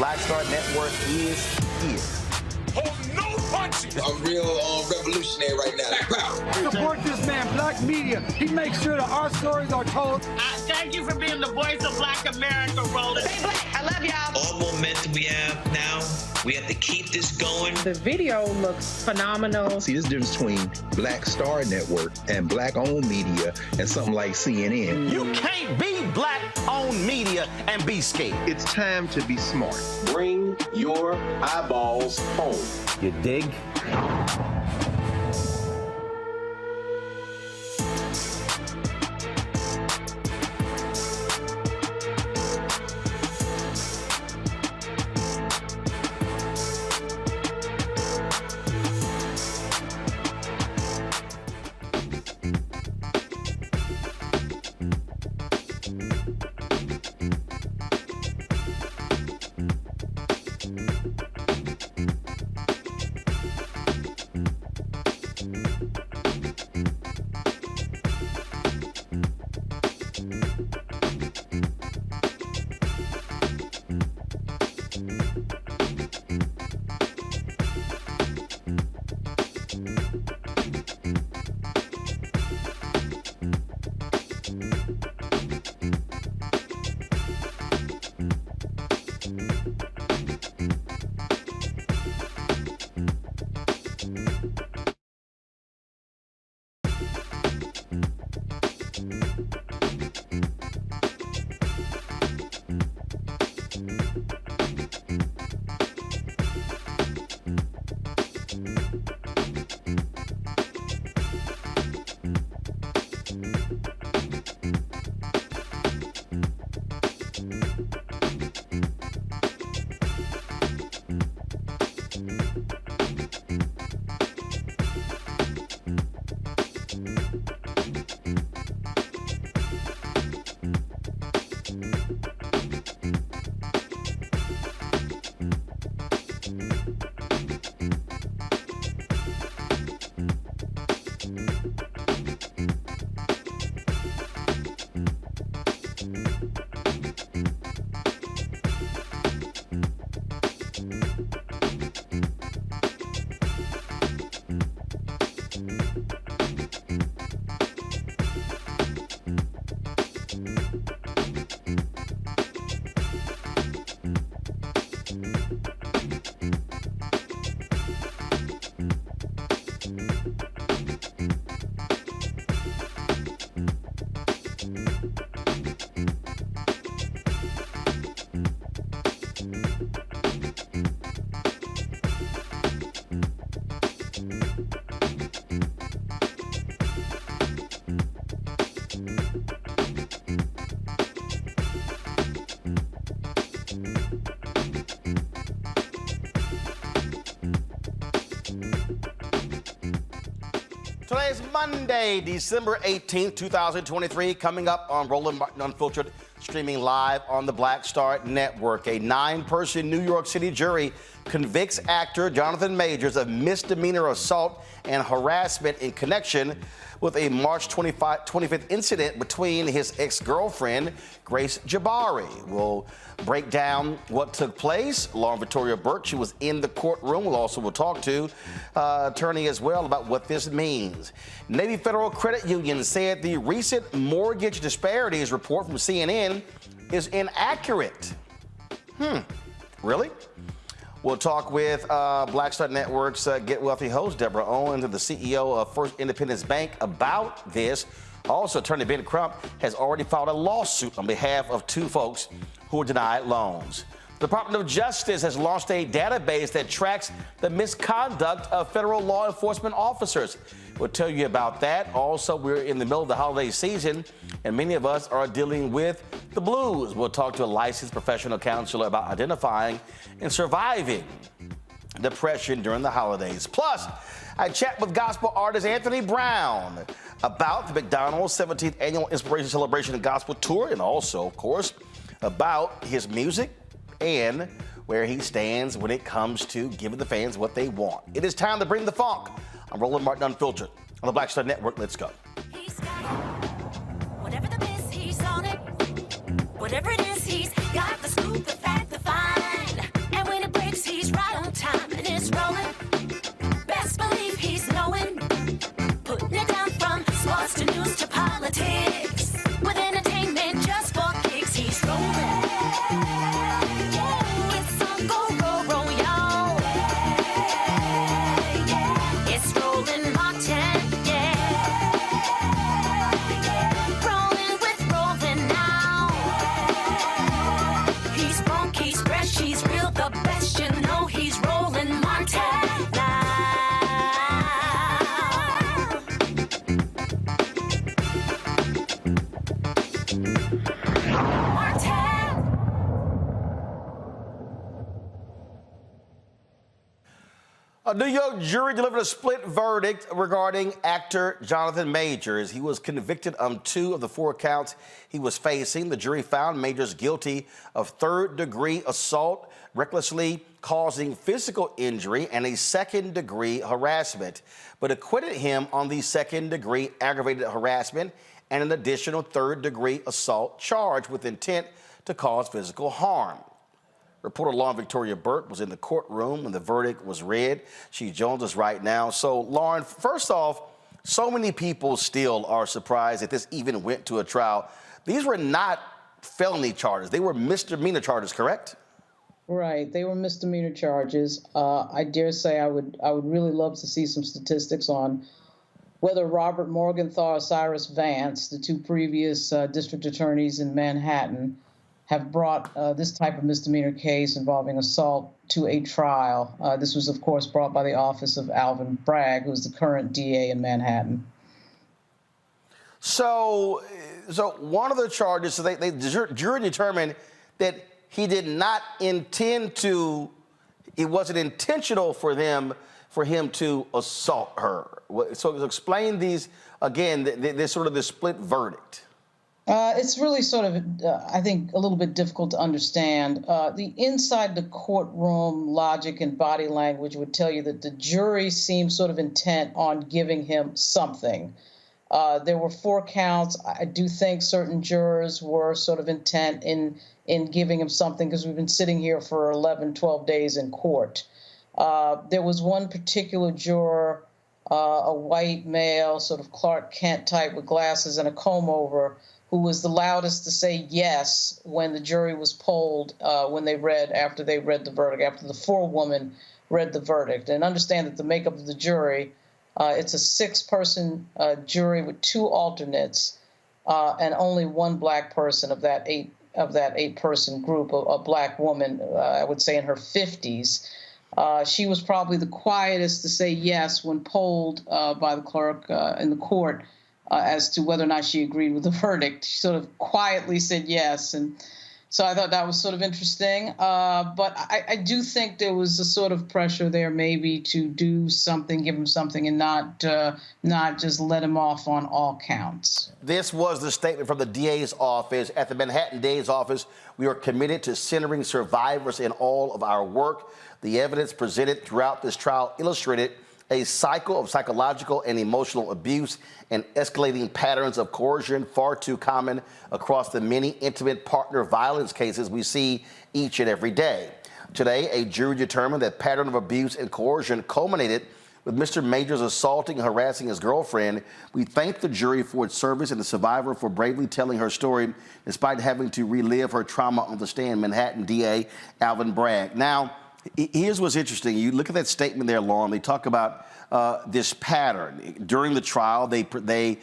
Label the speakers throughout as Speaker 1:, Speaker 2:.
Speaker 1: Black Star Network is here.
Speaker 2: Hold no punches!
Speaker 3: I'm real revolutionary right now. Black power.
Speaker 4: Support this man, Black Media. He makes sure that our stories are told.
Speaker 5: Thank you for being the voice of Black America, Roland.
Speaker 6: Stay black. I love y'all.
Speaker 7: All momentum we have now, we have to keep this going.
Speaker 8: The video looks phenomenal.
Speaker 9: See, this difference between Black Star Network and Black-owned media and something like CNN.
Speaker 1: You can't be Black-owned media and be scared.
Speaker 10: It's time to be smart.
Speaker 11: Bring your eyeballs home.
Speaker 1: You dig? Today's Monday, December 18th, 2023. Coming up on Roland Martin Unfiltered, streaming live on the Black Star Network. A 9-person New York City jury convicts actor Jonathan Majors of misdemeanor assault and harassment in connection with a March 25th incident between his ex-girlfriend, Grace Jabbari. We'll break down what took place. Lauren Victoria Burt, she was in the courtroom. We'll talk to attorney as well about what this means. Navy Federal Credit Union said the recent mortgage disparities report from CNN is inaccurate. Really? We'll talk with Black Star Network's Get Wealthy host, Deborah Owens, and the CEO of First Independence Bank about this. Also, attorney Ben Crump has already filed a lawsuit on behalf of 2 folks who were denied loans. The Department of Justice has launched a database that tracks the misconduct of federal law enforcement officers. We'll tell you about that. Also, we're in the middle of the holiday season, and many of us are dealing with the blues. We'll talk to a licensed professional counselor about identifying and surviving depression during the holidays. Plus, I chat with gospel artist Anthony Brown about the McDonald 17th Annual Inspiration Celebration and Gospel Tour, and also, of course, about his music and where he stands when it comes to giving the fans what they want. It is time to bring the funk. I'm Roland Martin Unfiltered on the Black Star Network. Let's go.
Speaker 6: He's got it. Whatever the miss, he's on it. Whatever it is, he's got the scoop, the fact, the find. And when it breaks, he's right on time and it's rolling. Best believe he's knowing. Putting it down from sports to news to politics. With entertainment just for kicks, he's rolling. It's on go, roll, y'all. It's rolling Martin, rolling with rolling now. He's funky, he's fresh, he's real, the best, you know he's rolling Martin now.
Speaker 1: A New York jury delivered a split verdict regarding actor Jonathan Majors. He was convicted on 2 of the 4 counts he was facing. The jury found Majors guilty of 3rd-degree assault, recklessly causing physical injury, and a 2nd-degree harassment, but acquitted him on the 2nd-degree aggravated harassment and an additional 3rd-degree assault charge with intent to cause physical harm. Reporter Lauren Victoria Burt was in the courtroom when the verdict was read. She joins us right now. So, Lauren, first off, so many people still are surprised that this even went to a trial. These were not felony charges. They were misdemeanor charges, correct?
Speaker 8: Right. They were misdemeanor charges. I dare say I would really love to see some statistics on whether Robert Morgenthau or Cyrus Vance, the 2 previous district attorneys in Manhattan, have brought this type of misdemeanor case involving assault to a trial. This was, of course, brought by the office of Alvin Bragg, who's the current DA in Manhattan.
Speaker 1: So one of the charges, so the jury determined that he did not intend to, it wasn't intentional for him to assault her. So explain these, again, this sort of the split verdict.
Speaker 8: It's really sort of, I think, a little bit difficult to understand. The inside the courtroom logic and body language would tell you that the jury seemed sort of intent on giving him something. There were 4 counts. I do think certain jurors were sort of intent in giving him something because we've been sitting here for 11, 12 days in court. There was one particular juror, a white male, sort of Clark Kent type with glasses and a comb over, who was the loudest to say yes when the jury was polled after they read the verdict, after the forewoman read the verdict. And understand that the makeup of the jury, it's a 6-person jury with 2 alternates and only 1 black person of that 8-person group, a black woman, I would say in her 50s. She was probably the quietest to say yes when polled by the clerk in the court. As to whether or not she agreed with the verdict. She sort of quietly said yes. And So I thought that was sort of interesting. But I do think there was a sort of pressure there maybe to do something, give him something, and not just let him off on all counts.
Speaker 1: This was the statement from the DA's office. At the Manhattan DA's office, we are committed to centering survivors in all of our work. The evidence presented throughout this trial illustrated a cycle of psychological and emotional abuse and escalating patterns of coercion far too common across the many intimate partner violence cases we see each and every day. Today, a jury determined that pattern of abuse and coercion culminated with Mr. Majors assaulting and harassing his girlfriend. We thank the jury for its service and the survivor for bravely telling her story despite having to relive her trauma on the stand. Manhattan DA Alvin Bragg. Now, here's what's interesting. You look at that statement there, Lauren. They talk about this pattern. During the trial, they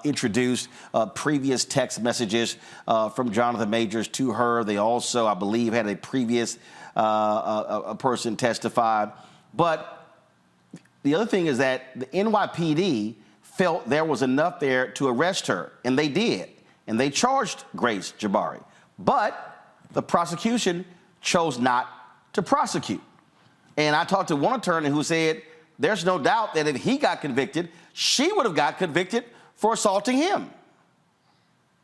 Speaker 1: introduced previous text messages from Jonathan Majors to her. They also, I believe, had a previous a person testify. But the other thing is that the NYPD felt there was enough there to arrest her, and they did. And they charged Grace Jabbari. But the prosecution chose not to prosecute. And I talked to one attorney who said there's no doubt that if he got convicted, she would have got convicted for assaulting him.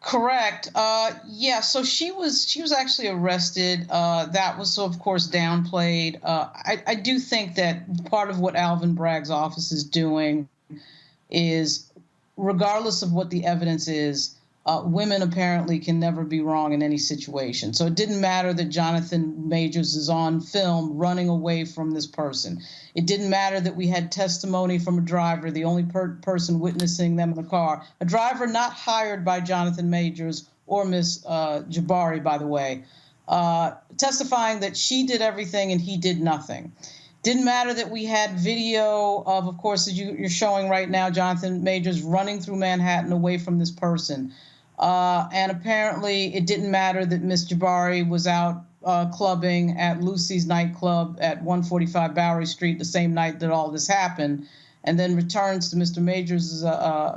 Speaker 8: Correct. Yeah, so she was actually arrested. That was, so of course, downplayed. I do think that part of what Alvin Bragg's office is doing is, regardless of what the evidence is, women apparently can never be wrong in any situation. So it didn't matter that Jonathan Majors is on film running away from this person. It didn't matter that we had testimony from a driver, the only person witnessing them in the car, a driver not hired by Jonathan Majors or Miss Jabbari, by the way, testifying that she did everything and he did nothing. Didn't matter that we had video of course, as you're showing right now, Jonathan Majors running through Manhattan away from this person. And apparently it didn't matter that Miss Jabbari was out clubbing at Lucy's nightclub at 145 Bowery Street the same night that all this happened, and then returns to Mr. Majors'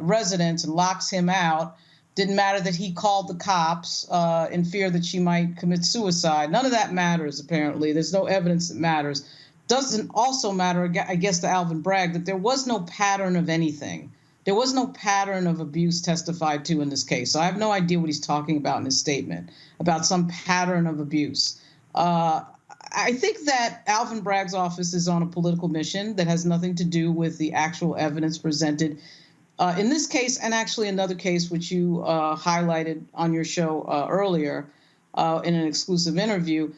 Speaker 8: residence and locks him out. Didn't matter that he called the cops in fear that she might commit suicide. None of that matters, apparently. There's no evidence that matters. Doesn't also matter, I guess, to Alvin Bragg, that there was no pattern of anything. There was no pattern of abuse testified to in this case. So I have no idea what he's talking about in his statement, about some pattern of abuse. I think that Alvin Bragg's office is on a political mission that has nothing to do with the actual evidence presented in this case, and actually another case which you highlighted on your show earlier in an exclusive interview.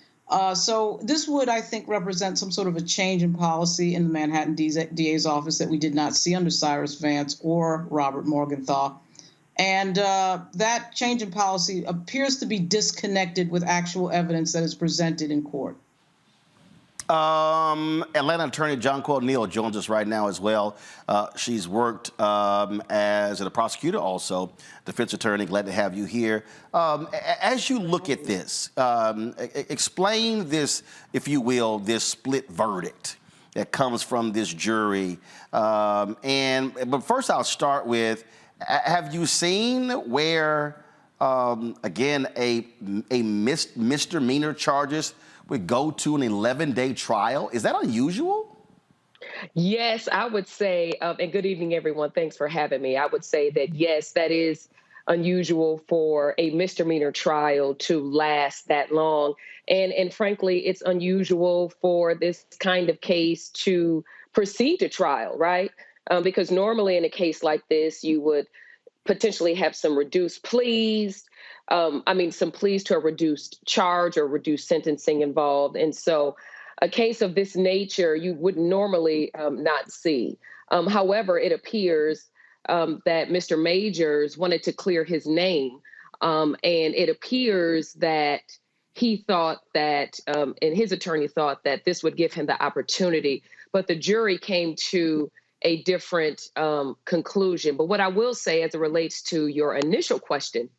Speaker 8: So this would, I think, represent some sort of a change in policy in the Manhattan DA's office that we did not see under Cyrus Vance or Robert Morgenthau. And that change in policy appears to be disconnected with actual evidence that is presented in court.
Speaker 1: Atlanta attorney Jonquil Neal joins us right now as well. She's worked as a prosecutor, also defense attorney. Glad to have you here. As you look at this, explain this, if you will, this split verdict that comes from this jury. But first, I'll start with: have you seen where, again, a misdemeanor charges would go to an 11-day trial? Is that unusual?
Speaker 10: Yes, I would say, and good evening, everyone. Thanks for having me. I would say that, yes, that is unusual for a misdemeanor trial to last that long. And frankly, it's unusual for this kind of case to proceed to trial, right? Because normally in a case like this, you would potentially have some reduced pleas, some pleas to a reduced charge or reduced sentencing involved. And so a case of this nature, you would normally not see. However, it appears that Mr. Majors wanted to clear his name. And it appears that he thought that, and his attorney thought that this would give him the opportunity, but the jury came to a different conclusion. But what I will say as it relates to your initial question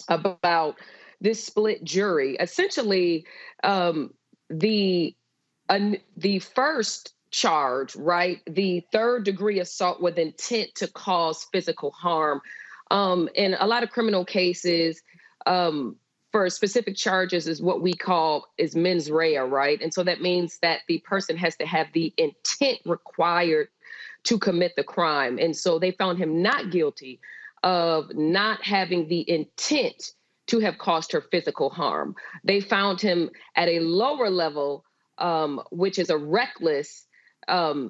Speaker 10: about this split jury, essentially the first charge, right, the third-degree assault with intent to cause physical harm, in a lot of criminal cases, for specific charges is what we call is mens rea, right? And so that means that the person has to have the intent required to commit the crime. And so they found him not guilty of not having the intent to have caused her physical harm. They found him at a lower level, which is a reckless, a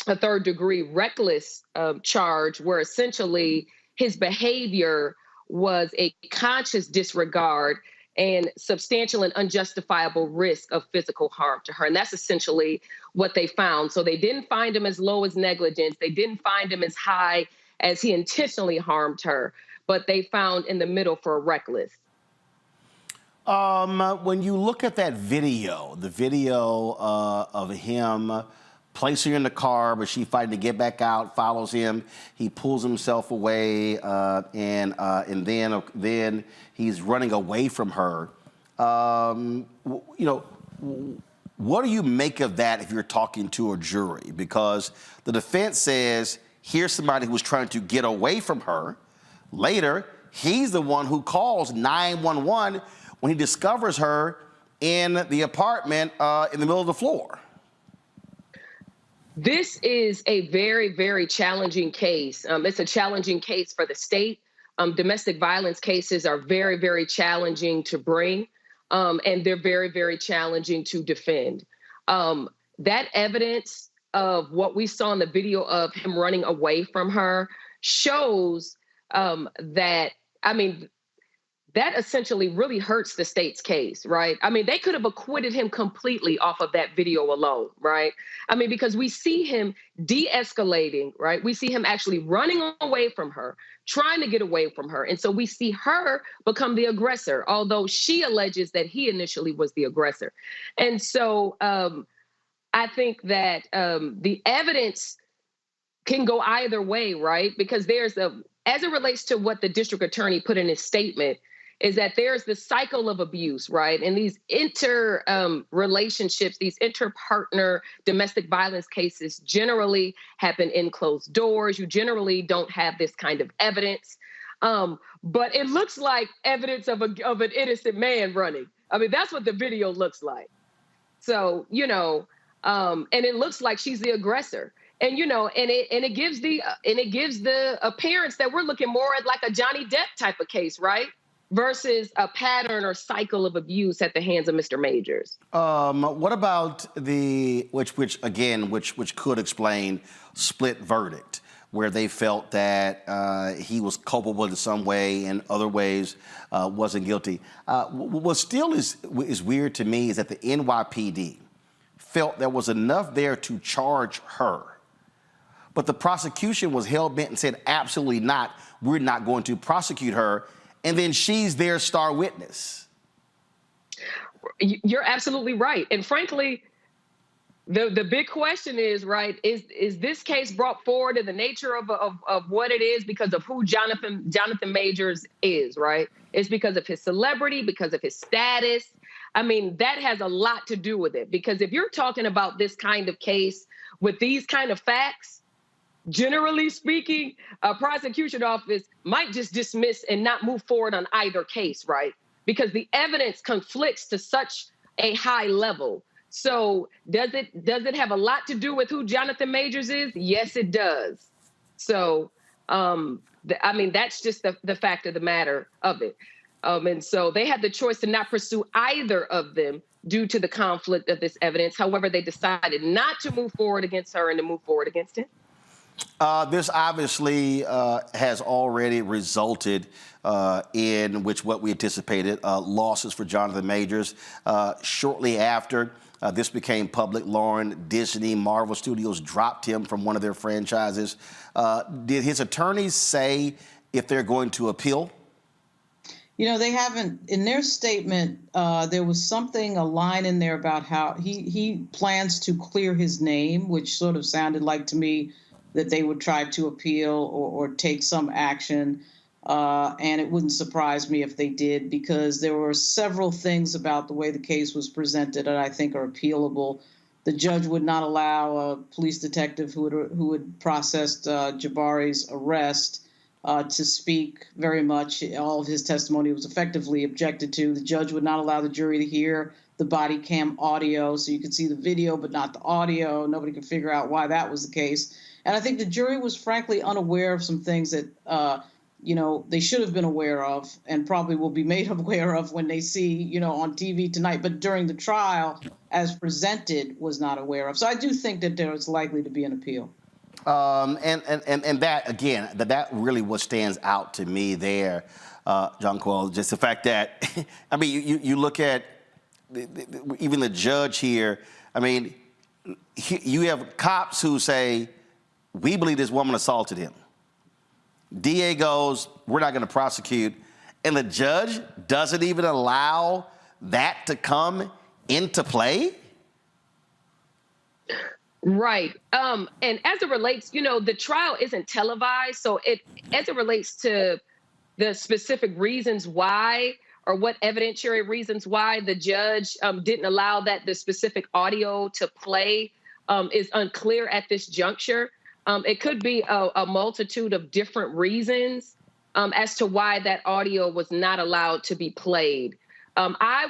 Speaker 10: third degree reckless charge, where essentially his behavior was a conscious disregard and substantial and unjustifiable risk of physical harm to her. And that's essentially what they found. So they didn't find him as low as negligence. They didn't find him as high as he intentionally harmed her, but they found in the middle for reckless.
Speaker 1: When you look at that video, the video of him placing her in the car, but she fighting to get back out, follows him, he pulls himself away, and then he's running away from her. What do you make of that if you're talking to a jury? Because the defense says, here's somebody who was trying to get away from her. Later, he's the one who calls 911 when he discovers her in the apartment in the middle of the floor.
Speaker 10: This is a very, very challenging case. It's a challenging case for the state. Domestic violence cases are very, very challenging to bring, and they're very, very challenging to defend. That evidence of what we saw in the video of him running away from her shows that essentially really hurts the state's case, right? I mean, they could have acquitted him completely off of that video alone, right? I mean, because we see him de-escalating, right? We see him actually running away from her, trying to get away from her. And so we see her become the aggressor, although she alleges that he initially was the aggressor. And so I think that the evidence can go either way, right? Because as it relates to what the district attorney put in his statement, is that there's this cycle of abuse, right? And these relationships, these inter-partner domestic violence cases generally happen in closed doors. You generally don't have this kind of evidence. But it looks like evidence of an innocent man running. I mean, that's what the video looks like. So, and it looks like she's the aggressor. And, it gives the appearance that we're looking more at like a Johnny Depp type of case, right? Versus a pattern or cycle of abuse at the hands of Mr. Majors.
Speaker 1: What about which could explain split verdict, where they felt that he was culpable in some way and other ways wasn't guilty? What still is weird to me is that the NYPD felt there was enough there to charge her, but the prosecution was hell-bent and said, absolutely not, we're not going to prosecute her. And then she's their star witness.
Speaker 10: You're absolutely right. And frankly, the big question is, right, is this case brought forward in the nature of what it is because of who Jonathan Majors is, right? It's because of his celebrity, because of his status. I mean, that has a lot to do with it. Because if you're talking about this kind of case with these kind of facts, generally speaking, a prosecution office might just dismiss and not move forward on either case, right? Because the evidence conflicts to such a high level. So does it have a lot to do with who Jonathan Majors is? Yes, it does. So, that's just the fact of the matter of it. And so they had the choice to not pursue either of them due to the conflict of this evidence. However, they decided not to move forward against her and to move forward against him.
Speaker 1: This obviously has already resulted in what we anticipated, losses for Jonathan Majors. Shortly after this became public, Lauren, Disney, Marvel Studios dropped him from one of their franchises. Did his attorneys say if they're going to appeal?
Speaker 8: They haven't. In their statement, there was a line in there about how he plans to clear his name, which sort of sounded like to me that they would try to appeal or take some action. And it wouldn't surprise me if they did, because there were several things about the way the case was presented that I think are appealable. The judge would not allow a police detective who had processed Jabbari's arrest to speak very much. All of his testimony was effectively objected to. The judge would not allow the jury to hear the body cam audio, so you could see the video but not the audio. Nobody could figure out why that was the case. And I think the jury was frankly unaware of some things that they should have been aware of and probably will be made aware of when they see, on TV tonight. But during the trial, as presented, was not aware of. So I do think that there is likely to be an appeal.
Speaker 1: And that, again, that really what stands out to me there, John Quill, just the fact that, I mean, you look at even the judge here, I mean, you have cops who say, we believe this woman assaulted him. DA goes, we're not going to prosecute. And the judge doesn't even allow that to come into play?
Speaker 10: Right. And as it relates, the trial isn't televised. So as it relates to the specific reasons why or what evidentiary reasons why the judge didn't allow the specific audio to play is unclear at this juncture. It could be a multitude of different reasons as to why that audio was not allowed to be played. I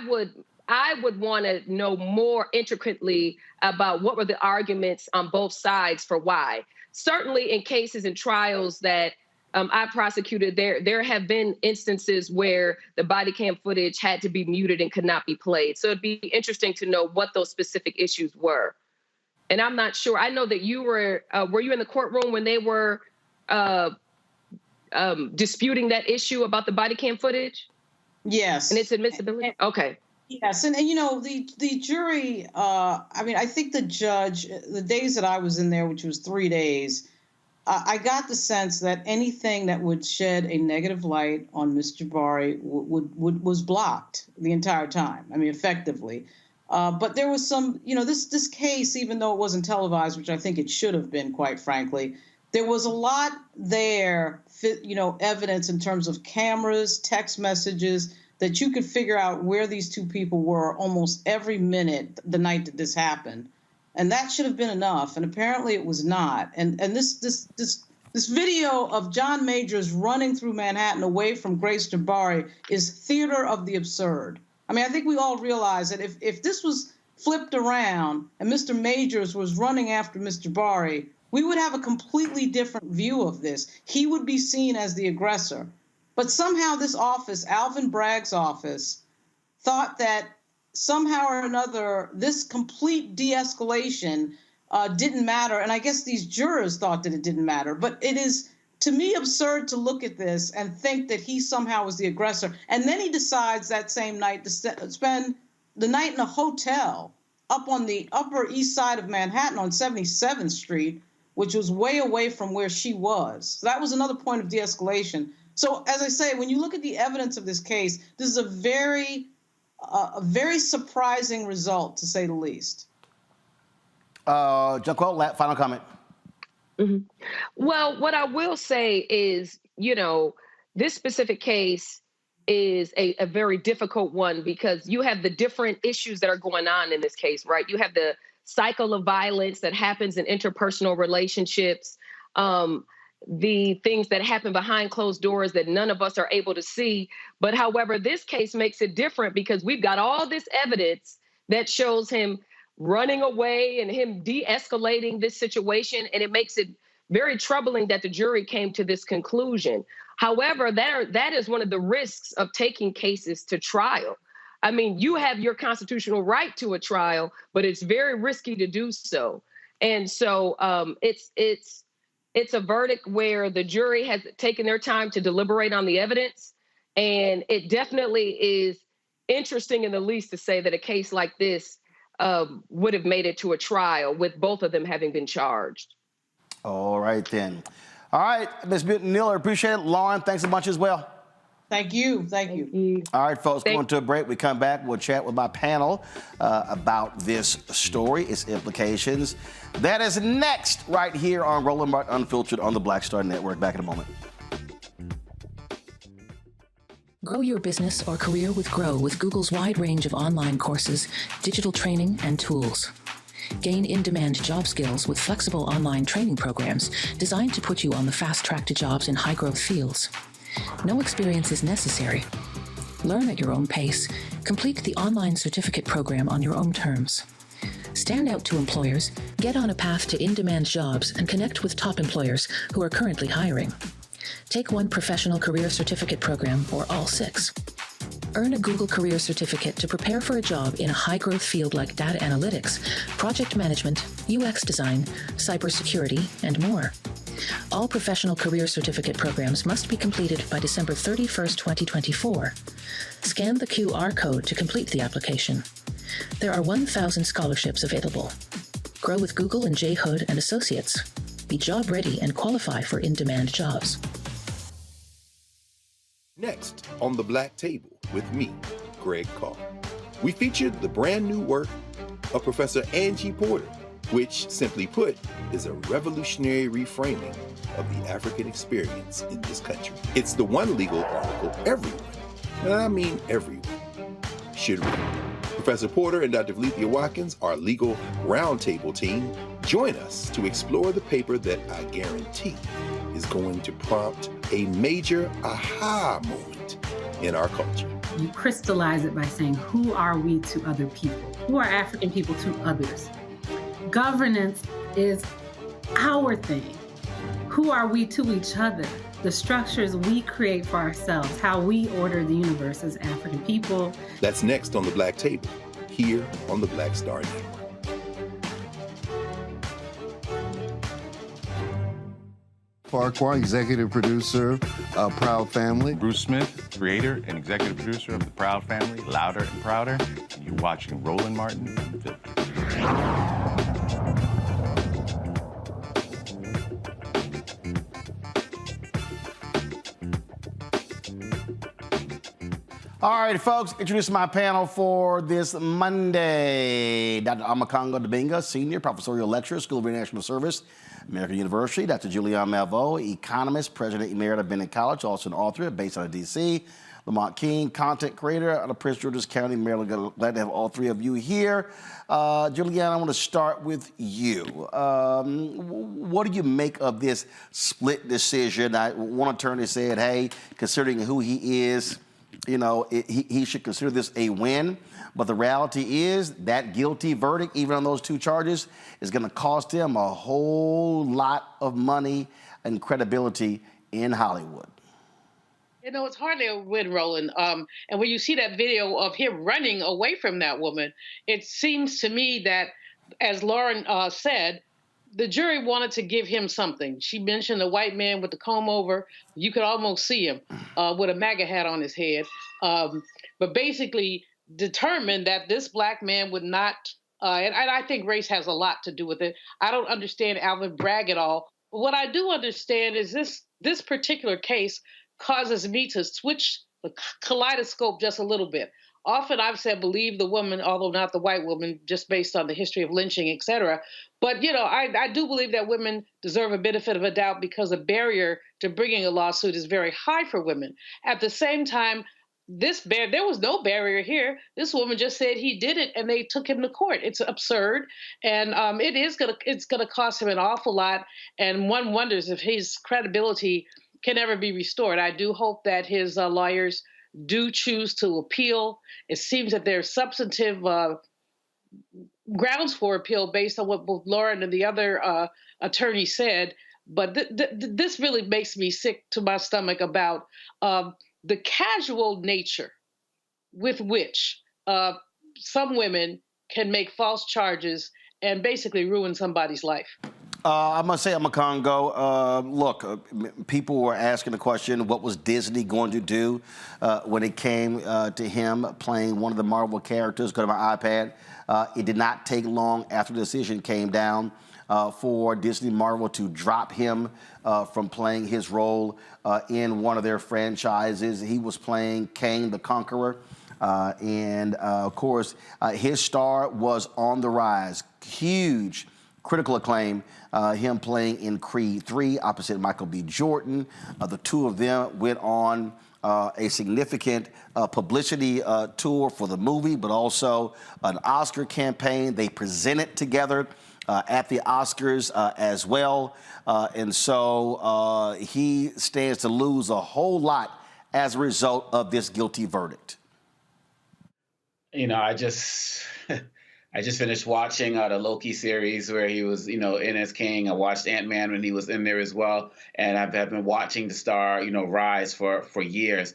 Speaker 10: would want to know more intricately about what were the arguments on both sides for why. Certainly in cases and trials that I prosecuted, there have been instances where the body cam footage had to be muted and could not be played. So it'd be interesting to know what those specific issues were. And I'm not sure. I know that you were you in the courtroom when they were disputing that issue about the body cam footage?
Speaker 8: Yes.
Speaker 10: And its admissibility? Okay.
Speaker 8: Yes. And the jury, I think the judge, the days that I was in there, which was 3 days, I got the sense that anything that would shed a negative light on Ms. Jabbari was blocked the entire time. I mean, effectively. But there was some, this case, even though it wasn't televised, which I think it should have been, quite frankly, there was a lot there, evidence in terms of cameras, text messages, that you could figure out where these two people were almost every minute the night that this happened. And that should have been enough. And apparently it was not. And this video of John Majors running through Manhattan away from Grace Jabbari is theater of the absurd. I mean, I think we all realize that if this was flipped around and Mr. Majors was running after Ms. Jabbari, we would have a completely different view of this. He would be seen as the aggressor. But somehow this office, Alvin Bragg's office, thought that somehow or another this complete de-escalation didn't matter. And I guess these jurors thought that it didn't matter. But it is, to me, absurd to look at this and think that he somehow was the aggressor. And then he decides that same night to spend the night in a hotel up on the Upper East Side of Manhattan on 77th Street, which was way away from where she was. So that was another point of de-escalation. So, as I say, when you look at the evidence of this case, this is a very surprising result, to say the least.
Speaker 1: Jaquel, final comment.
Speaker 10: Mm-hmm. Well, what I will say is, this specific case is a very difficult one because you have the different issues that are going on in this case, right? You have the cycle of violence that happens in interpersonal relationships, the things that happen behind closed doors that none of us are able to see. But however, this case makes it different because we've got all this evidence that shows him running away and him de-escalating this situation. And it makes it very troubling that the jury came to this conclusion. However, that is one of the risks of taking cases to trial. I mean, you have your constitutional right to a trial, but it's very risky to do so. And so it's a verdict where the jury has taken their time to deliberate on the evidence. And it definitely is interesting in the least to say that a case like this would have made it to a trial with both of them having been charged.
Speaker 1: All right, then. All right, Ms. Miller, appreciate it. Lauren, thanks a bunch as well.
Speaker 8: Thank you. Thank you.
Speaker 1: All right, folks, going to a break. We come back, we'll chat with my panel about this story, its implications. That is next right here on Roland Martin Unfiltered on the Black Star Network. Back in a moment.
Speaker 12: Grow your business or career with Grow with Google's wide range of online courses, digital training, and tools. Gain in-demand job skills with flexible online training programs designed to put you on the fast track to jobs in high-growth fields. No experience is necessary. Learn at your own pace. Complete the online certificate program on your own terms. Stand out to employers, get on a path to in-demand jobs, and connect with top employers who are currently hiring. Take one professional career certificate program or all 6. Earn a Google Career Certificate to prepare for a job in a high-growth field like data analytics, project management, UX design, cybersecurity, and more. All professional career certificate programs must be completed by December 31st, 2024. Scan the QR code to complete the application. There are 1,000 scholarships available. Grow with Google and J. Hood and Associates. Be job ready and qualify for in-demand jobs.
Speaker 13: Next on The Black Table with me, Greg Carr, we featured the brand new work of Professor Angie Porter, which, simply put, is a revolutionary reframing of the African experience in this country. It's the one legal article everyone, and I mean everyone, should read. Professor Porter and Dr. Valencia Watkins, our legal roundtable team, join us to explore the paper that I guarantee is going to prompt a major aha moment in our culture.
Speaker 14: You crystallize it by saying, who are we to other people? Who are African people to others? Governance is our thing. Who are we to each other? The structures we create for ourselves, how we order the universe as African people.
Speaker 13: That's next on The Black Table, here on the Black Star Network.
Speaker 15: Farquhar, executive producer of Proud Family.
Speaker 16: Bruce Smith, creator and executive producer of The Proud Family, Louder and Prouder. And you're watching Roland Martin Unfiltered.
Speaker 1: All right, folks, introducing my panel for this Monday. Dr. Amakongo Dibinga, Senior Professorial Lecturer, School of International Service, American University. Dr. Julian Malveaux, Economist, President Emerita of Bennett College, also an author based out of D.C. Lamont King, Content Creator out of Prince George's County, Maryland. Glad to have all three of you here. Julian, I want to start with you. What do you make of this split decision? One attorney said, hey, considering who he is, you know, he should consider this a win. But the reality is that guilty verdict, even on those 2 charges, is going to cost him a whole lot of money and credibility in Hollywood.
Speaker 5: You know, it's hardly a win, Roland. And when you see that video of him running away from that woman, it seems to me that, as Lauren said, the jury wanted to give him something. She mentioned the white man with the comb over. You could almost see him with a MAGA hat on his head. But basically determined that this black man would not, and I think race has a lot to do with it. I don't understand Alvin Bragg at all. But what I do understand is this particular case causes me to switch the kaleidoscope just a little bit. Often I've said believe the woman, although not the white woman, just based on the history of lynching, et cetera. But, you know, I do believe that women deserve a benefit of a doubt because the barrier to bringing a lawsuit is very high for women. At the same time, there was no barrier here. This woman just said he did it, and they took him to court. It's absurd, and it's gonna cost him an awful lot. And one wonders if his credibility can ever be restored. I do hope that his lawyers do choose to appeal. It seems that there's substantive grounds for appeal based on what both Lauren and the other attorney said. But this really makes me sick to my stomach about the casual nature with which some women can make false charges and basically ruin somebody's life.
Speaker 1: I must say, Amakongo, look, people were asking the question, what was Disney going to do when it came to him playing one of the Marvel characters? Go to my iPad. It did not take long after the decision came down for Disney Marvel to drop him from playing his role in one of their franchises. He was playing Kang the Conqueror. And of course, his star was on the rise. Huge critical acclaim, him playing in Creed 3 opposite Michael B. Jordan. The two of them went on a significant publicity tour for the movie, but also an Oscar campaign. They presented together at the Oscars as well. And so he stands to lose a whole lot as a result of this guilty verdict.
Speaker 17: You know, I just finished watching the Loki series where he was, you know, in as King. I watched Ant-Man when he was in there as well. And I've been watching the star, you know, rise for years.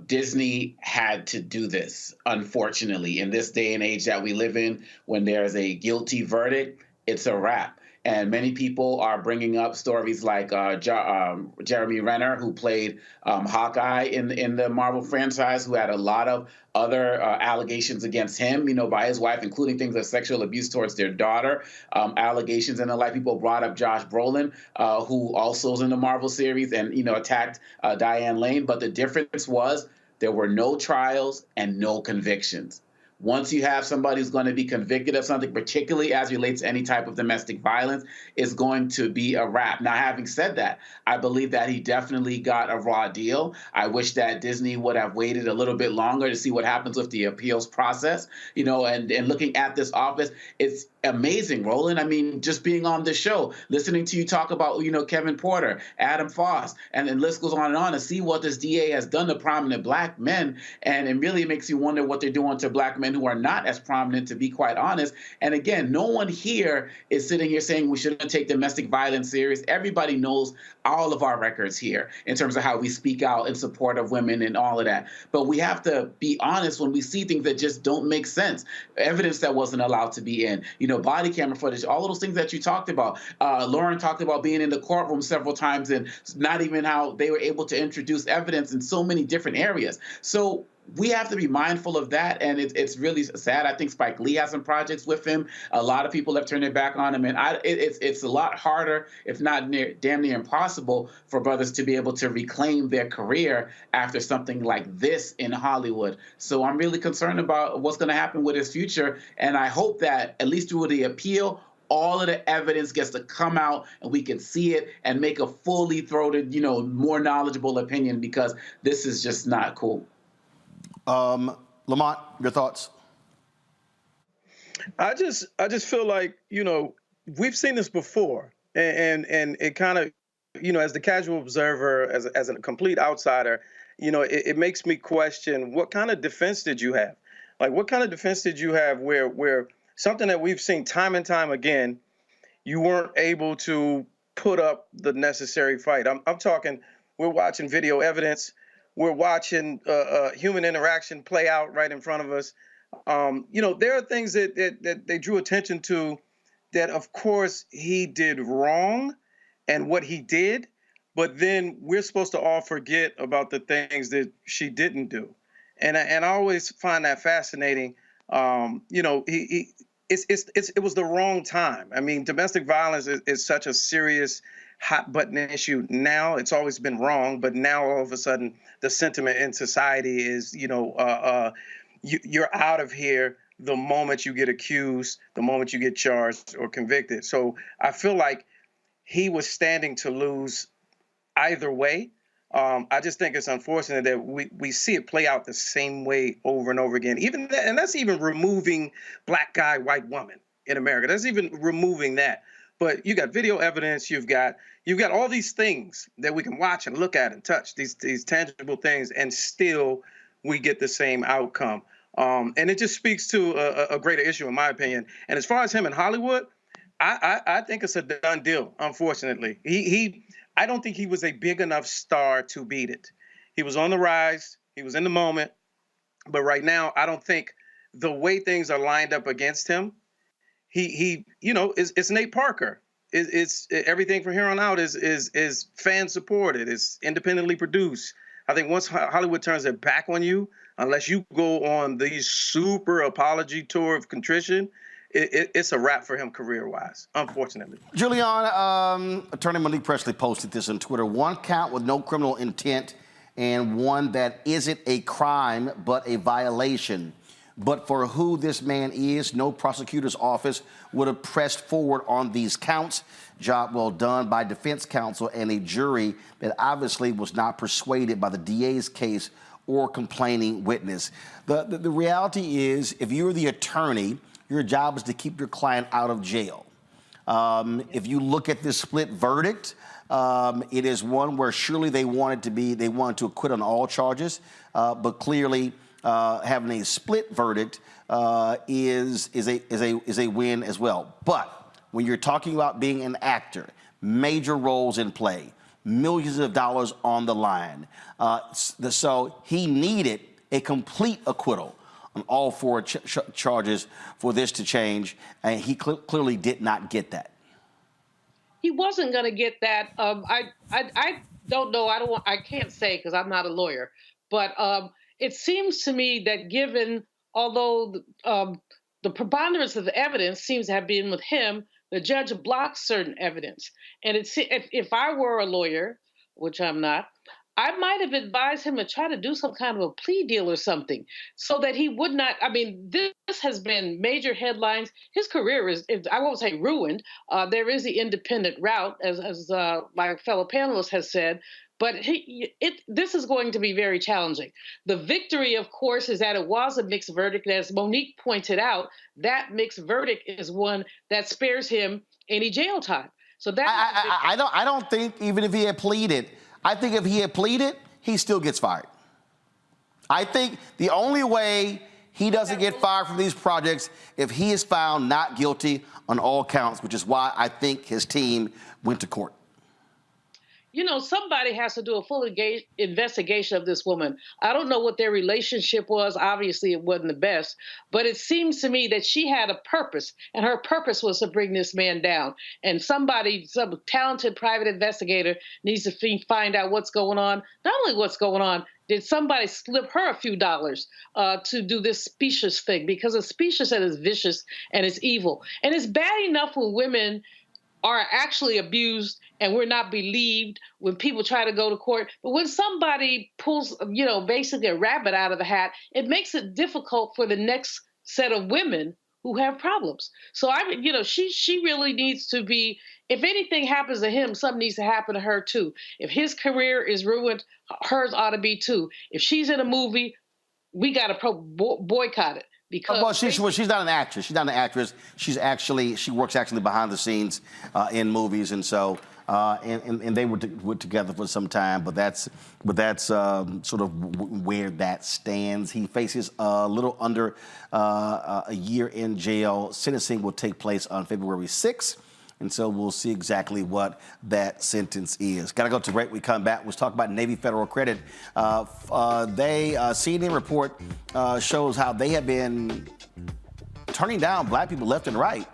Speaker 17: Disney had to do this, unfortunately. In this day and age that we live in, when there's a guilty verdict, it's a wrap. And many people are bringing up stories like Jeremy Renner, who played Hawkeye in the Marvel franchise, who had a lot of other allegations against him, you know, by his wife, including things of sexual abuse towards their daughter, allegations and the like. People brought up Josh Brolin, who also is in the Marvel series and, you know, attacked Diane Lane. But the difference was there were no trials and no convictions. Once you have somebody who's going to be convicted of something, particularly as relates to any type of domestic violence, it's going to be a wrap. Now, having said that, I believe that he definitely got a raw deal. I wish that Disney would have waited a little bit longer to see what happens with the appeals process, you know, and looking at this office, it's amazing, Roland. I mean, just being on this show, listening to you talk about, you know, Kevin Porter, Adam Foss, and the list goes on and see what this DA has done to prominent black men. And it really makes you wonder what they're doing to black men who are not as prominent, to be quite honest. And again, no one here is sitting here saying we shouldn't take domestic violence serious. Everybody knows all of our records here in terms of how we speak out in support of women and all of that. But we have to be honest when we see things that just don't make sense. Evidence that wasn't allowed to be in, you know, body camera footage, all of those things that you talked about. Lauren talked about being in the courtroom several times and not even how they were able to introduce evidence in so many different areas. So we have to be mindful of that, and it's really sad. I think Spike Lee has some projects with him. A lot of people have turned their back on him, and it's a lot harder, if not damn near impossible, for brothers to be able to reclaim their career after something like this in Hollywood. So I'm really concerned about what's going to happen with his future, and I hope that at least through the appeal, all of the evidence gets to come out and we can see it and make a fully throated, you know, more knowledgeable opinion, because this is just not cool.
Speaker 1: Lamont, your thoughts?
Speaker 18: I just feel like, you know, we've seen this before, and it kind of, you know, as the casual observer, as a complete outsider, you know, it makes me question, what kind of defense did you have? Like, what kind of defense did you have where something that we've seen time and time again, you weren't able to put up the necessary fight? I'm talking, we're watching video evidence. We're watching human interaction play out right in front of us. You know, there are things that they drew attention to that, of course, he did wrong and what he did, but then we're supposed to all forget about the things that she didn't do. And I always find that fascinating. You know, it was the wrong time. I mean, domestic violence is such a serious hot button issue now. It's always been wrong, but now all of a sudden the sentiment in society is, you know, you're out of here the moment you get accused, the moment you get charged or convicted. So I feel like he was standing to lose either way. I just think it's unfortunate that we see it play out the same way over and over again. Even that, and that's even removing black guy, white woman in America. That's even removing that. But you got video evidence, you've got all these things that we can watch and look at and touch, these tangible things, and still we get the same outcome. And it just speaks to a greater issue, in my opinion. And as far as him in Hollywood, I think it's a done deal, unfortunately. I don't think he was a big enough star to beat it. He was on the rise, he was in the moment, but right now I don't think the way things are lined up against him, he you know, it's Nate Parker. It's everything from here on out is fan supported. It's independently produced. I think once Hollywood turns their back on you, unless you go on the super apology tour of contrition, it's a wrap for him career-wise, unfortunately.
Speaker 1: Julian, Attorney Monique Presley posted this on Twitter. One count with no criminal intent and one that isn't a crime but a violation. but for who this man is, no prosecutor's office would have pressed forward on these counts. Job well done by defense counsel and a jury that obviously was not persuaded by the DA's case or complaining witness. The reality is, if you're the attorney, your job is to keep your client out of jail. If you look at this split verdict, it is one where surely they wanted to acquit on all charges, but clearly having a split verdict is a win as well. But when you're talking about being an actor, major roles in play, millions of dollars on the line, so he needed a complete acquittal on all four charges for this to change, and he clearly did not get that.
Speaker 5: He wasn't going to get that. I don't know. I can't say because I'm not a lawyer, but it seems to me that although the preponderance of the evidence seems to have been with him, the judge blocked certain evidence. And if I were a lawyer, which I'm not, I might have advised him to try to do some kind of a plea deal or something so that he would not. I mean, this has been major headlines. His career is, I won't say ruined. There is the independent route, as my fellow panelist has said. But this is going to be very challenging. The victory, of course, is that it was a mixed verdict. As Monique pointed out, that mixed verdict is one that spares him any jail time. So that
Speaker 1: I don't think even if he had pleaded, I think if he had pleaded, he still gets fired. I think the only way he doesn't get fired from these projects if he is found not guilty on all counts, which is why I think his team went to court.
Speaker 5: You know, somebody has to do a full investigation of this woman. I don't know what their relationship was. Obviously, it wasn't the best. But it seems to me that she had a purpose, and her purpose was to bring this man down. And some talented private investigator needs to find out what's going on. Not only what's going on, did somebody slip her a few dollars to do this specious thing? Because it's specious and it's vicious and it's evil. And it's bad enough when women are actually abused and we're not believed when people try to go to court. But when somebody pulls, basically a rabbit out of the hat, it makes it difficult for the next set of women who have problems. So she really needs to be, if anything happens to him, something needs to happen to her too. If his career is ruined, hers ought to be too. If she's in a movie, we got to boycott it. Because
Speaker 1: she's not an actress. She's not an actress. She works behind the scenes in movies, and so and they were together for some time. But that's sort of where that stands. He faces a little under a year in jail. Sentencing will take place on February 6th. And so we'll see exactly what that sentence is. Got to go to break. We come back. Let's talk about Navy Federal Credit. CNN report shows how they have been turning down black people left and right.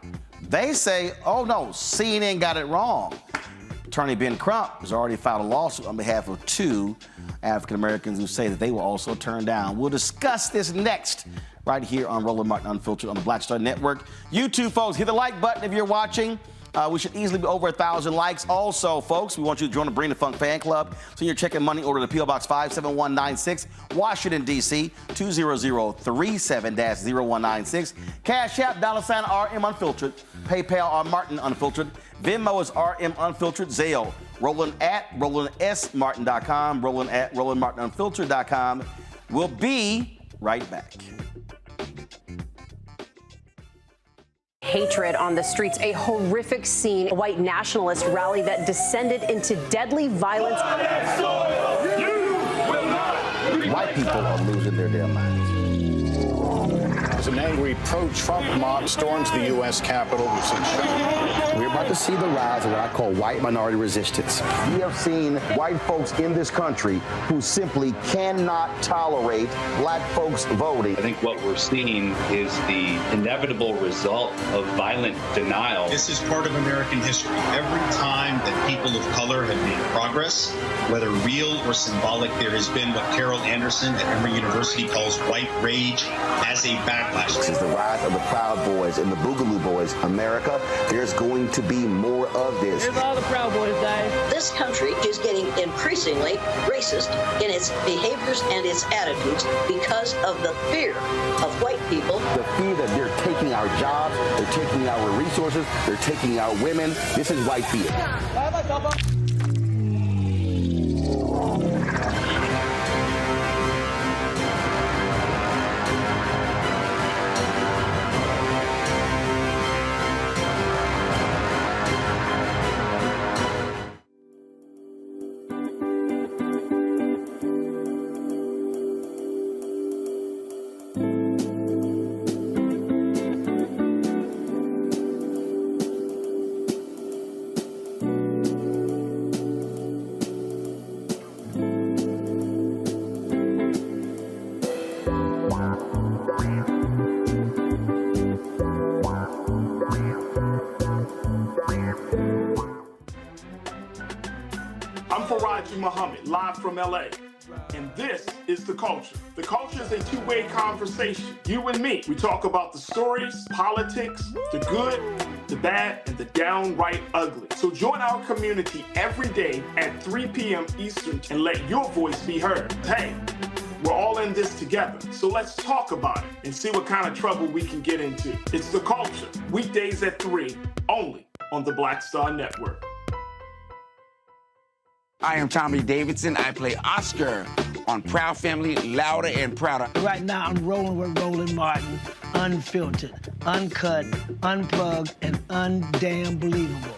Speaker 1: They say, oh, no, CNN got it wrong. Attorney Ben Crump has already filed a lawsuit on behalf of 2 African Americans who say that they were also turned down. We'll discuss this next right here on Roland Martin Unfiltered on the Black Star Network. You too, folks, hit the like button if you're watching. We should easily be over 1,000 likes. Also, folks, we want you to join the Bring the Funk fan club. So you're checking money order to P.O. Box 57196, Washington, D.C., 20037-0196. Cash App, $RM Unfiltered. PayPal, R Martin Unfiltered. Venmo is RM Unfiltered. Zelle, Roland at RolandSMartin.com. Roland at RolandMartinUnfiltered.com. We'll be right back.
Speaker 19: Hatred on the streets, a horrific scene, a white nationalist rally that descended into deadly violence.
Speaker 1: White people are losing their damn minds.
Speaker 20: As an angry pro-Trump mob storms the U.S. Capitol,
Speaker 1: we're about to see the rise of what I call white minority resistance. We have seen white folks in this country who simply cannot tolerate black folks voting.
Speaker 21: I think what we're seeing is the inevitable result of violent denial.
Speaker 22: This is part of American history. Every time that people of color have made progress, whether real or symbolic, there has been what Carol Anderson at Emory University calls white rage as a backlash.
Speaker 1: This is the rise of the Proud Boys and the Boogaloo Boys. America, there's going to be more of this.
Speaker 2: Here's all the Proud Boys, guys.
Speaker 3: This country is getting increasingly racist in its behaviors and its attitudes because of the fear of white people.
Speaker 1: The fear that they're taking our jobs, they're taking our resources, they're taking our women. This is white fear.
Speaker 23: Muhammad, live from LA. And this is The Culture. The Culture is a two-way conversation. You and me. We talk about the stories, politics, the good, the bad, and the downright ugly. So join our community every day at 3 p.m. Eastern and let your voice be heard. Hey, we're all in this together. So let's talk about it and see what kind of trouble we can get into. It's The Culture, weekdays at 3, only on the Black Star Network.
Speaker 24: I am Tommy Davidson. I play Oscar on Proud Family, Louder and Prouder.
Speaker 2: Right now, I'm rolling with Roland Martin, unfiltered, uncut, unplugged, and undamn believable.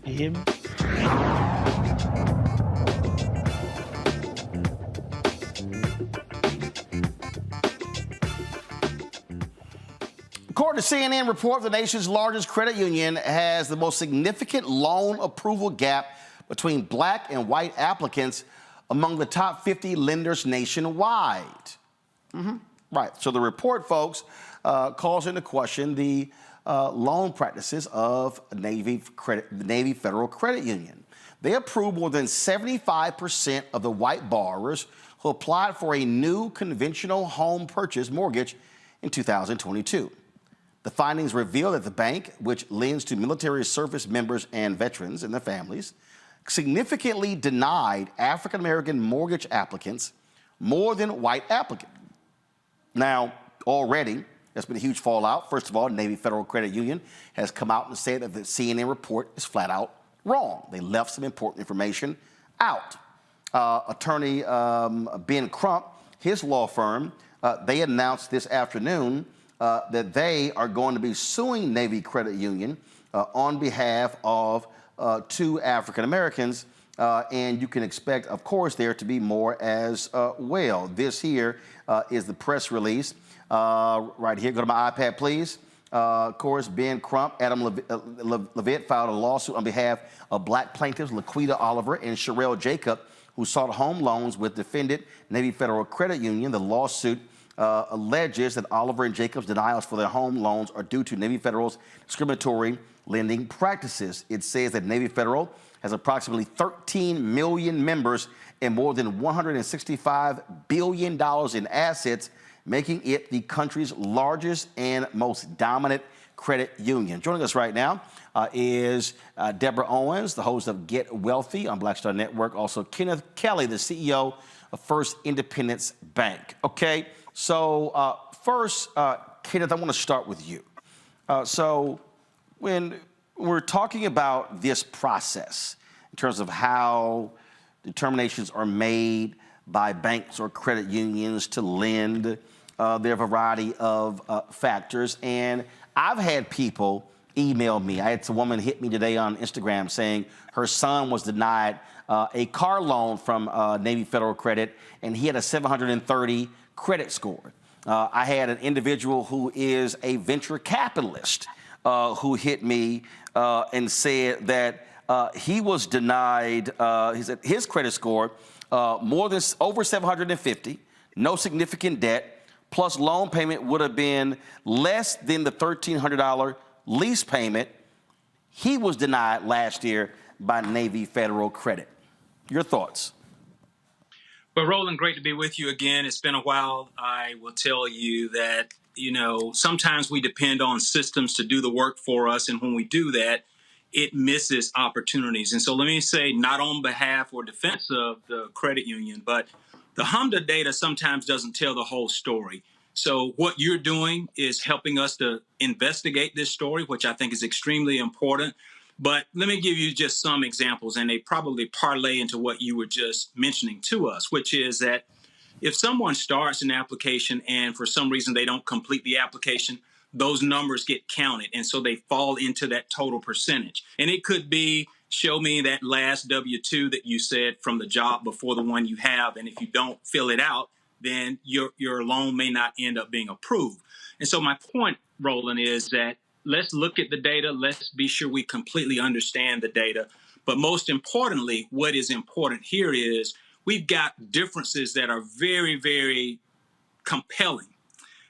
Speaker 2: You hear me?
Speaker 1: According to CNN report, the nation's largest credit union has the most significant loan approval gap between black and white applicants among the top 50 lenders nationwide. Right, so the report, folks, calls into question the loan practices of the Navy Federal Credit Union. They approved more than 75% of the white borrowers who applied for a new conventional home purchase mortgage in 2022. The findings reveal that the bank, which lends to military service members and veterans and their families, significantly denied African-American mortgage applicants more than white applicants. Now, already, there's been a huge fallout. First of all, Navy Federal Credit Union has come out and said that the CNN report is flat out wrong. They left some important information out. Attorney Ben Crump, his law firm, they announced this afternoon that they are going to be suing Navy Credit Union on behalf of 2 African Americans, and you can expect, of course, there to be more as well. This here is the press release right here. Go to my iPad, please. Of course, Ben Crump, Adam Levitt filed a lawsuit on behalf of black plaintiffs Laquita Oliver and Sherelle Jacob, who sought home loans with defendant Navy Federal Credit Union. The lawsuit alleges that Oliver and Jacob's denials for their home loans are due to Navy Federal's discriminatory lending practices. It says that Navy Federal has approximately 13 million members and more than $165 billion in assets, making it the country's largest and most dominant credit union. Joining us right now is Deborah Owens, the host of Get Wealthy on Black Star Network. Also, Kenneth Kelly, the CEO of First Independence Bank. Okay, so first, Kenneth, I want to start with you. So when we're talking about this process in terms of how determinations are made by banks or credit unions to lend, there are a variety of factors. And I've had people email me. I had some woman hit me today on Instagram saying her son was denied a car loan from Navy Federal Credit, and he had a 730 credit score. I had an individual who is a venture capitalist who hit me and said that he was denied his credit score over 750, no significant debt, plus loan payment would have been less than the $1,300 lease payment. He was denied last year by Navy Federal Credit. Your thoughts?
Speaker 25: Well, Roland, great to be with you again. It's been a while. I will tell you that, sometimes we depend on systems to do the work for us. And when we do that, it misses opportunities. And so let me say, not on behalf or defense of the credit union, but the HMDA data sometimes doesn't tell the whole story. So what you're doing is helping us to investigate this story, which I think is extremely important. But let me give you just some examples, and they probably parlay into what you were just mentioning to us, which is that if someone starts an application and for some reason they don't complete the application, those numbers get counted. And so they fall into that total percentage. And it could be, show me that last W-2 that you said from the job before the one you have. And if you don't fill it out, then your loan may not end up being approved. And so my point, Roland, is that let's look at the data. Let's be sure we completely understand the data. But most importantly, what is important here is we've got differences that are very, very compelling,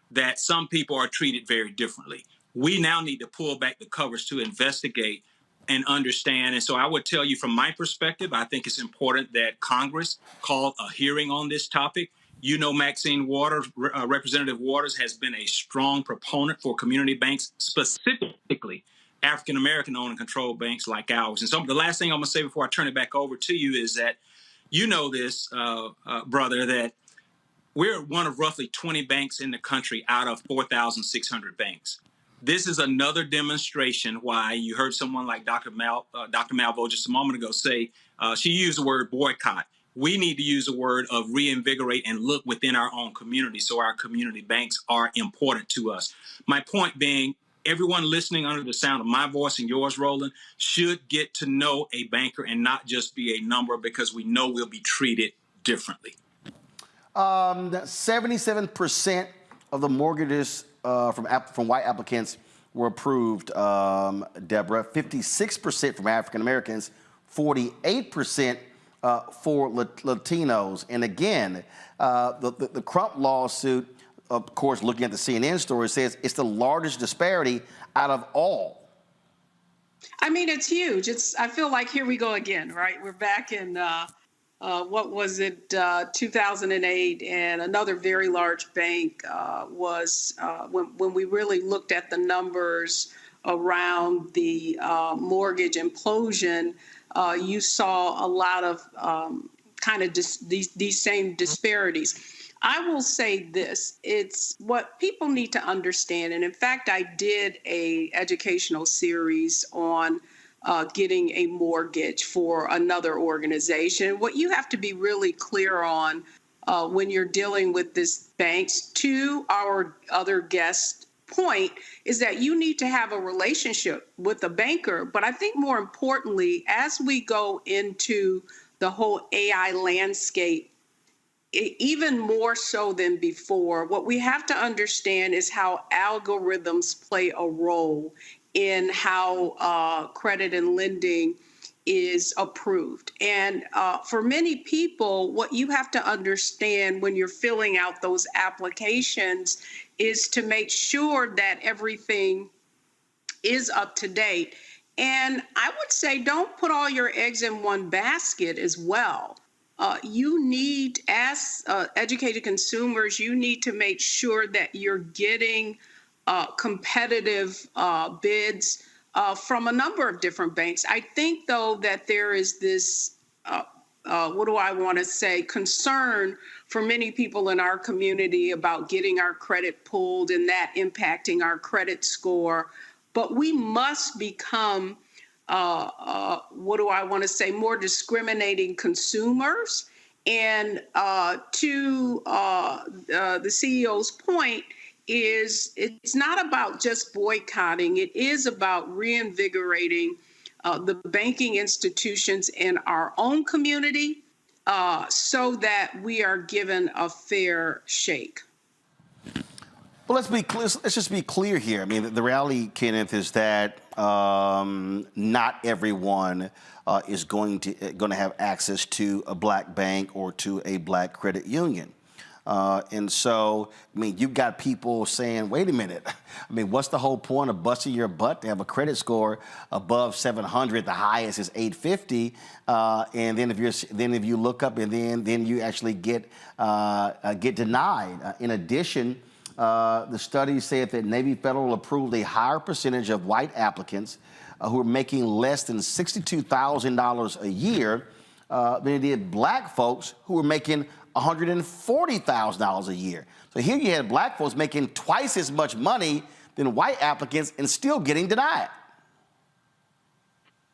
Speaker 25: that some people are treated very differently. We now need to pull back the covers to investigate and understand. And so I would tell you from my perspective, I think it's important that Congress call a hearing on this topic. You know, Maxine Waters, Representative Waters, has been a strong proponent for community banks, specifically African-American owned and controlled banks like ours. And so the last thing I'm going to say before I turn it back over to you is that you know this, brother, that we're one of roughly 20 banks in the country out of 4,600 banks. This is another demonstration why you heard someone like Dr. Malvo just a moment ago say, she used the word boycott. We need to use the word of reinvigorate and look within our own community, so our community banks are important to us. My point being, everyone listening under the sound of my voice and yours, Roland, should get to know a banker and not just be a number, because we know we'll be treated differently.
Speaker 1: 77% of the mortgages from white applicants were approved, Deborah. 56% from African Americans, 48% for Latinos. And again, the Crump lawsuit, of course, looking at the CNN story, says it's the largest disparity out of all.
Speaker 4: I mean, it's huge. I feel like here we go again, right? We're back in, what was it, 2008, and another very large bank was, when we really looked at the numbers around the mortgage implosion, you saw a lot of kind of these same disparities. I will say this, it's what people need to understand. And in fact, I did a educational series on getting a mortgage for another organization. What you have to be really clear on when you're dealing with this banks, to our other guest point, is that you need to have a relationship with a banker. But I think more importantly, as we go into the whole AI landscape, even more so than before, what we have to understand is how algorithms play a role in how credit and lending is approved. And for many people, what you have to understand when you're filling out those applications is to make sure that everything is up to date. And I would say don't put all your eggs in one basket as well. You need, as educated consumers, you need to make sure that you're getting competitive bids from a number of different banks. I think, though, that there is this, what do I want to say, concern for many people in our community about getting our credit pulled and that impacting our credit score. But we must become, what do I want to say, more discriminating consumers. And to the CEO's point, is it's not about just boycotting. It is about reinvigorating the banking institutions in our own community so that we are given a fair shake.
Speaker 1: Well, let's just be clear here. I mean, the reality, Kenneth, is that not everyone is going to have access to a black bank or to a black credit union. And so, I mean, you've got people saying, wait a minute, I mean, what's the whole point of busting your butt to have a credit score above 700, the highest is 850, and then if you look up and then you actually get denied. In addition, the studies say that Navy Federal approved a higher percentage of white applicants who are making less than $62,000 a year than it did black folks who were making $140,000 a year. So here you had black folks making twice as much money than white applicants and still getting denied.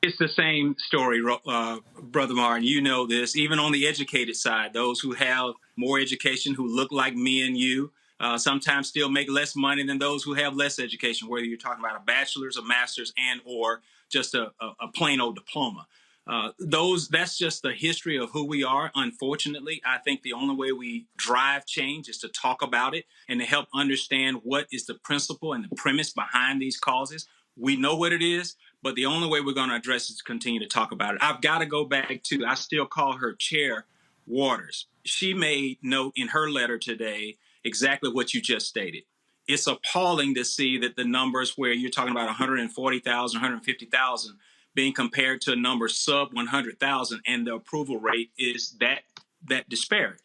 Speaker 25: It's the same story, Brother Martin. You know this. Even on the educated side, those who have more education, who look like me and you, sometimes still make less money than those who have less education, whether you're talking about a bachelor's, a master's, and or just a plain old diploma. That's just the history of who we are. Unfortunately, I think the only way we drive change is to talk about it and to help understand what is the principle and the premise behind these causes. We know what it is, but the only way we're going to address it is to continue to talk about it. I've got to go back to, I still call her Chair Waters. She made note in her letter today exactly what you just stated. It's appalling to see that the numbers where you're talking about 140,000, 150,000 being compared to a number sub 100,000, and the approval rate is that disparate.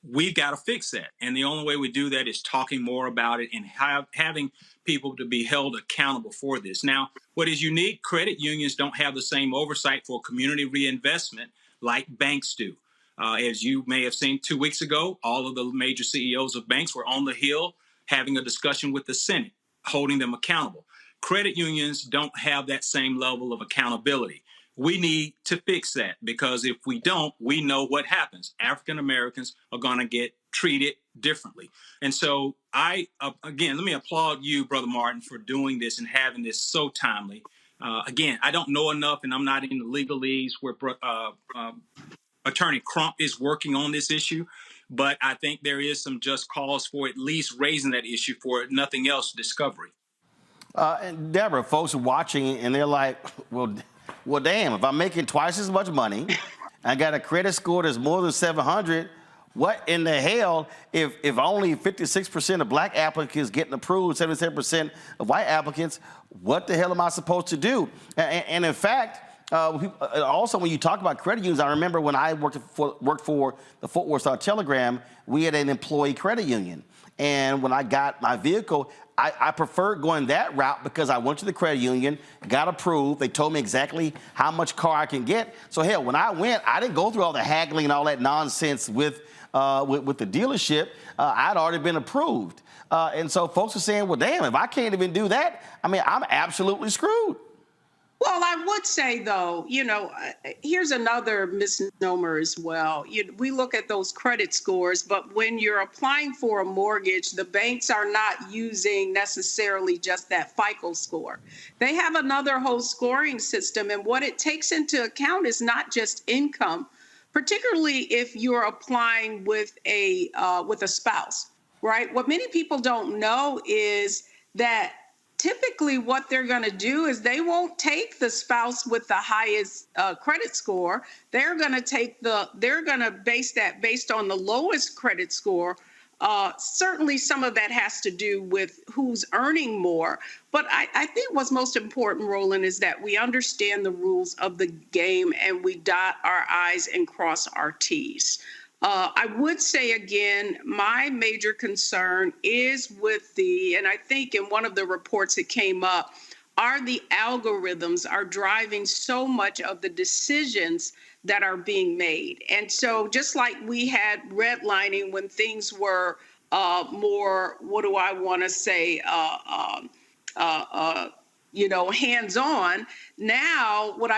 Speaker 25: We've got to fix that. And the only way we do that is talking more about it and having people to be held accountable for this. Now, what is unique, credit unions don't have the same oversight for community reinvestment like banks do. As you may have seen 2 weeks ago, all of the major CEOs of banks were on the Hill having a discussion with the Senate, holding them accountable. Credit unions don't have that same level of accountability. We need to fix that, because if we don't, we know what happens. African Americans are going to get treated differently. And so again, let me applaud you, Brother Martin, for doing this and having this so timely. Again, I don't know enough, and I'm not in the legalese where Attorney Crump is working on this issue, but I think there is some just cause for at least raising that issue for, if nothing else, discovery.
Speaker 1: And Deborah, folks are watching and they're like, well, damn, if I'm making twice as much money, I got a credit score that's more than 700, what in the hell if only 56% of black applicants getting approved, 77% of white applicants, what the hell am I supposed to do? And in fact, also when you talk about credit unions, I remember when I worked for the Fort Worth Star-Telegram, we had an employee credit union. And when I got my vehicle, I preferred going that route because I went to the credit union, got approved. They told me exactly how much car I can get. So hell, when I went, I didn't go through all the haggling and all that nonsense with the dealership. I'd already been approved. And so folks are saying, well, damn, if I can't even do that, I mean, I'm absolutely screwed.
Speaker 4: Well, I would say, though, here's another misnomer as well. We look at those credit scores, but when you're applying for a mortgage, the banks are not using necessarily just that FICO score. They have another whole scoring system, and what it takes into account is not just income, particularly if you're applying with a spouse, right? What many people don't know is that typically what they're going to do is they won't take the spouse with the highest credit score. They're going to base that based on the lowest credit score. Certainly some of that has to do with who's earning more. But I think what's most important, Roland, is that we understand the rules of the game and we dot our I's and cross our T's. I would say again, my major concern is with and I think in one of the reports it came up, are the algorithms are driving so much of the decisions that are being made. And so just like we had redlining when things were more, what do I want to say, hands-on. Now, what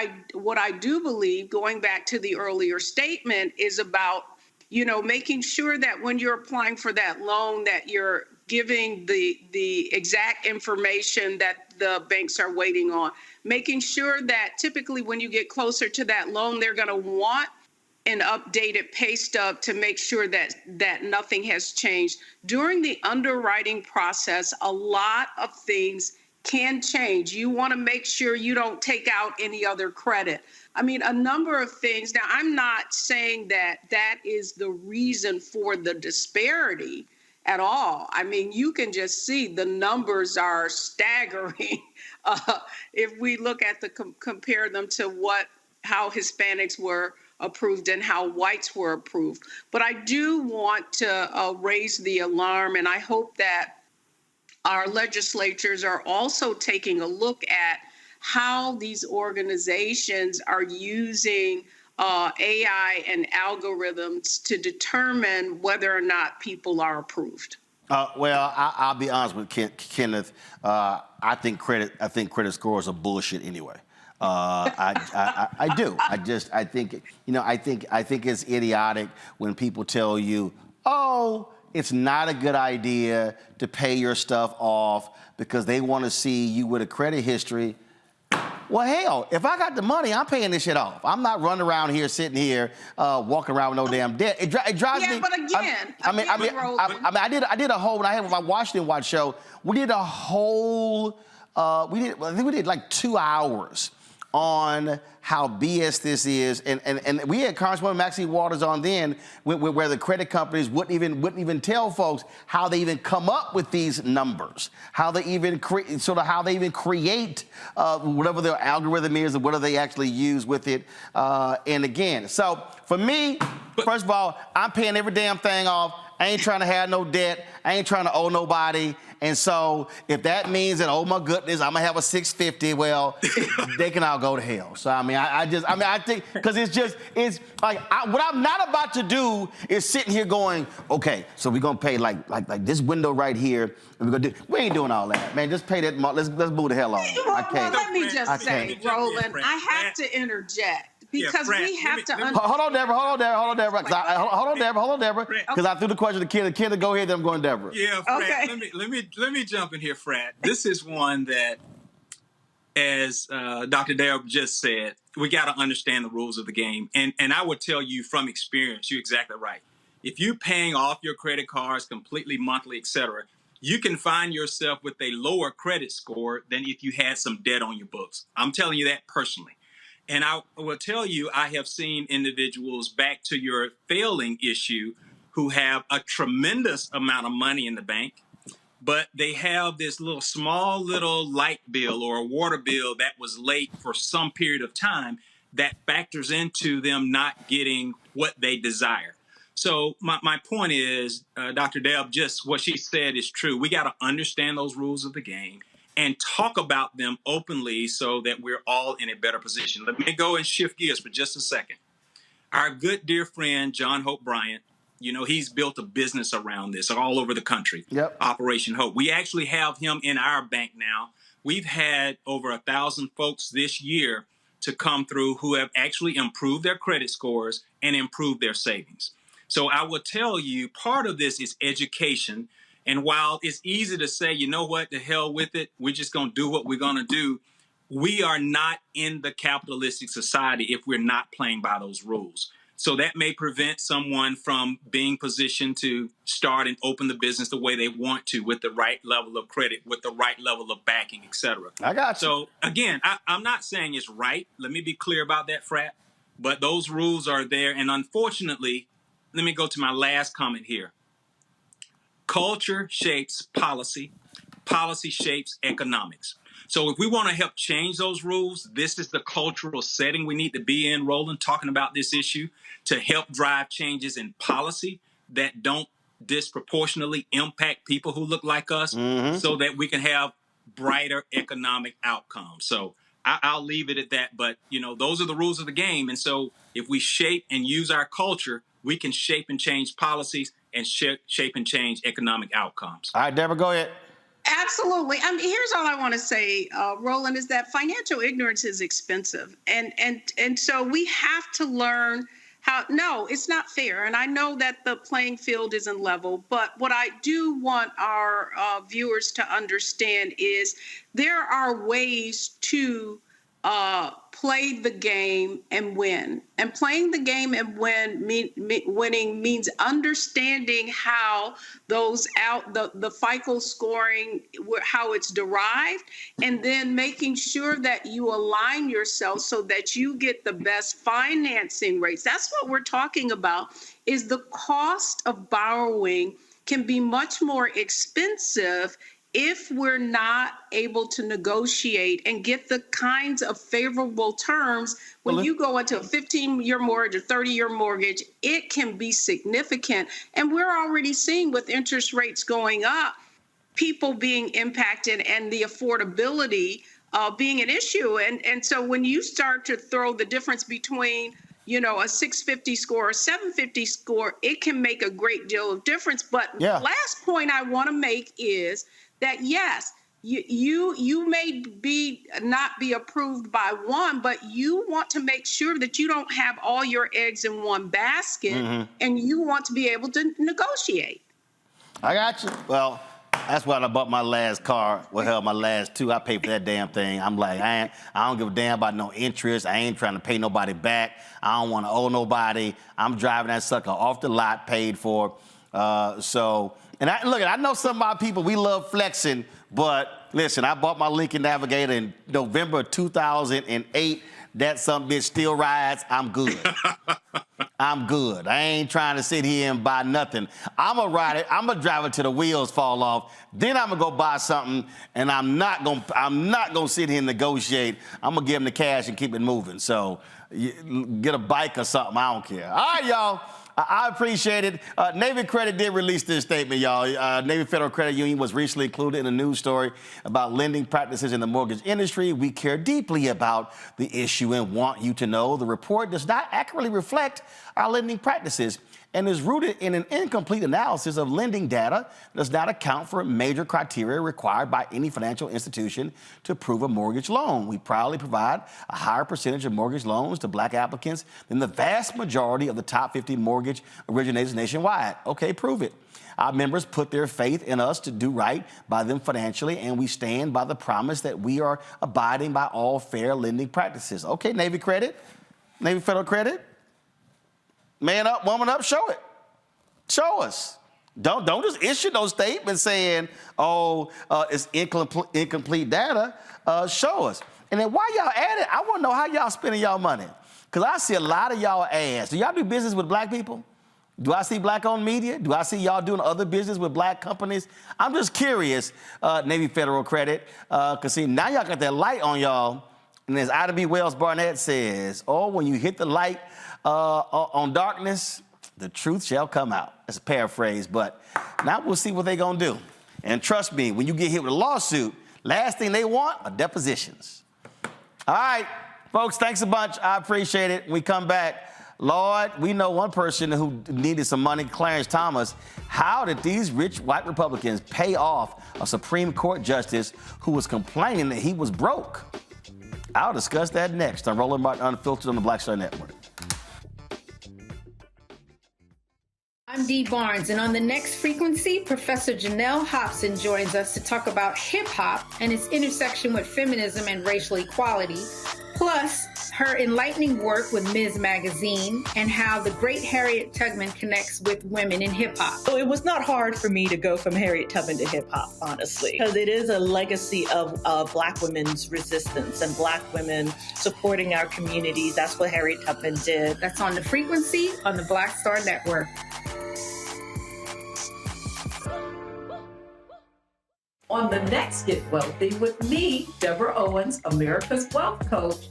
Speaker 4: I do believe, going back to the earlier statement, is about making sure that when you're applying for that loan, that you're giving the exact information that the banks are waiting on, making sure that typically when you get closer to that loan, they're going to want an updated pay stub to make sure that nothing has changed. During the underwriting process, a lot of things can change. You want to make sure you don't take out any other credit. I mean, a number of things. Now, I'm not saying that is the reason for the disparity at all. I mean, you can just see the numbers are staggering if we look at compare them to how Hispanics were approved and how whites were approved. But I do want to raise the alarm, and I hope that our legislatures are also taking a look at how these organizations are using AI and algorithms to determine whether or not people are approved?
Speaker 1: Well, I'll be honest with Kenneth. I think credit scores are bullshit anyway. I do. I think it's idiotic when people tell you, oh, it's not a good idea to pay your stuff off because they want to see you with a credit history. Well, hell, if I got the money, I'm paying this shit off. I'm not running around here, sitting here, walking around with no damn debt. It drives me.
Speaker 4: Yeah, but again,
Speaker 1: I did a whole, when I had my Washington Watch show, we did a whole, I think we did like 2 hours on how BS this is, and we had Congresswoman Maxine Waters on then, where the credit companies wouldn't even tell folks how they even come up with these numbers, how they even create whatever their algorithm is and what do they actually use with it. And again, so for me, first of all, I'm paying every damn thing off. I ain't trying to have no debt. I ain't trying to owe nobody. And so if that means that, oh my goodness, I'm gonna have a 650, well, they can all go to hell. So I think, because it's like, what I'm not about to do is sitting here going, okay, so we're gonna pay like this window right here, and we ain't doing all that, man. Just pay that, let's move the hell on. I can't.
Speaker 4: Let me just say, Roland, I have to interject. Because we have to understand.
Speaker 1: Hold on, Deborah. Because I threw the question to Kenneth. Kenneth, go ahead. Then I'm going to Deborah.
Speaker 25: Yeah, Fred.
Speaker 4: Okay.
Speaker 25: Let me jump in here, Fred. This is one that, as Dr. Deborah just said, we got to understand the rules of the game. And I would tell you from experience, you're exactly right. If you're paying off your credit cards completely monthly, et cetera, you can find yourself with a lower credit score than if you had some debt on your books. I'm telling you that personally. And I will tell you, I have seen individuals, back to your failing issue, who have a tremendous amount of money in the bank, but they have this small little light bill or a water bill that was late for some period of time that factors into them not getting what they desire. So my point is, Dr. Deb, just what she said is true. We got to understand those rules of the game and talk about them openly so that we're all in a better position. Let me go and shift gears for just a second. Our good dear friend, John Hope Bryant, he's built a business around this all over the country.
Speaker 1: Yep.
Speaker 25: Operation Hope. We actually have him in our bank now. We've had over 1,000 folks this year to come through who have actually improved their credit scores and improved their savings. So I will tell you, part of this is education. And while it's easy to say, you know what, the hell with it, we're just going to do what we're going to do, we are not in the capitalistic society if we're not playing by those rules. So that may prevent someone from being positioned to start and open the business the way they want to, with the right level of credit, with the right level of backing, et cetera.
Speaker 1: I got you.
Speaker 25: So again, I'm not saying it's right. Let me be clear about that, Frat. But those rules are there. And unfortunately, let me go to my last comment here. Culture shapes policy. Policy shapes economics. So if we want to help change those rules, this is the cultural setting we need to be in, Roland, talking about this issue to help drive changes in policy that don't disproportionately impact people who look like us, so that we can have brighter economic outcomes. So I'll leave it at that. But, those are the rules of the game. And so if we shape and use our culture, we can shape and change policies and shape and change economic outcomes.
Speaker 1: All right, Deborah, go ahead.
Speaker 4: Absolutely. Here's all I want to say, Roland, is that financial ignorance is expensive. And so we have to learn no, it's not fair. And I know that the playing field isn't level, but what I do want our viewers to understand is there are ways to play the game and win. And playing the game and winning means understanding how the FICO scoring, how it's derived, and then making sure that you align yourself so that you get the best financing rates. That's what we're talking about, is the cost of borrowing can be much more expensive if we're not able to negotiate and get the kinds of favorable terms. When you go into a 15-year mortgage or 30-year mortgage, it can be significant. And we're already seeing, with interest rates going up, people being impacted and the affordability being an issue. And so when you start to throw the difference between, a 650 score or 750 score, it can make a great deal of difference. But the last point I want to make is that, yes, you may not be approved by one, but you want to make sure that you don't have all your eggs in one basket, and you want to be able to negotiate.
Speaker 1: I got you. Well, that's why I bought my last car. Well, hell, my last two. I paid for that damn thing. I'm like, I don't give a damn about no interest. I ain't trying to pay nobody back. I don't want to owe nobody. I'm driving that sucker off the lot, paid for. And I know some of my people, we love flexing, but listen, I bought my Lincoln Navigator in November of 2008. That some bitch still rides. I'm good. I'm good. I ain't trying to sit here and buy nothing. I'm gonna ride it. I'm gonna drive it till the wheels fall off. Then I'm gonna go buy something, and I'm not gonna sit here and negotiate. I'm gonna give them the cash and keep it moving. So get a bike or something. I don't care. All right, y'all. I appreciate it. Navy Credit did release this statement, y'all. Navy Federal Credit Union was recently included in a news story about lending practices in the mortgage industry. We care deeply about the issue and want you to know the report does not accurately reflect our lending practices and is rooted in an incomplete analysis of lending data that does not account for major criteria required by any financial institution to approve a mortgage loan. We proudly provide a higher percentage of mortgage loans to Black applicants than the vast majority of the top 50 mortgage originators nationwide. Okay, prove it. Our members put their faith in us to do right by them financially, and we stand by the promise that we are abiding by all fair lending practices. Okay, Navy Credit, Navy Federal Credit. Man up, woman up, show it. Show us. Don't just issue those statements saying, it's incomplete data. Show us. And then while y'all at it, I want to know how y'all spending y'all money. Because I see a lot of y'all ads. Do y'all do business with Black people? Do I see Black-owned media? Do I see y'all doing other business with Black companies? I'm just curious, Navy Federal Credit, because see, now y'all got that light on y'all. And as Ida B. Wells Barnett says, when you hit the light, on darkness, the truth shall come out. That's a paraphrase, but now we'll see what they're going to do. And trust me, when you get hit with a lawsuit, last thing they want are depositions. All right, folks, thanks a bunch. I appreciate it. When we come back, Lord, we know one person who needed some money, Clarence Thomas. How did these rich white Republicans pay off a Supreme Court justice who was complaining that he was broke? I'll discuss that next on Roland Martin Unfiltered on the Black Star Network.
Speaker 6: I'm Dee Barnes, and on the next frequency, Professor Janelle Hobson joins us to talk about hip-hop and its intersection with feminism and racial equality, plus her enlightening work with Ms. Magazine and how the great Harriet Tubman connects with women in hip-hop.
Speaker 7: So it was not hard for me to go from Harriet Tubman to hip-hop, honestly, because it is a legacy of Black women's resistance and Black women supporting our communities. That's what Harriet Tubman did.
Speaker 6: That's on the frequency on the Black Star Network.
Speaker 9: On the next Get Wealthy with me, Deborah Owens, America's Wealth Coach.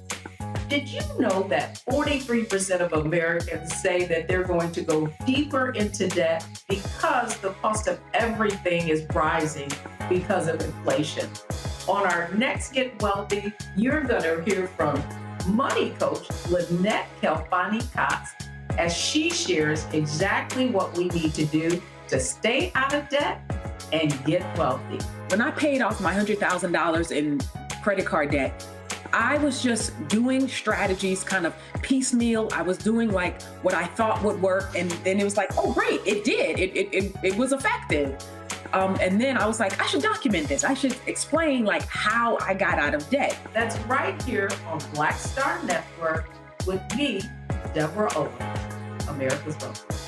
Speaker 9: Did you know that 43% of Americans say that they're going to go deeper into debt because the cost of everything is rising because of inflation? On our next Get Wealthy, you're going to hear from money coach Lynette Kelfani-Cox as she shares exactly what we need to do to stay out of debt and get wealthy.
Speaker 10: When I paid off my $100,000 in credit card debt, I was just doing strategies kind of piecemeal. I was doing like what I thought would work. And then it was like, oh, great, it did. It was effective. And then I was like, I should document this. I should explain like how I got out of debt.
Speaker 9: That's right here on Black Star Network with me, Deborah Owens, America's Wealth.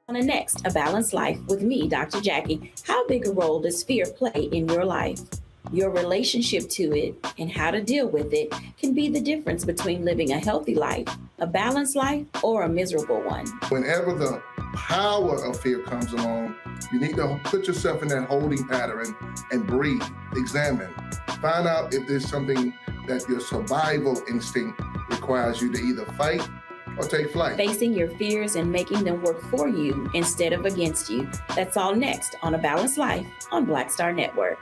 Speaker 11: On the next, A Balanced Life with me, Dr. Jackie. How big a role does fear play in your life? Your relationship to it and how to deal with it can be the difference between living a healthy life, a balanced life, or a miserable one.
Speaker 26: Whenever the power of fear comes along, you need to put yourself in that holding pattern and breathe, examine, find out if there's something that your survival instinct requires you to either fight or take flight.
Speaker 11: Facing your fears and making them work for you instead of against you. That's all next on A Balanced Life on Black Star Network.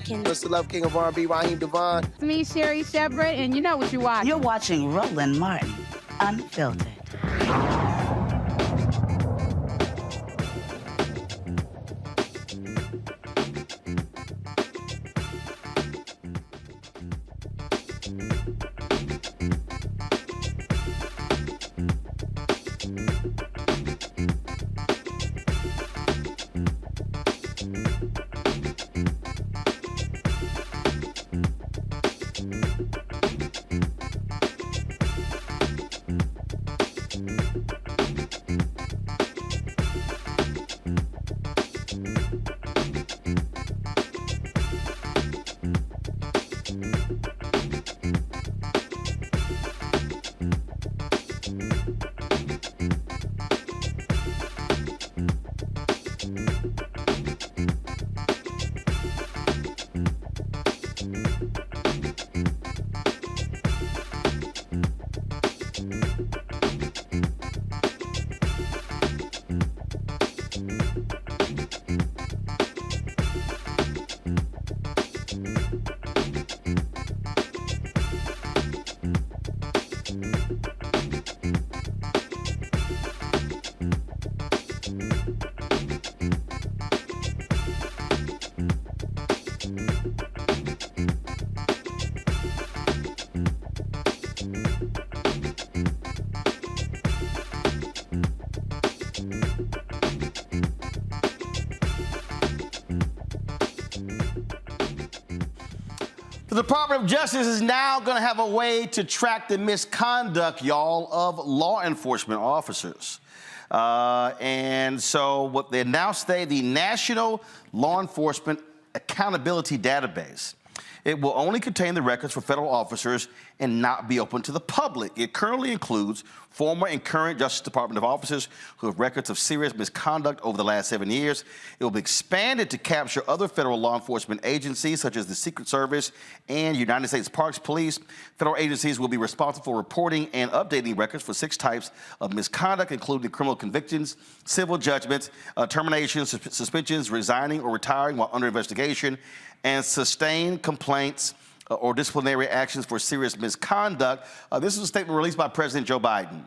Speaker 8: Mr. Love King of R&B, Raheem Devon.
Speaker 12: It's me, Sherry Shepard, and you know what you watch.
Speaker 13: You're watching Roland Martin, Unfiltered.
Speaker 1: The Department of Justice is now going to have a way to track the misconduct, y'all, of law enforcement officers. And so what they announced today, the National Law Enforcement Accountability Database. It will only contain the records for federal officers and not be open to the public. It currently includes former and current Justice Department of officers who have records of serious misconduct over the last 7 years. It will be expanded to capture other federal law enforcement agencies such as the Secret Service and United States Parks Police. Federal agencies will be responsible for reporting and updating records for 6 types of misconduct, including criminal convictions, civil judgments, terminations, suspensions, resigning or retiring while under investigation, and sustained complaints or disciplinary actions for serious misconduct. This is a statement released by President Joe Biden.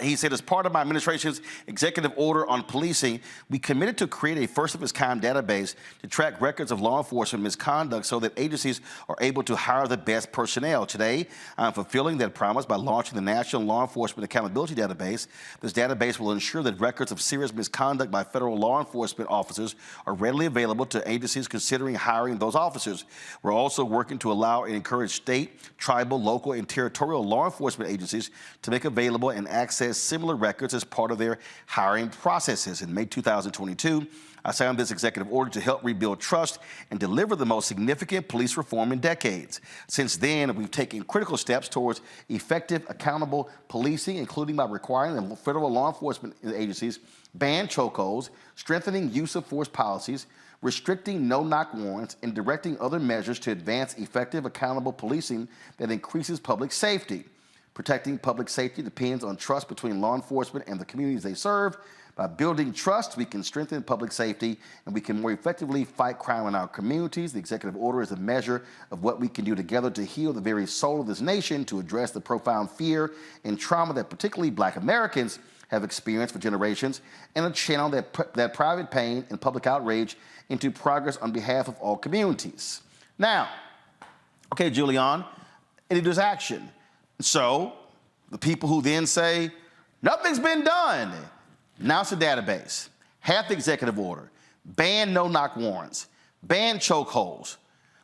Speaker 1: He said, as part of my administration's executive order on policing, we committed to create a first-of-its-kind database to track records of law enforcement misconduct so that agencies are able to hire the best personnel. Today, I'm fulfilling that promise by launching the National Law Enforcement Accountability Database. This database will ensure that records of serious misconduct by federal law enforcement officers are readily available to agencies considering hiring those officers. We're also working to allow and encourage state, tribal, local, and territorial law enforcement agencies to make available and access similar records as part of their hiring processes. In May 2022, I signed this executive order to help rebuild trust and deliver the most significant police reform in decades. Since then, we've taken critical steps towards effective, accountable policing, including by requiring the federal law enforcement agencies ban chokeholds, strengthening use of force policies, restricting no-knock warrants, and directing other measures to advance effective, accountable policing that increases public safety. Protecting public safety depends on trust between law enforcement and the communities they serve. By building trust, we can strengthen public safety and we can more effectively fight crime in our communities. The executive order is a measure of what we can do together to heal the very soul of this nation, to address the profound fear and trauma that particularly Black Americans have experienced for generations, and a channel that private pain and public outrage into progress on behalf of all communities. Now, okay, Julian, introduce action. So the people who then say, nothing's been done. Now it's a database, half the executive order, ban no-knock warrants, ban chokeholds.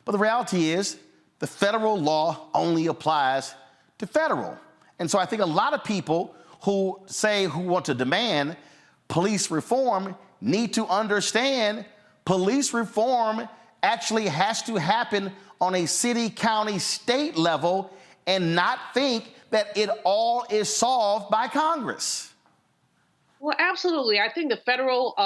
Speaker 1: But the reality is the federal law only applies to federal. And so I think a lot of people who want to demand police reform need to understand police reform actually has to happen on a city, county, state level and not think that it all is solved by Congress.
Speaker 5: Well, absolutely. I think the federal,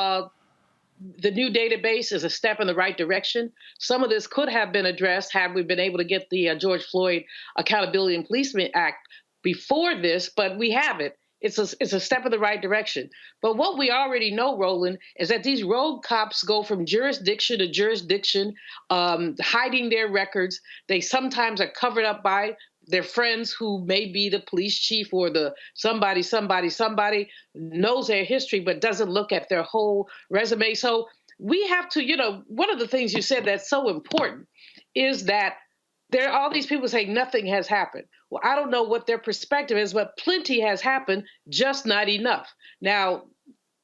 Speaker 5: the new database is a step in the right direction. Some of this could have been addressed had we been able to get the George Floyd Accountability and Policing Act before this, but we have it. it's a step in the right direction. But what we already know, Roland, is that these rogue cops go from jurisdiction to jurisdiction, hiding their records. They sometimes are covered up by their friends who may be the police chief or the somebody knows their history but doesn't look at their whole resume. So we have to, one of the things you said that's so important is that there are all these people saying nothing has happened. Well, I don't know what their perspective is, but plenty has happened, just not enough. Now,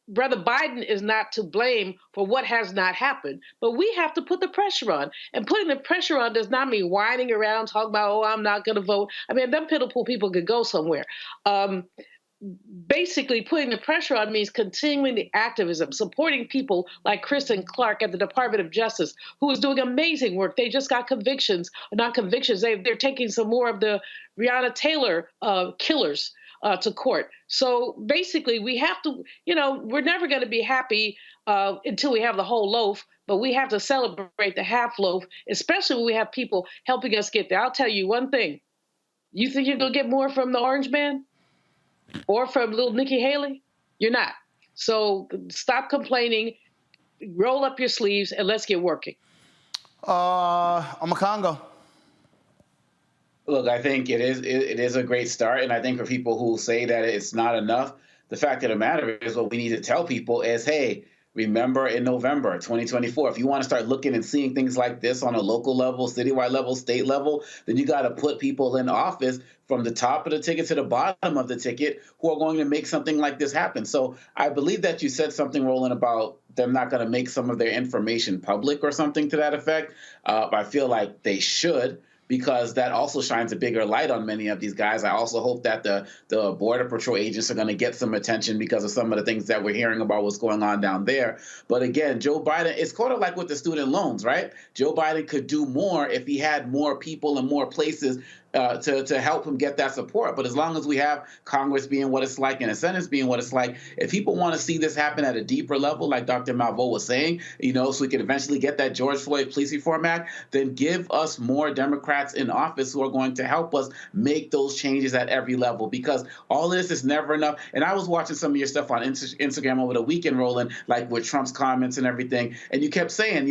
Speaker 5: Brother Biden is not to blame for what has not happened, but we have to put the pressure on. And putting the pressure on does not mean whining around, talking about, oh, I'm not going to vote. I mean, them pitiful people could go somewhere. Basically, putting the pressure on means continuing the activism, supporting people like Kristen Clark at the Department of Justice, who is doing amazing work. They just got not convictions. They're taking some more of the Breonna Taylor killers to court. So basically, we have to, we're never going to be happy until we have the whole loaf, but we have to celebrate the half loaf, especially when we have people helping us get there. I'll tell you one thing. You think you're going to get more from the Orange Man? Or from little Nikki Haley? You're not. So stop complaining, roll up your sleeves, and let's get working.
Speaker 1: I'm a Congo.
Speaker 14: Look, I think it is a great start, and I think for people who say that it's not enough, the fact of the matter is what we need to tell people is, hey, remember in November 2024, if you want to start looking and seeing things like this on a local level, citywide level, state level, then you got to put people in office from the top of the ticket to the bottom of the ticket who are going to make something like this happen. So I believe that you said something, Roland, about them not going to make some of their information public or something to that effect. I feel like they should, because that also shines a bigger light on many of these guys. I also hope that the Border Patrol agents are going to get some attention because of some of the things that we're hearing about what's going on down there. But again, Joe Biden, it's kind of like with the student loans, right? Joe Biden could do more if he had more people and more places to help him get that support. But as long as we have Congress being what it's like and the Senate being what it's like, if people want to see this happen at a deeper level, like Dr. Malveaux was saying, so we can eventually get that George Floyd Police Reform Act, then give us more Democrats in office who are going to help us make those changes at every level, because all this is never enough. And I was watching some of your stuff on Instagram over the weekend, Roland, like with Trump's comments and everything, and you kept saying,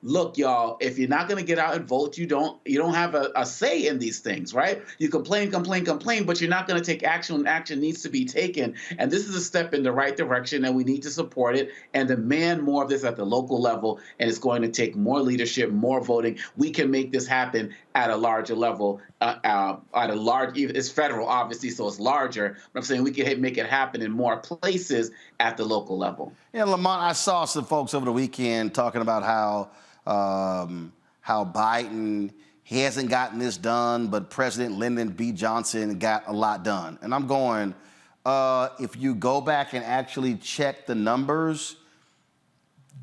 Speaker 14: look, y'all, if you're not going to get out and vote, you don't have a say in these things, right? You complain, but you're not going to take action when action needs to be taken. And this is a step in the right direction, and we need to support it and demand more of this at the local level. And it's going to take more leadership, more voting. We can make this happen at a larger level, it's federal, obviously, so it's larger. But I'm saying we can make it happen in more places at the local level.
Speaker 1: Yeah, Lamont, I saw some folks over the weekend talking about how Biden, he hasn't gotten this done, but President Lyndon B. Johnson got a lot done. And I'm going, if you go back and actually check the numbers,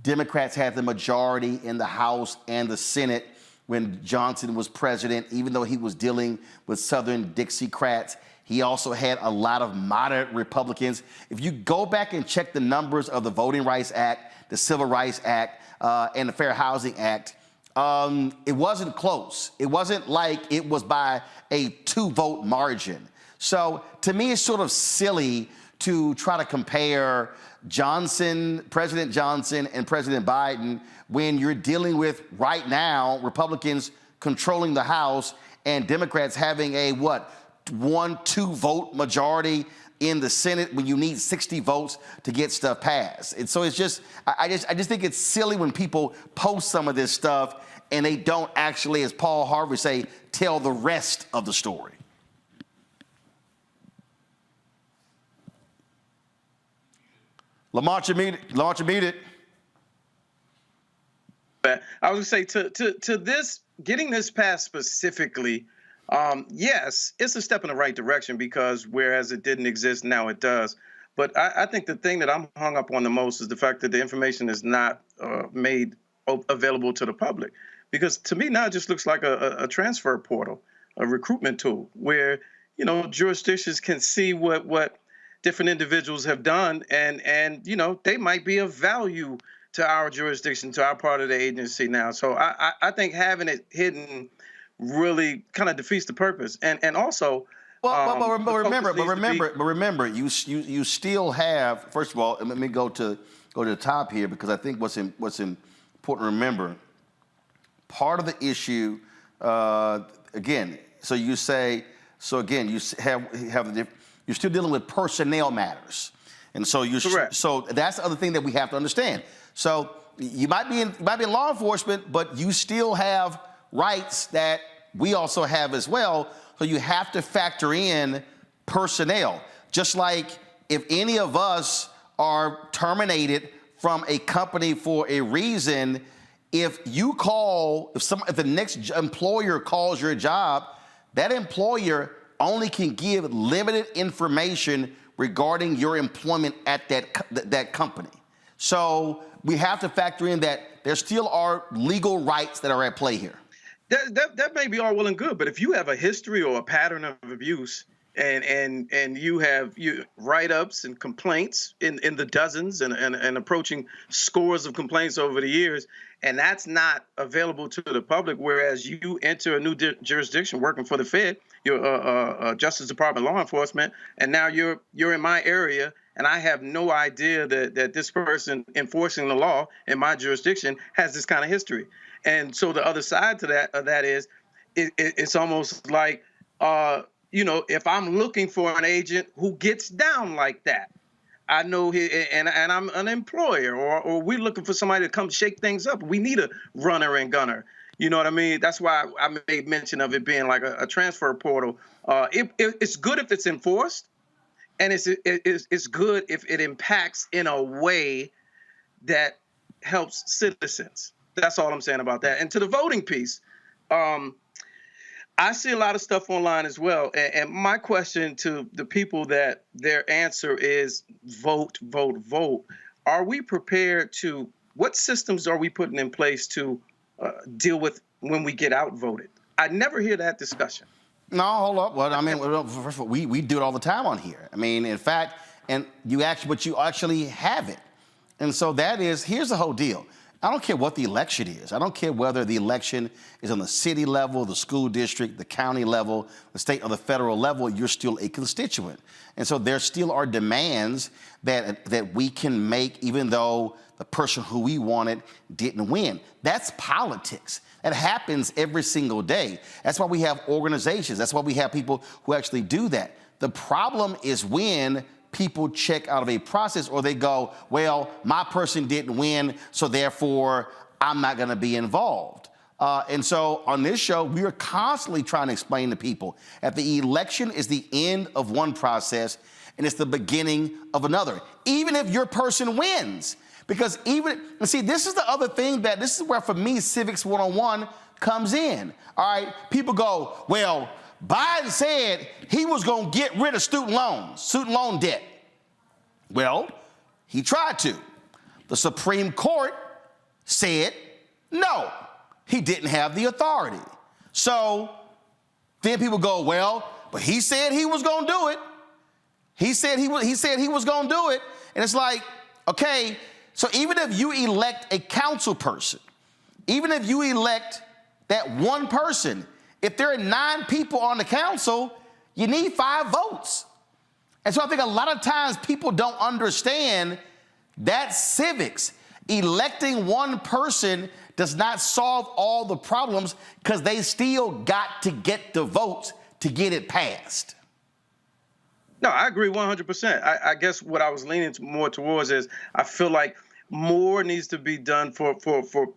Speaker 1: Democrats had the majority in the House and the Senate when Johnson was president, even though he was dealing with Southern Dixiecrats. He also had a lot of moderate Republicans. If you go back and check the numbers of the Voting Rights Act, the Civil Rights Act, and the Fair Housing Act, it wasn't close. It wasn't like it was by a 2-vote margin. So to me, it's sort of silly to try to compare President Johnson and President Biden when you're dealing with, right now, Republicans controlling the House and Democrats having a, 1-2 vote majority in the Senate when you need 60 votes to get stuff passed. And so it's just, I just think it's silly when people post some of this stuff and they don't actually, as Paul Harvey say, tell the rest of the story. Lamont, you muted.
Speaker 15: I was going to say, to this, getting this passed specifically, yes, it's a step in the right direction, because whereas it didn't exist, now it does. But I think the thing that I'm hung up on the most is the fact that the information is not made available to the public. Because to me now it just looks like a transfer portal, a recruitment tool, where jurisdictions can see what different individuals have done, and they might be of value to our jurisdiction, to our part of the agency now. So I think having it hidden really kind of defeats the purpose. And also,
Speaker 1: But remember, you still have. First of all, let me go to the top here, because I think what's important to remember. Part of the issue, again. So you say. So again, you you're still dealing with personnel matters, and so so that's the other thing that we have to understand. So you might be in law enforcement, but you still have rights that we also have as well. So you have to factor in personnel. Just like if any of us are terminated from a company for a reason, if the next employer calls your job, that employer only can give limited information regarding your employment at that company. So we have to factor in that there still are legal rights that are at play here.
Speaker 15: That may be all well and good, but if you have a history or a pattern of abuse, and you have write-ups and complaints in the dozens and approaching scores of complaints over the years, and that's not available to the public, whereas you enter a new jurisdiction working for the Fed, you're Justice Department law enforcement, and now you're in my area, and I have no idea that this person enforcing the law in my jurisdiction has this kind of history. And so the other side to that is it's almost like, if I'm looking for an agent who gets down like that, I know and I'm an employer, or we're looking for somebody to come shake things up. We need a runner and gunner. You know what I mean? That's why I made mention of it being like a transfer portal. It's good if it's enforced, and it's good if it impacts in a way that helps citizens. That's all I'm saying about that. And to the voting piece, I see a lot of stuff online as well. And my question to the people that their answer is vote, vote, vote. Are we prepared what systems are we putting in place to deal with when we get outvoted? I never hear that discussion.
Speaker 1: No, hold up. Well, I mean, first of all, we do it all the time on here. I mean, in fact, and you actually have it. And so here's the whole deal. I don't care what the election is. I don't care whether the election is on the city level, the school district, the county level, the state or the federal level, you're still a constituent. And so there still are demands that we can make even though the person who we wanted didn't win. That's politics. That happens every single day. That's why we have organizations. That's why we have people who actually do that. The problem is when people check out of a process or they go, well, my person didn't win, so therefore I'm not going to be involved. And so on this show, we are constantly trying to explain to people that the election is the end of one process and it's the beginning of another, even if your person wins. Because this is the other thing this is where, for me, Civics 101 comes in. All right, people go, well, Biden said he was going to get rid of student loan debt. Well, he tried to. The Supreme Court said no, he didn't have the authority. So then people go, well, but he said he was going to do it. He said he was going to do it. And it's like, okay, so even if you elect a council person, even if you elect that one person, if there are 9 people on the council, you need 5 votes. And so I think a lot of times people don't understand that civics, electing one person does not solve all the problems because they still got to get the votes to get it passed.
Speaker 15: No, I agree 100%. I guess what I was leaning more towards is I feel like more needs to be done for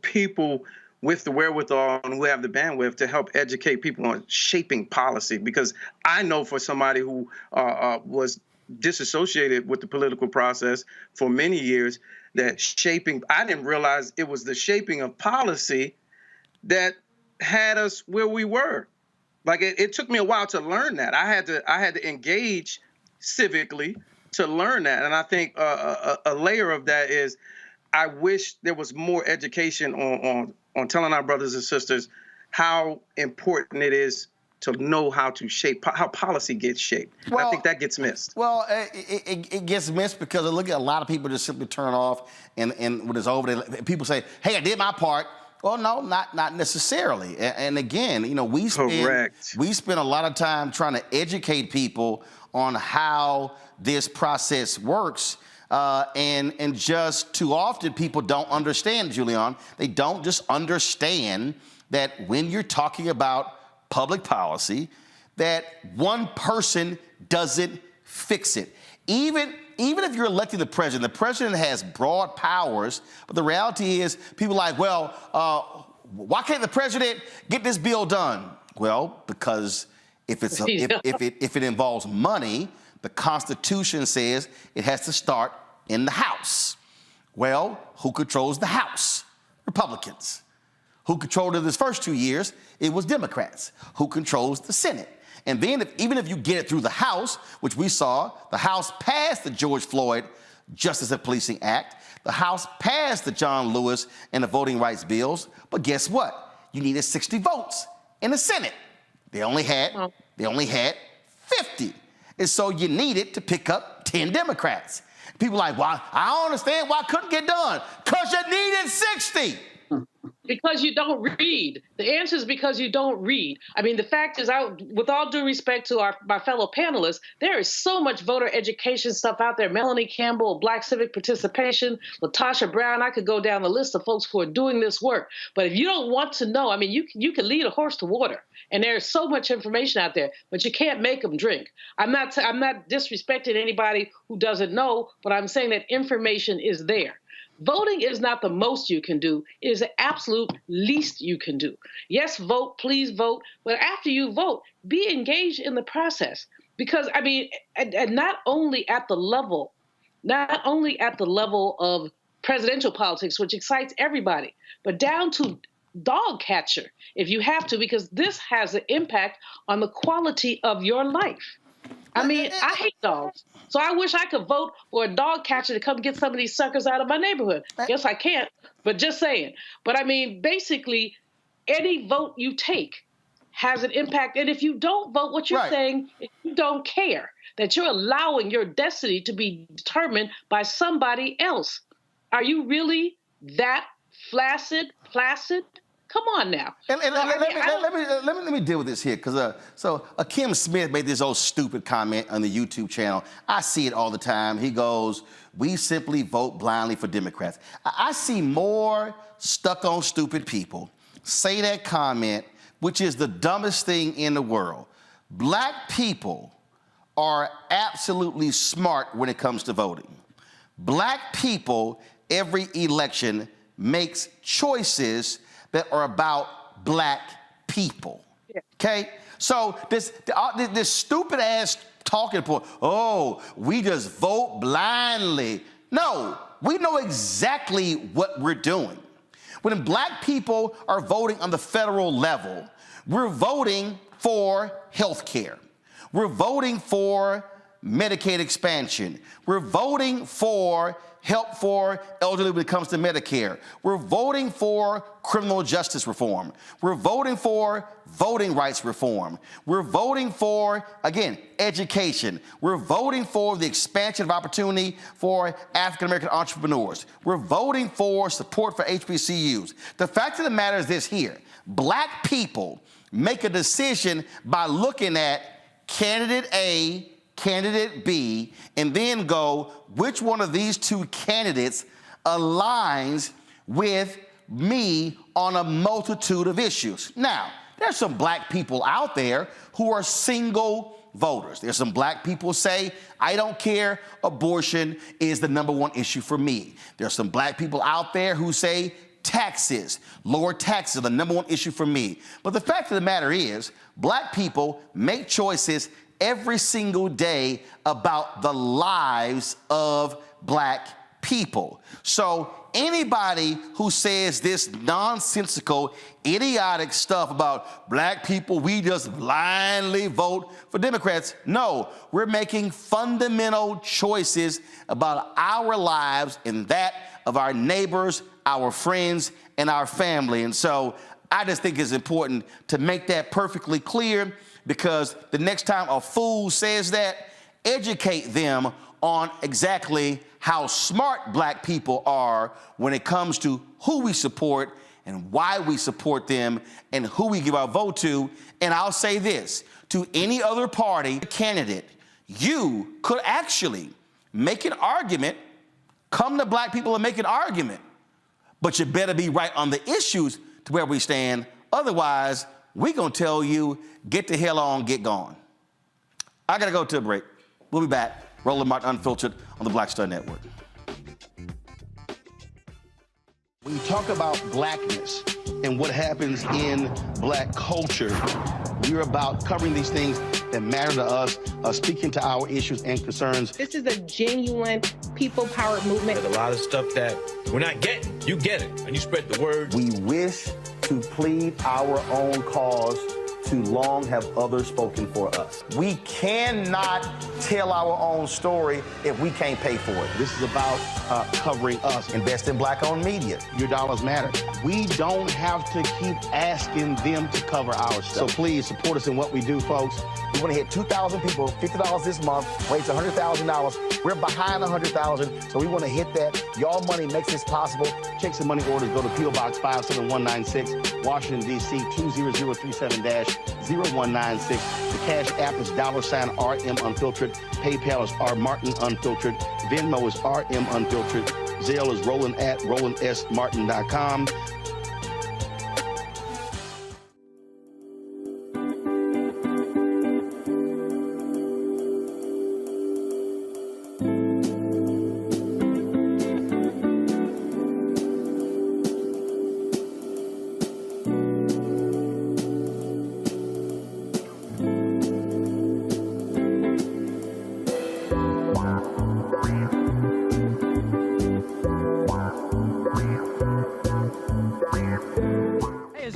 Speaker 15: people with the wherewithal and who have the bandwidth to help educate people on shaping policy. Because I know for somebody who was disassociated with the political process for many years, that I didn't realize it was the shaping of policy that had us where we were. Like it took me a while to learn that. I had to engage civically to learn that. And I think a layer of that is I wish there was more education on telling our brothers and sisters how important it is to know how to shape, how policy gets shaped. Well, I think that gets missed.
Speaker 1: Well, it gets missed because I look at a lot of people just simply turn off and when it's over, people say, hey, I did my part. Well, no, not necessarily. And again, you know, we spend a lot of time trying to educate people on how this process works. And just too often people don't understand, Julian. They don't just understand that when you're talking about public policy, that one person doesn't fix it. Even if you're electing the president has broad powers, but the reality is people are like, well, why can't the president get this bill done? Well, because if it involves money, the Constitution says it has to start in the House. Well, who controls the House? Republicans. Who controlled it his first 2 years? It was Democrats. Who controls the Senate? And then even if you get it through the House, which we saw, the House passed the George Floyd Justice and Policing Act. The House passed the John Lewis and the voting rights bills. But guess what? You needed 60 votes in the Senate. They only had 50. And so you needed to pick up 10 Democrats. People are like, well, I don't understand why it couldn't get done. Because you needed 60.
Speaker 5: Because you don't read. The answer is because you don't read. I mean, the fact is, with all due respect to my fellow panelists, there is so much voter education stuff out there. Melanie Campbell, Black Civic Participation, Latasha Brown, I could go down the list of folks who are doing this work. But if you don't want to know, I mean, you can lead a horse to water. And there's so much information out there, but you can't make them drink. I'm not disrespecting anybody who doesn't know, but I'm saying that information is there. Voting is not the most you can do. It is the absolute least you can do. Yes, vote, please vote. But after you vote, be engaged in the process. Because, I mean, and not only at the level of presidential politics, which excites everybody, but down to dog catcher, if you have to, because this has an impact on the quality of your life. I mean, I hate dogs. So I wish I could vote for a dog catcher to come get some of these suckers out of my neighborhood. Guess I can't, but just saying. But I mean, basically, any vote you take has an impact. And if you don't vote, what you're saying is you don't care, that you're allowing your destiny to be determined by somebody else. Are you really that placid? Come on now.
Speaker 1: Let me deal with this here, because Kim Smith made this old stupid comment on the YouTube channel. I see it all the time. He goes, "We simply vote blindly for Democrats." I see more stuck on stupid people say that comment, which is the dumbest thing in the world. Black people are absolutely smart when it comes to voting. Black people, every election, makes choices that are about black people, okay? So this stupid ass talking point, oh, we just vote blindly. No, we know exactly what we're doing. When black people are voting on the federal level, we're voting for health care. We're voting for Medicaid expansion. We're voting for help for elderly when it comes to Medicare. We're voting for criminal justice reform. We're voting for voting rights reform. We're voting for, again, education. We're voting for the expansion of opportunity for African-American entrepreneurs. We're voting for support for HBCUs. The fact of the matter is this here: black people make a decision by looking at candidate A, candidate B, and then go, which one of these two candidates aligns with me on a multitude of issues. Now, there's some black people out there who are single voters. There's some black people who say, I don't care, abortion is the #1 issue for me. There's some black people out there who say taxes, lower taxes are the #1 issue for me. But the fact of the matter is, black people make choices every single day about the lives of black people. So anybody who says this nonsensical, idiotic stuff about black people, we just blindly vote for Democrats. No, we're making fundamental choices about our lives and that of our neighbors, our friends, and our family. And so I just think it's important to make that perfectly clear, because the next time a fool says that, educate them on exactly how smart black people are when it comes to who we support and why we support them and who we give our vote to. And I'll say this, to any other party candidate, you could actually make an argument, come to black people and make an argument, but you better be right on the issues to where we stand. Otherwise, we're gonna tell you, get the hell on, get gone. I gotta go to a break. We'll be back. Roland Martin Unfiltered on the Black Star Network. When you talk about blackness and what happens in black culture, we're about covering these things that matter to us, speaking to our issues and concerns.
Speaker 16: This is a genuine people-powered movement.
Speaker 17: There's a lot of stuff that we're not getting. You get it, and you spread the word.
Speaker 1: We wish to plead our own cause. Too long have others spoken for us. We cannot tell our own story if we can't pay for it. This is about covering us. Invest in black-owned media. Your dollars matter. We don't have to keep asking them to cover our stuff. So please support us in what we do, folks. We want to hit 2,000 people, $50 this month, raise $100,000. We're behind 100,000, so we want to hit that. Y'all money makes this possible. Checks and money orders go to P.O. Box 57196, Washington, D.C. 20037-0196. The Cash App is $RM Unfiltered. PayPal is R Martin Unfiltered. Venmo is RM Unfiltered. Zelle is Roland at RolandSMartin.com.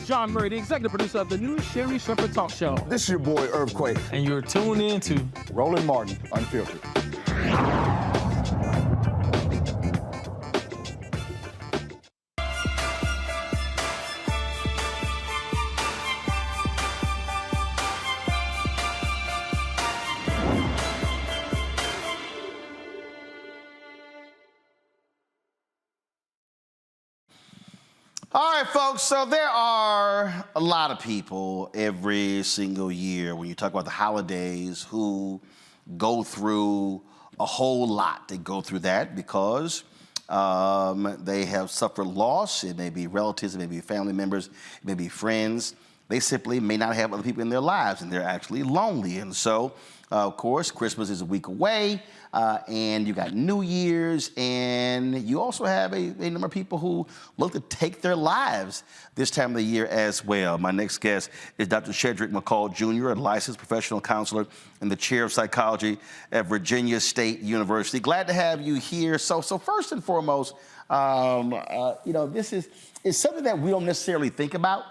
Speaker 18: John Murray, the executive producer of the new Sherry Shepherd Talk Show.
Speaker 19: This is your boy, Earthquake.
Speaker 18: And you're tuned in to
Speaker 19: Roland Martin Unfiltered.
Speaker 1: All right, folks, so there are a lot of people every single year when you talk about the holidays who go through a whole lot. They go through that because they have suffered loss. It may be relatives, it may be family members, it may be friends. They simply may not have other people in their lives, and they're actually lonely. And so, of course, Christmas is a week away, and you got New Year's, and you also have a number of people who look to take their lives this time of the year as well. My next guest is Dr. Shedrick McCall Jr., a licensed professional counselor and the chair of psychology at Virginia State University. Glad to have you here. So first and foremost, this is something that we don't necessarily think about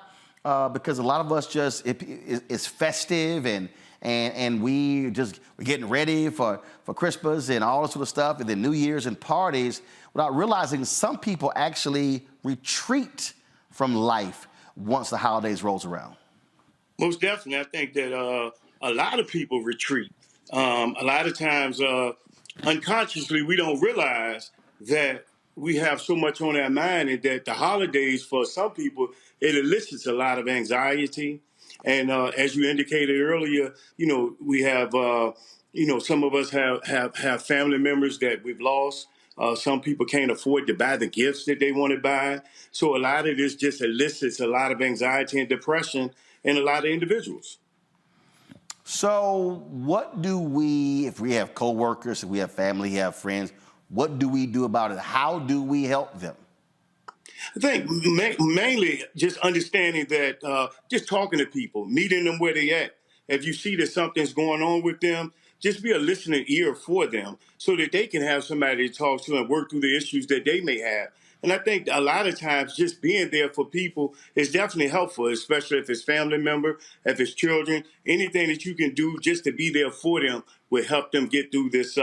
Speaker 1: because a lot of us just, it's festive and we're getting ready for Christmas and all this sort of stuff, and then New Year's and parties, without realizing some people actually retreat from life once the holidays rolls around.
Speaker 23: Most definitely. I think that a lot of people retreat. A lot of times, unconsciously, we don't realize that we have so much on our mind, and that the holidays, for some people, it elicits a lot of anxiety. And as you indicated earlier, we have, some of us have family members that we've lost. Some people can't afford to buy the gifts that they want to buy. So a lot of this just elicits a lot of anxiety and depression in a lot of individuals.
Speaker 1: So what do we, if we have coworkers, if we have family, have friends, what do we do about it? How do we help them?
Speaker 23: I think mainly just understanding that, just talking to people, meeting them where they at. If you see that something's going on with them, just be a listening ear for them so that they can have somebody to talk to and work through the issues that they may have. And I think a lot of times just being there for people is definitely helpful, especially if it's family member, if it's children, anything that you can do just to be there for them will help them get through this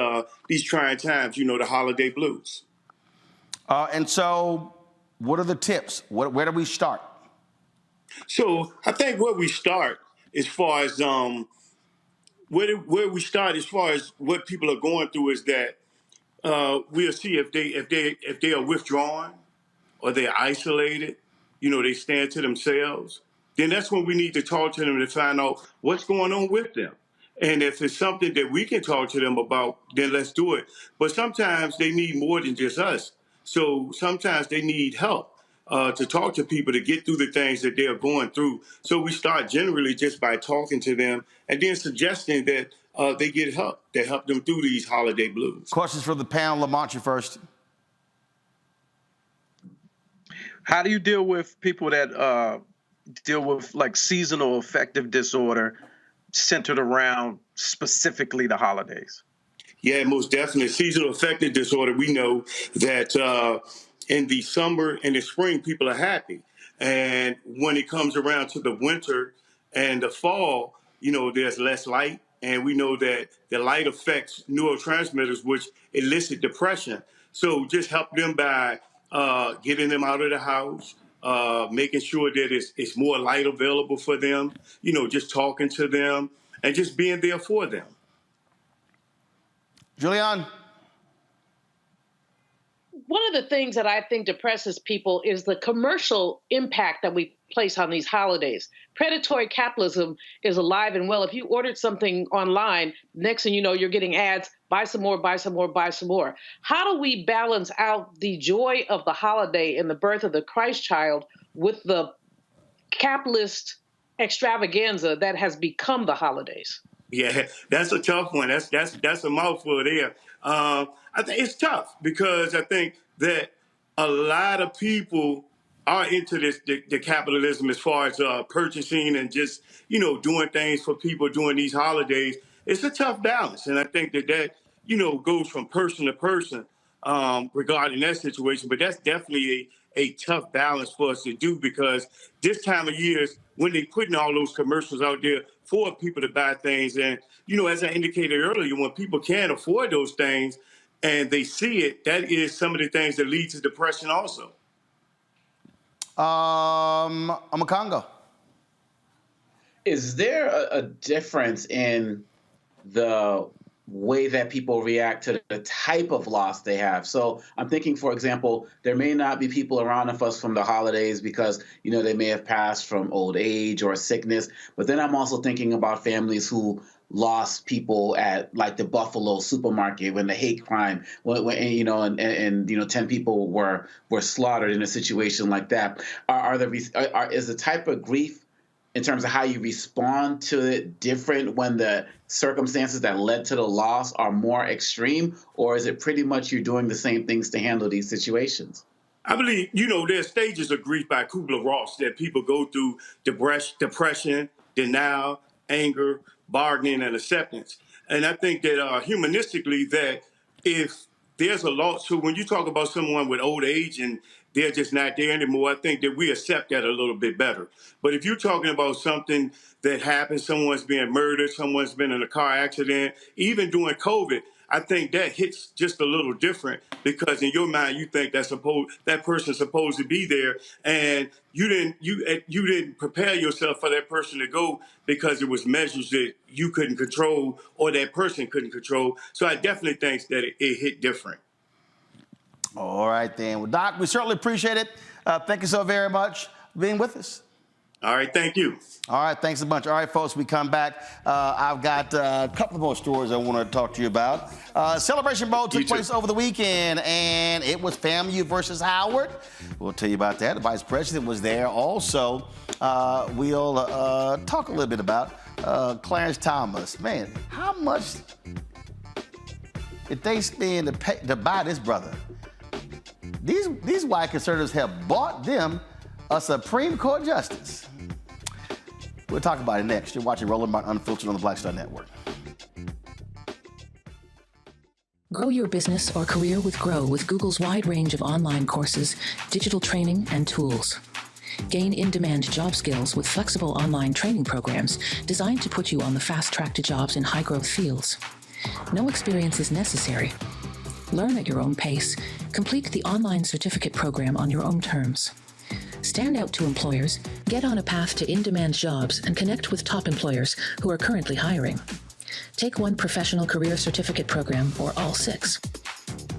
Speaker 23: these trying times, the holiday blues.
Speaker 1: And so what are the tips? Where do we start?
Speaker 23: So I think where we start as far as where we start as far as what people are going through is that we'll see if they are withdrawn or they're isolated they stand to themselves, then that's when we need to talk to them to find out what's going on with them. And if it's something that we can talk to them about, then let's do it. But sometimes they need more than just us. So sometimes they need help to talk to people to get through the things that they're going through. So we start generally just by talking to them and then suggesting that they get help, that help them through these holiday blues.
Speaker 1: Questions for the panel. Lamont, you first.
Speaker 15: How do you deal with people that deal with like seasonal affective disorder centered around specifically the holidays?
Speaker 23: Yeah, most definitely. Seasonal affective disorder, we know that in the summer and the spring, people are happy. And when it comes around to the winter and the fall, there's less light. And we know that the light affects neurotransmitters, which elicit depression. So just help them by getting them out of the house, making sure that it's more light available for them, just talking to them and just being there for them.
Speaker 1: Julian?
Speaker 5: One of the things that I think depresses people is the commercial impact that we place on these holidays. Predatory capitalism is alive and well. If you ordered something online, next thing you know, you're getting ads, buy some more, buy some more, buy some more. How do we balance out the joy of the holiday and the birth of the Christ child with the capitalist extravaganza that has become the holidays?
Speaker 23: Yeah, that's a tough one. That's a mouthful there. I think it's tough because I think that a lot of people are into the capitalism as far as purchasing and just, doing things for people during these holidays. It's a tough balance. And I think that goes from person to person regarding that situation. But that's definitely a tough balance for us to do because this time of year is when they're putting all those commercials out there for people to buy things. And, as I indicated earlier, when people can't afford those things and they see it, that is some of the things that lead to depression also.
Speaker 1: Amakongo.
Speaker 14: Is there a difference in the way that people react to the type of loss they have? So I'm thinking, for example, there may not be people around us from the holidays because, they may have passed from old age or sickness. But then I'm also thinking about families who lost people at like the Buffalo supermarket when the hate crime, when 10 people were slaughtered in a situation like that. Is the type of grief in terms of how you respond to it different when the circumstances that led to the loss are more extreme, or is it pretty much you're doing the same things to handle these situations?
Speaker 23: I believe, there's stages of grief by Kubler-Ross that people go through: depression, denial, anger, bargaining, and acceptance. And I think that humanistically, that if there's a loss, so when you talk about someone with old age and they're just not there anymore, I think that we accept that a little bit better. But if you're talking about something that happened, someone's being murdered, someone's been in a car accident, even during COVID, I think that hits just a little different because in your mind you think that person's supposed to be there, and you didn't prepare yourself for that person to go because it was measures that you couldn't control or that person couldn't control. So I definitely think that it hit different.
Speaker 1: All right, then. Well, Doc, we certainly appreciate it. Thank you so very much for being with us.
Speaker 23: All right, thank you.
Speaker 1: All right, thanks a bunch. All right, folks, we come back. I've got a couple more stories I want to talk to you about. Celebration Bowl took place over the weekend, and it was FAMU versus Howard. We'll tell you about that. The vice president was there. Also, we'll talk a little bit about Clarence Thomas. Man, how much did they spend to buy this brother? These white conservatives have bought them a Supreme Court justice. We'll talk about it next. You're watching Roland Martin Unfiltered on the Black Star Network.
Speaker 2: Grow your business or career with Grow with Google's wide range of online courses, digital training, and tools. Gain in-demand job skills with flexible online training programs designed to put you on the fast track to jobs in high-growth fields. No experience is necessary. Learn at your own pace. Complete the online certificate program on your own terms. Stand out to employers, get on a path to in-demand jobs, and connect with top employers who are currently hiring. Take one professional career certificate program or all 6.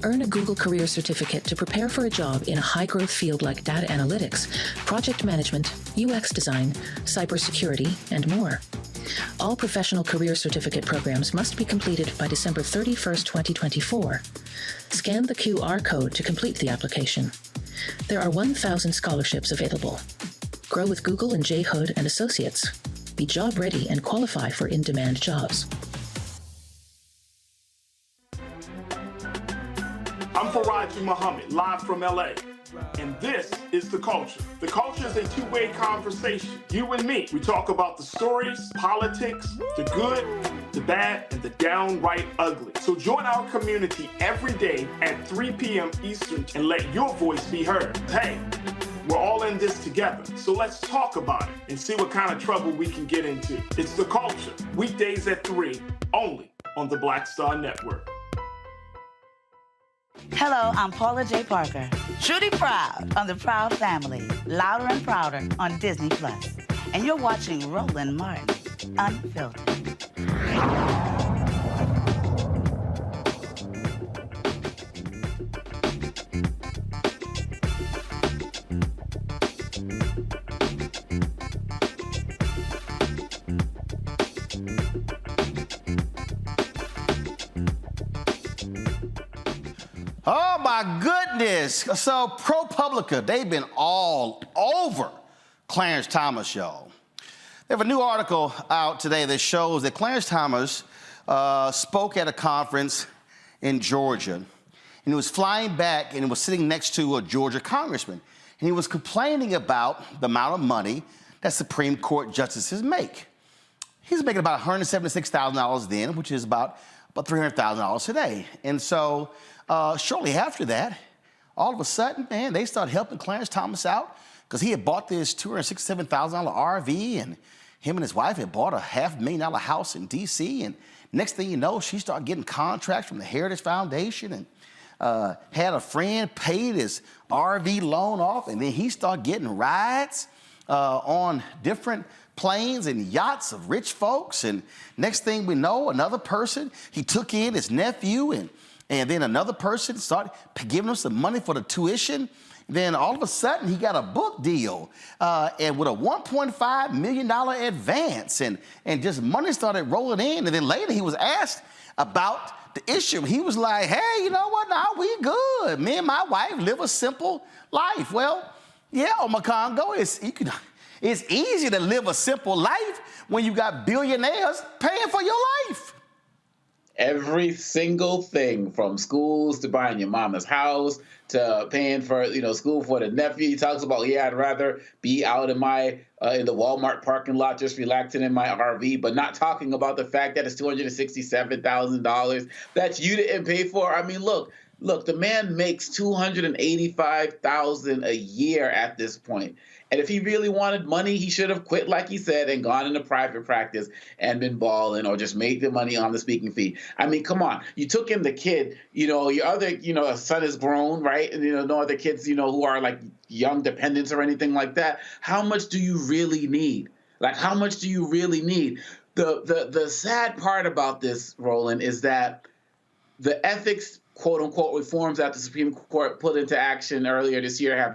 Speaker 2: Earn a Google Career Certificate to prepare for a job in a high-growth field like data analytics, project management, UX design, cybersecurity, and more. All professional career certificate programs must be completed by December 31st, 2024. Scan the QR code to complete the application. There are 1,000 scholarships available. Grow with Google and J. Hood and Associates. Be job ready and qualify for in-demand jobs.
Speaker 23: I'm Faraji Muhammad, live from LA. And this is The Culture. The Culture is a two-way conversation. You and me. We talk about the stories, politics, the good, the bad, and the downright ugly. So join our community every day at 3 p.m. Eastern and let your voice be heard. Hey, we're all in this together. So let's talk about it and see what kind of trouble we can get into. It's The Culture, weekdays at 3, only on the Black Star Network.
Speaker 13: Hello, I'm Paula J. Parker. Truly proud on the Proud Family, Louder and Prouder on Disney+. And you're watching Roland Martin, Unfiltered.
Speaker 1: Oh, my goodness. So, ProPublica, they've been all over Clarence Thomas, y'all. They have a new article out today that shows that Clarence Thomas spoke at a conference in Georgia. And he was flying back and he was sitting next to a Georgia congressman. And he was complaining about the amount of money that Supreme Court justices make. He's making about $176,000 then, which is about $300,000 today. And so shortly after that, all of a sudden, man, they started helping Clarence Thomas out because he had bought this $267,000 RV, and him and his wife had bought a $500,000 house in D.C. And next thing you know, she started getting contracts from the Heritage Foundation and had a friend paid his RV loan off, and then he started getting rides on different planes and yachts of rich folks. And next thing we know, another person, he took in his nephew, and then another person started giving him some money for the tuition. Then all of a sudden, he got a book deal and with a $1.5 million advance, and just money started rolling in. And then later, he was asked about the issue. He was like, hey, you know what? Nah, we good. Me and my wife live a simple life. Well, yeah, Omakongo, it's easy to live a simple life when you got billionaires paying for your life.
Speaker 14: Every single thing, from schools to buying your mama's house to paying for, school for the nephew. He talks about, I'd rather be out in in the Walmart parking lot just relaxing in my RV, but not talking about the fact that it's $267,000 that you didn't pay for. I mean, look, the man makes $285,000 a year at this point. And if he really wanted money, he should have quit, like he said, and gone into private practice and been balling, or just made the money on the speaking fee. I mean, come on. You took in the kid, your other, son is grown, right? And, no other kids, who are like young dependents or anything like that. How much do you really need? Like, how much do you really need? The sad part about this, Roland, is that the ethics, quote unquote, reforms that the Supreme Court put into action earlier this year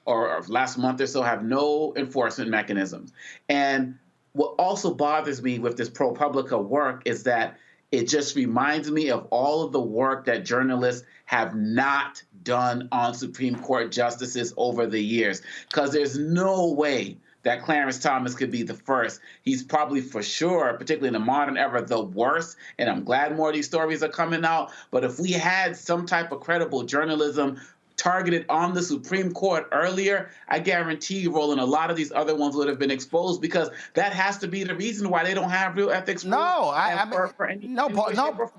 Speaker 14: or last month or so, have no enforcement mechanisms. And what also bothers me with this ProPublica work is that it just reminds me of all of the work that journalists have not done on Supreme Court justices over the years, because there's no way that Clarence Thomas could be the first. He's probably, for sure, particularly in the modern era, the worst. And I'm glad more of these stories are coming out. But if we had some type of credible journalism targeted on the Supreme Court earlier, I guarantee you, Roland, a lot of these other ones would have been exposed, because that has to be the reason why they don't have real ethics.
Speaker 1: But I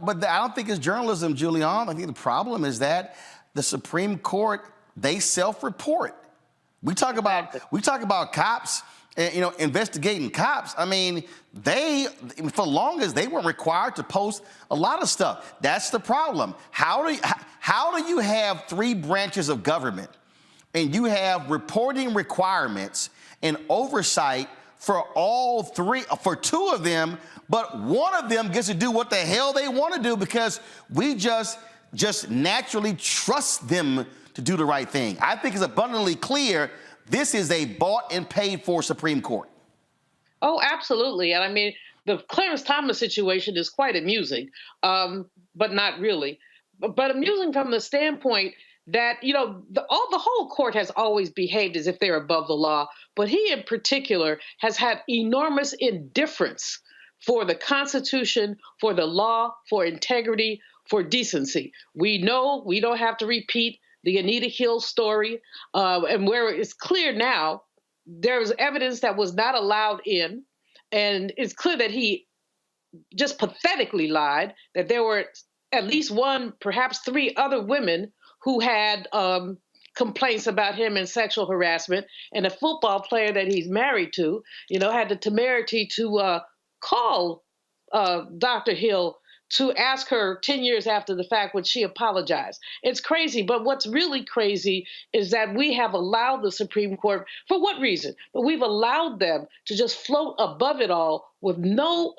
Speaker 1: don't think it's journalism, Julian. I think the problem is that the Supreme Court, they self-report. We talk about cops, investigating cops. I mean, for long as they weren't required to post a lot of stuff. That's the problem. How do you have three branches of government and you have reporting requirements and oversight for all three, for two of them, but one of them gets to do what the hell they want to do because we just just naturally trust them to do the right thing. I think it's abundantly clear this is a bought and paid for Supreme Court.
Speaker 5: Oh, absolutely. And I mean, the Clarence Thomas situation is quite amusing, but not really. But amusing from the standpoint that, you know, the whole court has always behaved as if they're above the law, but he in particular has had enormous indifference for the Constitution, for the law, for integrity, for decency. We know we don't have to repeat the Anita Hill story, and where it's clear now, there's evidence that was not allowed in, and it's clear that he just pathetically lied, that there were at least one, perhaps three other women who had complaints about him and sexual harassment, and a football player that he's married to, you know, had the temerity to call Dr. Hill to ask her 10 years after the fact when she apologized. It's crazy, but what's really crazy is that we have allowed the Supreme Court, for what reason? But we've allowed them to just float above it all with no,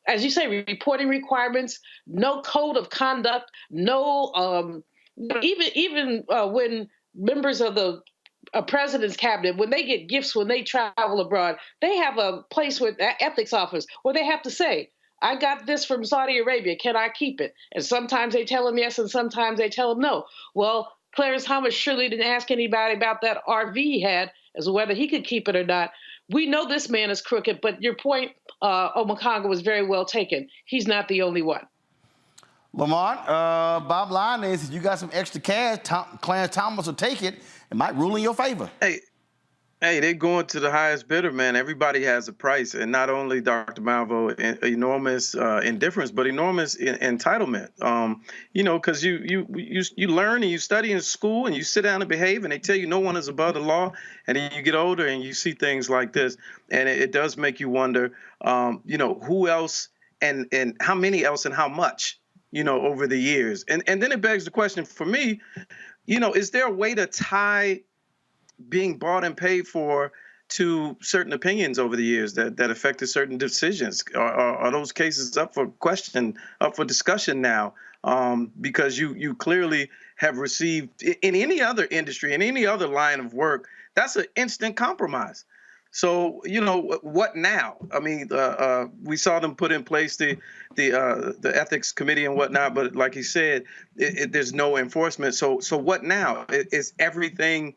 Speaker 5: as you say, reporting requirements, no code of conduct, no, even when members of the president's cabinet, when they get gifts, when they travel abroad, they have a place with ethics office where they have to say, I got this from Saudi Arabia. Can I keep it? And sometimes they tell him yes, and sometimes they tell him no. Well, Clarence Thomas surely didn't ask anybody about that RV he had as to whether he could keep it or not. We know this man is crooked, but your point, Omakonga, was very well taken. He's not the only one.
Speaker 1: Lamont, bottom line is if you got some extra cash, Clarence Thomas will take it. It might rule in your favor.
Speaker 15: Hey, they're going to the highest bidder, man. Everybody has a price, and not only Dr. Malvo, enormous indifference, but enormous entitlement. You know, because you learn and you study in school and you sit down and behave, and they tell you no one is above the law, and then you get older and you see things like this, and it does make you wonder, you know, who else and how many else and how much, you know, over the years, and then it begs the question for me, you know, is there a way to tie being bought and paid for to certain opinions over the years that affected certain decisions? Are those cases up for question, up for discussion now? Because you clearly have received, in any other industry, in any other line of work, that's an instant compromise. So, you know, what now? I mean, we saw them put in place the ethics committee and whatnot, but like you said, there's no enforcement. So what now? Is everything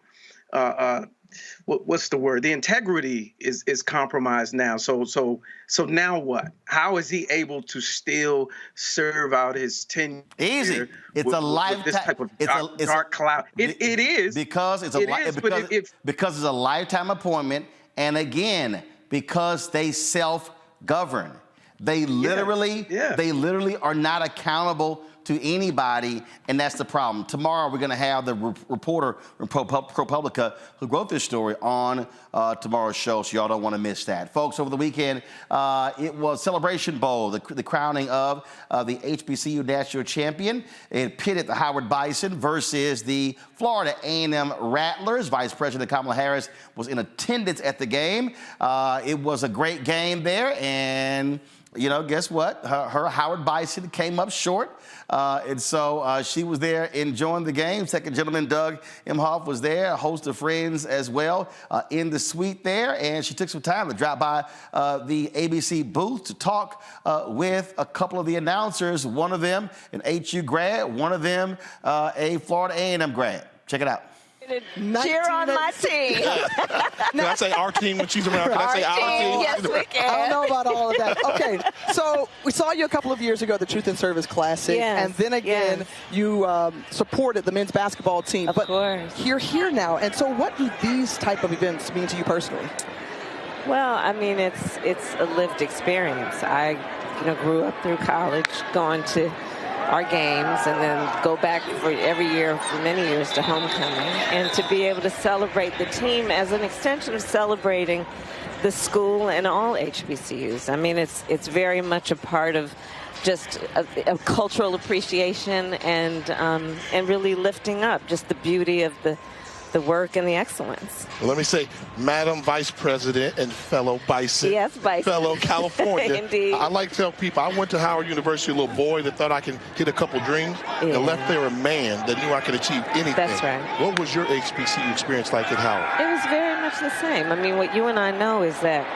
Speaker 15: what's the word? The integrity is compromised now. So now what? How is he able to still serve out his tenure?
Speaker 1: Easy. It's a lifetime.
Speaker 15: This type of dark cloud. It is
Speaker 1: because it's a lifetime appointment, and again, because they self-govern. They literally are not accountable to anybody, and that's the problem. Tomorrow we're going to have the reporter from ProPublica who wrote this story on tomorrow's show, so y'all don't want to miss that. Folks, over the weekend, it was Celebration Bowl, the crowning of the HBCU national champion. It pitted the Howard Bison versus the Florida A&M Rattlers. Vice President Kamala Harris was in attendance at the game. It was a great game there, and you know, guess what? Her Howard Bison came up short, and so she was there enjoying the game. Second gentleman Doug Emhoff was there, a host of friends as well in the suite there, and she took some time to drop by the ABC booth to talk with a couple of the announcers, one of them an HU grad, one of them a Florida A&M grad. Check it out.
Speaker 3: Cheer on my team.
Speaker 18: Can I say our team when she's around? Can I say our team?
Speaker 3: Yes, we can.
Speaker 20: I don't know about all of that. Okay, so we saw you a couple of years ago at the Truth and Service Classic, and then again you supported the men's basketball team.
Speaker 3: Of course.
Speaker 20: You're here now, and so what do these type of events mean to you personally?
Speaker 3: Well, I mean, it's a lived experience. I grew up through college going to our games and then go back for every year for many years to homecoming, and to be able to celebrate the team as an extension of celebrating the school and all HBCUs. I mean, it's very much a part of just a cultural appreciation and really lifting up just the beauty of the work and the excellence.
Speaker 18: Well, let me say, Madam Vice President and fellow Bison,
Speaker 3: Yes, Bison.
Speaker 18: fellow California.
Speaker 3: Indeed.
Speaker 18: I like to tell people, I went to Howard University, a little boy that thought I could hit a couple dreams, and left there a man that knew I could achieve anything.
Speaker 3: That's right.
Speaker 18: What was your HBCU experience like at Howard?
Speaker 3: It was very much the same. I mean, what you and I know is that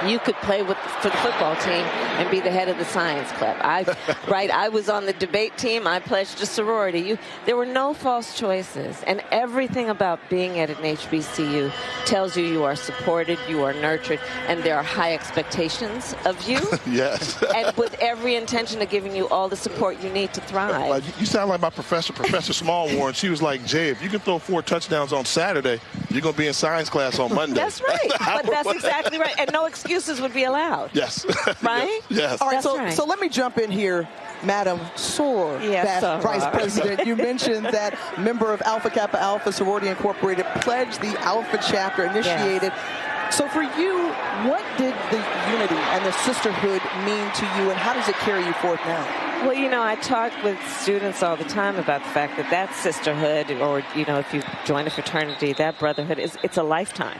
Speaker 3: you could play for the football team and be the head of the science club. I was on the debate team. I pledged a sorority. There were no false choices. And everything about being at an HBCU tells you you are supported, you are nurtured, and there are high expectations of you.
Speaker 18: Yes.
Speaker 3: And with every intention of giving you all the support you need to thrive.
Speaker 18: You sound like my professor, Professor Smallwarren. She was like, Jay, if you can throw 4 touchdowns on Saturday, you're going to be in science class on Monday.
Speaker 3: That's right. But that's exactly right. And no excuses would be allowed.
Speaker 18: Yes.
Speaker 3: Right?
Speaker 18: Yes.
Speaker 20: All right,
Speaker 3: That's
Speaker 20: so let me jump in here, Madam Soar,
Speaker 3: Yes,
Speaker 20: that Vice President. You mentioned that member of Alpha Kappa Alpha Sorority Incorporated pledged the Alpha chapter, initiated. Yes. So for you, what did the unity and the sisterhood mean to you, and how does it carry you forth now?
Speaker 3: Well, you know, I talk with students all the time about the fact that sisterhood, or, you know, if you join a fraternity, that brotherhood, it's a lifetime.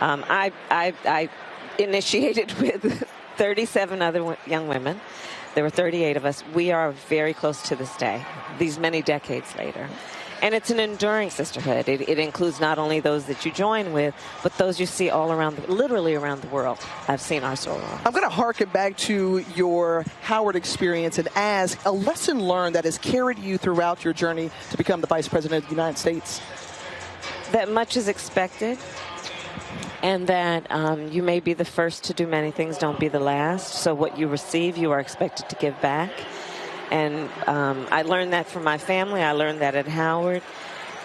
Speaker 3: I initiated with 37 other young women. There were 38 of us. We are very close to this day, these many decades later. And it's an enduring sisterhood. It includes not only those that you join with, but those you see all around, literally around the world. I've seen our soror.
Speaker 20: I'm going to harken back to your Howard experience and ask a lesson learned that has carried you throughout your journey to become the Vice President of the United States.
Speaker 3: That much is expected. And that you may be the first to do many things, don't be the last. So what you receive, you are expected to give back. And I learned that from my family. I learned that at Howard.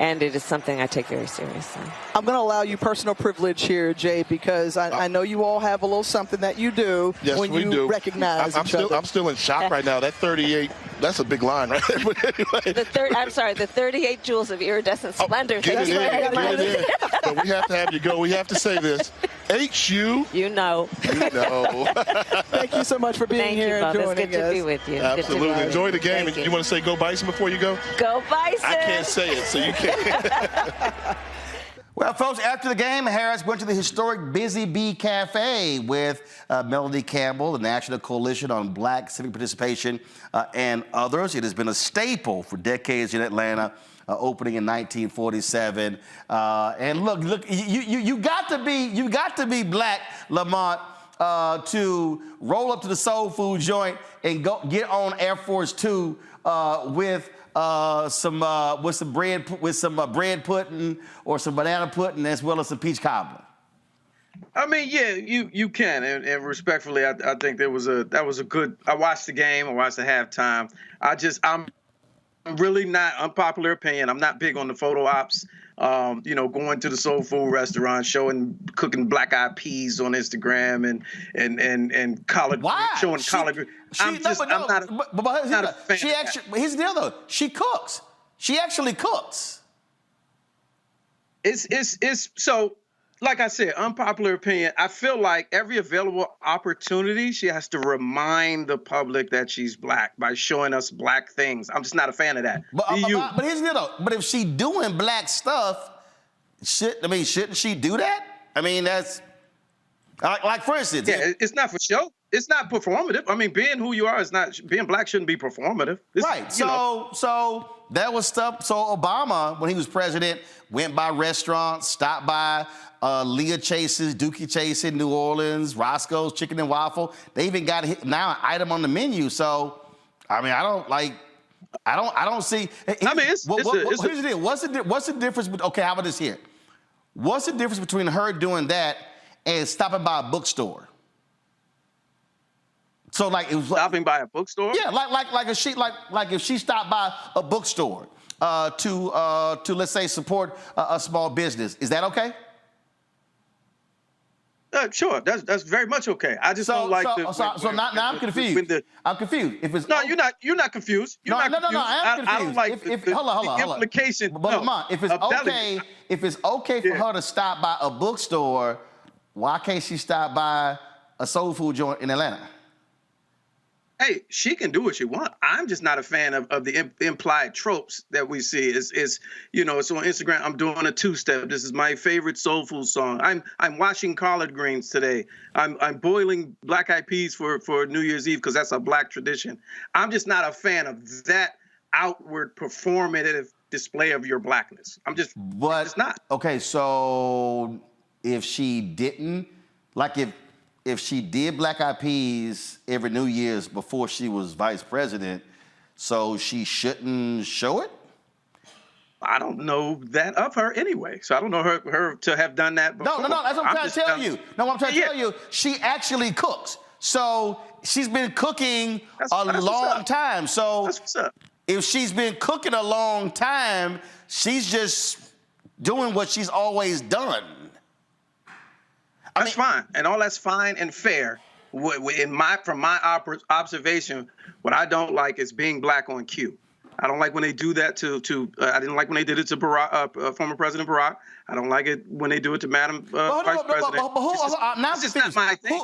Speaker 3: And it is something I take very seriously.
Speaker 20: I'm going to allow you personal privilege here, Jay, because I know you all have a little something that you do when you recognize each other.
Speaker 18: I'm still in shock right now. That 38, that's a big line right there. But anyway.
Speaker 3: I'm sorry, the 38 jewels of iridescent splendor.
Speaker 18: Get it in. But we have to have you go. We have to say this. HU.
Speaker 3: You know.
Speaker 20: Thank you so much for being here and joining us.
Speaker 3: It's good to be with you.
Speaker 18: Absolutely. Enjoy the game. And you want to say go Bison before you go?
Speaker 3: Go Bison.
Speaker 18: I can't say it, so you can't.
Speaker 1: Well, folks, after the game, Harris went to the historic Busy Bee Cafe with Melody Campbell, the National Coalition on Black Civic Participation, and others. It has been a staple for decades in Atlanta, opening in 1947. And look, you got to be black, Lamont, to roll up to the soul food joint and go get on Air Force Two with some bread pudding or some banana pudding, as well as some peach cobbler.
Speaker 15: I mean, yeah, you can, and respectfully, I think that was a good. I watched the game. I watched the halftime. I'm really not, unpopular opinion, I'm not big on the photo ops. Going to the soul food restaurant, cooking black-eyed peas on Instagram and collard, showing collard. I'm not a fan.
Speaker 1: Here's the deal, though. She cooks. She actually cooks.
Speaker 15: It's so. Like I said, unpopular opinion, I feel like every available opportunity, she has to remind the public that she's black by showing us black things. I'm just not a fan of that.
Speaker 1: But here's the deal, though. But if she doing black stuff, shouldn't she do that? I mean, that's like for instance.
Speaker 15: Yeah, it's not for show. It's not performative. I mean, being who you are is not, being black shouldn't be performative.
Speaker 1: Right. So that was stuff. So Obama, when he was president, went by restaurants, stopped by Leah Chase's, Dookie Chase in New Orleans, Roscoe's Chicken and Waffle. They even got now an item on the menu. So, I mean, I don't see.
Speaker 15: I mean, here's
Speaker 1: the deal. What's the difference? Okay, how about this here? What's the difference between her doing that and stopping by a bookstore? So like it was
Speaker 15: stopping by a bookstore.
Speaker 1: Yeah, like if she stopped by a bookstore to let's say support a small business, is that okay?
Speaker 15: Sure, that's very much okay. I just don't like
Speaker 1: now I'm confused. I'm confused. If it's
Speaker 15: you're not confused.
Speaker 1: No, I am confused.
Speaker 15: I don't like
Speaker 1: hold on.
Speaker 15: Implication.
Speaker 1: But Lamont, if it's okay for her to stop by a bookstore, why can't she stop by a soul food joint in Atlanta?
Speaker 15: Hey, she can do what she wants. I'm just not a fan of the implied tropes that we see. It's you know, it's on Instagram. I'm doing a two-step. This is my favorite soul food song. I'm washing collard greens today. I'm boiling black eyed peas for New Year's Eve because that's a Black tradition. I'm just not a fan of that outward performative display of your Blackness. I'm just not.
Speaker 1: Okay, so if she didn't, like if she did black eyed peas every New Year's before she was vice president, so she shouldn't show it?
Speaker 15: I don't know that of her anyway. So I don't know her to have done that before.
Speaker 1: No, that's what I'm trying to tell you. No, what I'm trying to tell you, she actually cooks. So she's been cooking a long time. So
Speaker 15: that's what's up.
Speaker 1: If she's been cooking a long time, she's just doing what she's always done.
Speaker 15: That's fine, and all that's fine and fair. From my observation, what I don't like is being black on cue. I don't like when they do that to I didn't like when they did it to Barack, former President Barack. I don't like it when they do it to Madam Vice President.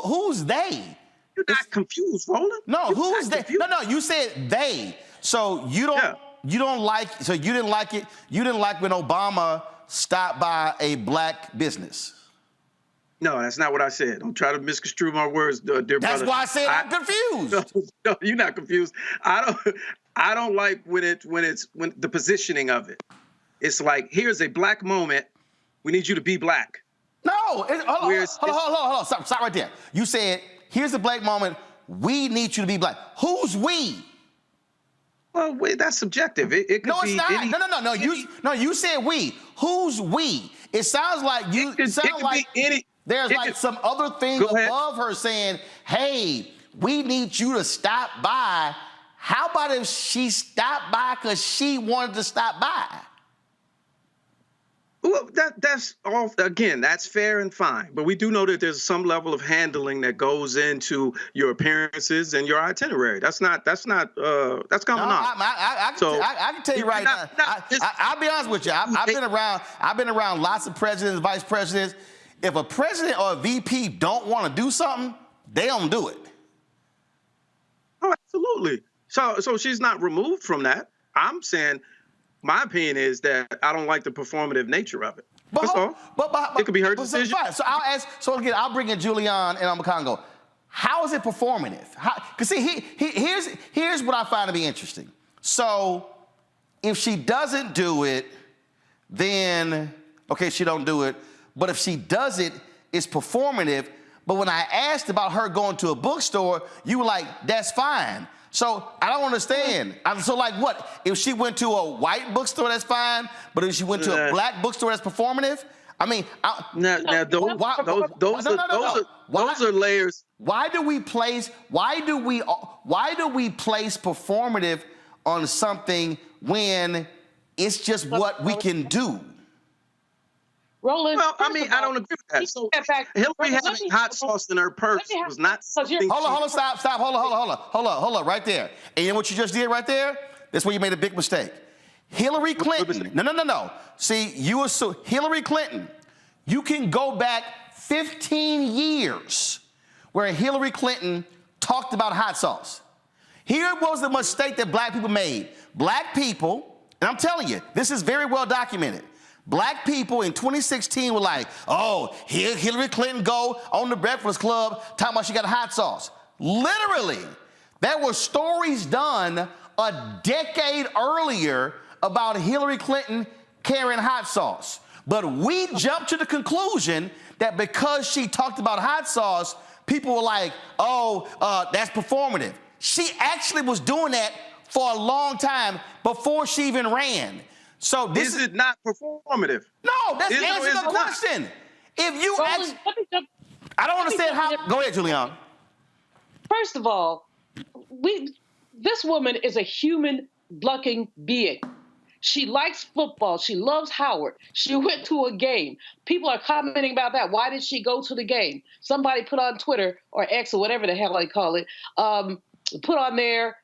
Speaker 1: Who's they?
Speaker 15: You're not confused, Roland.
Speaker 1: No, who's they? No, you said they. So you don't like. So you didn't like it. You didn't like when Obama stopped by a black business.
Speaker 15: No, that's not what I said. Don't try to misconstrue my words, dear brother.
Speaker 1: That's why I said I'm confused.
Speaker 15: No, you're not confused. I don't like when the positioning of it. It's like, here's a black moment. We need you to be black.
Speaker 1: No, hold on. Stop right there. You said, here's a black moment. We need you to be black. Who's we?
Speaker 15: Well, that's subjective. It could
Speaker 1: no, it's
Speaker 15: be
Speaker 1: not.
Speaker 15: any,
Speaker 1: No. You said we. Who's we? It sounds like you. It sounds like there's like some other thing above her saying, "Hey, we need you to stop by." How about if she stopped by because she wanted to stop by?
Speaker 15: Well, that's all. Again, that's fair and fine. But we do know that there's some level of handling that goes into your appearances and your itinerary. That's common knowledge.
Speaker 1: I can tell you right now. I'll be honest with you. I've been around lots of presidents, vice presidents. If a president or a VP don't want to do something, they don't do it.
Speaker 15: Oh, absolutely. So she's not removed from that. I'm saying, my opinion is that I don't like the performative nature of it. That's all. It could be her decision.
Speaker 1: So I'll ask. So again, I'll bring in Julian and Congo. How is it performative? Because see, here's what I find to be interesting. So if she doesn't do it, then okay, she don't do it. But if she does it, it's performative. But when I asked about her going to a bookstore, you were like, that's fine. So I don't understand. So like what? If she went to a white bookstore, that's fine. But if she went to a black bookstore, that's performative? I mean,
Speaker 15: those are layers.
Speaker 1: Why do we place performative on something when it's just what we can do?
Speaker 5: Roland,
Speaker 15: well, I mean, I don't agree with that. So Hillary having hot sauce in her purse was not something.
Speaker 1: Hold on, stop. Hold on, right there. And you know what you just did right there? That's where you made a big mistake. Hillary Clinton. No. See, you assume Hillary Clinton. You can go back 15 years where Hillary Clinton talked about hot sauce. Here was the mistake that black people made. Black people, and I'm telling you, this is very well documented. Black people in 2016 were like, oh, here Hillary Clinton go on the Breakfast Club talking about she got hot sauce. Literally, there were stories done a decade earlier about Hillary Clinton carrying hot sauce. But we jumped to the conclusion that because she talked about hot sauce, people were like, oh, that's performative. She actually was doing that for a long time before she even ran. So this
Speaker 15: is it not performative?
Speaker 1: No, that's answering the question. Not. If you I don't understand how. Go ahead, Julian.
Speaker 5: First of all, this woman is a human-looking being. She likes football. She loves Howard. She went to a game. People are commenting about that. Why did she go to the game? Somebody put on Twitter or X or whatever the hell they call it, put on there.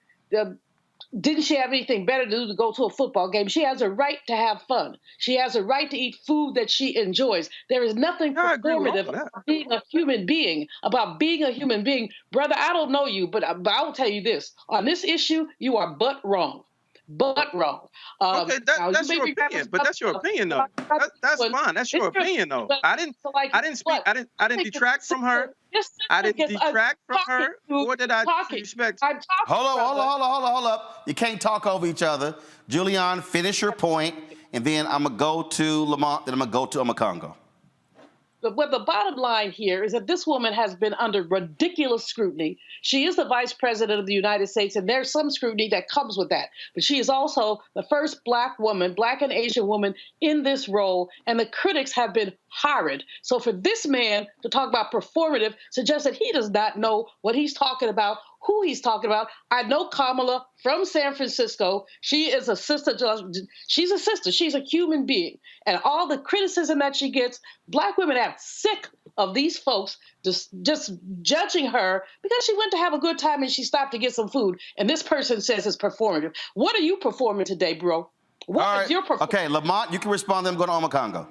Speaker 5: Didn't she have anything better to do to go to a football game? She has a right to have fun. She has a right to eat food that she enjoys. There is nothing performative about being a human being, Brother, I don't know you, but I will tell you this. On this issue, you are but wrong. But wrong.
Speaker 15: Okay, that's your opinion, but that's your opinion, though. That's fine. That's your opinion, though. I didn't detract from her. I didn't detract from her. Or did I disrespect?
Speaker 1: Hold up. You can't talk over each other. Julian, finish your point, and then I'm going to go to Lamont, then I'm going to go to Omekongo.
Speaker 5: But the bottom line here is that this woman has been under ridiculous scrutiny. She is the vice president of the United States, and there's some scrutiny that comes with that. But she is also the first Black and Asian woman in this role, and the critics have been horrid. So for this man to talk about performative suggests that he does not know what he's talking about, who he's talking about. I know Kamala from San Francisco. She is a sister. She's a sister. She's a human being. And all the criticism that she gets, Black women are sick of these folks just judging her because she went to have a good time and she stopped to get some food. And this person says it's performative. What are you performing today, bro? What is your performance?
Speaker 1: Okay, Lamont, you can respond, then I'm going to Omekongo.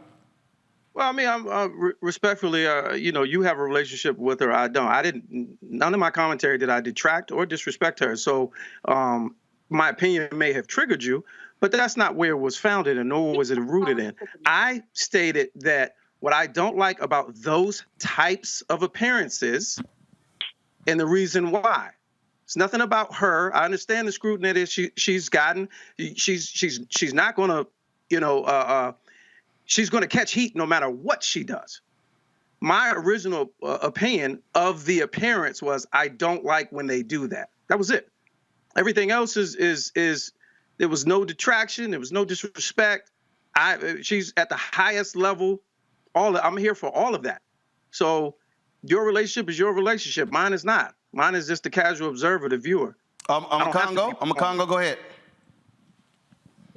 Speaker 15: Well, I mean, I'm respectfully, you have a relationship with her. I don't. None of my commentary did I detract or disrespect her. So my opinion may have triggered you, but that's not where it was founded, and nor was it rooted in. I stated that what I don't like about those types of appearances, and the reason why. It's nothing about her. I understand the scrutiny that she's gotten. She's not going to, she's going to catch heat no matter what she does. My original opinion of the appearance was I don't like when they do that. That was it. Everything else is there was no detraction. There was no disrespect. She's at the highest level. I'm here for all of that. So your relationship is your relationship. Mine is not. Mine is just the casual observer, the viewer.
Speaker 1: Omekongo, go ahead.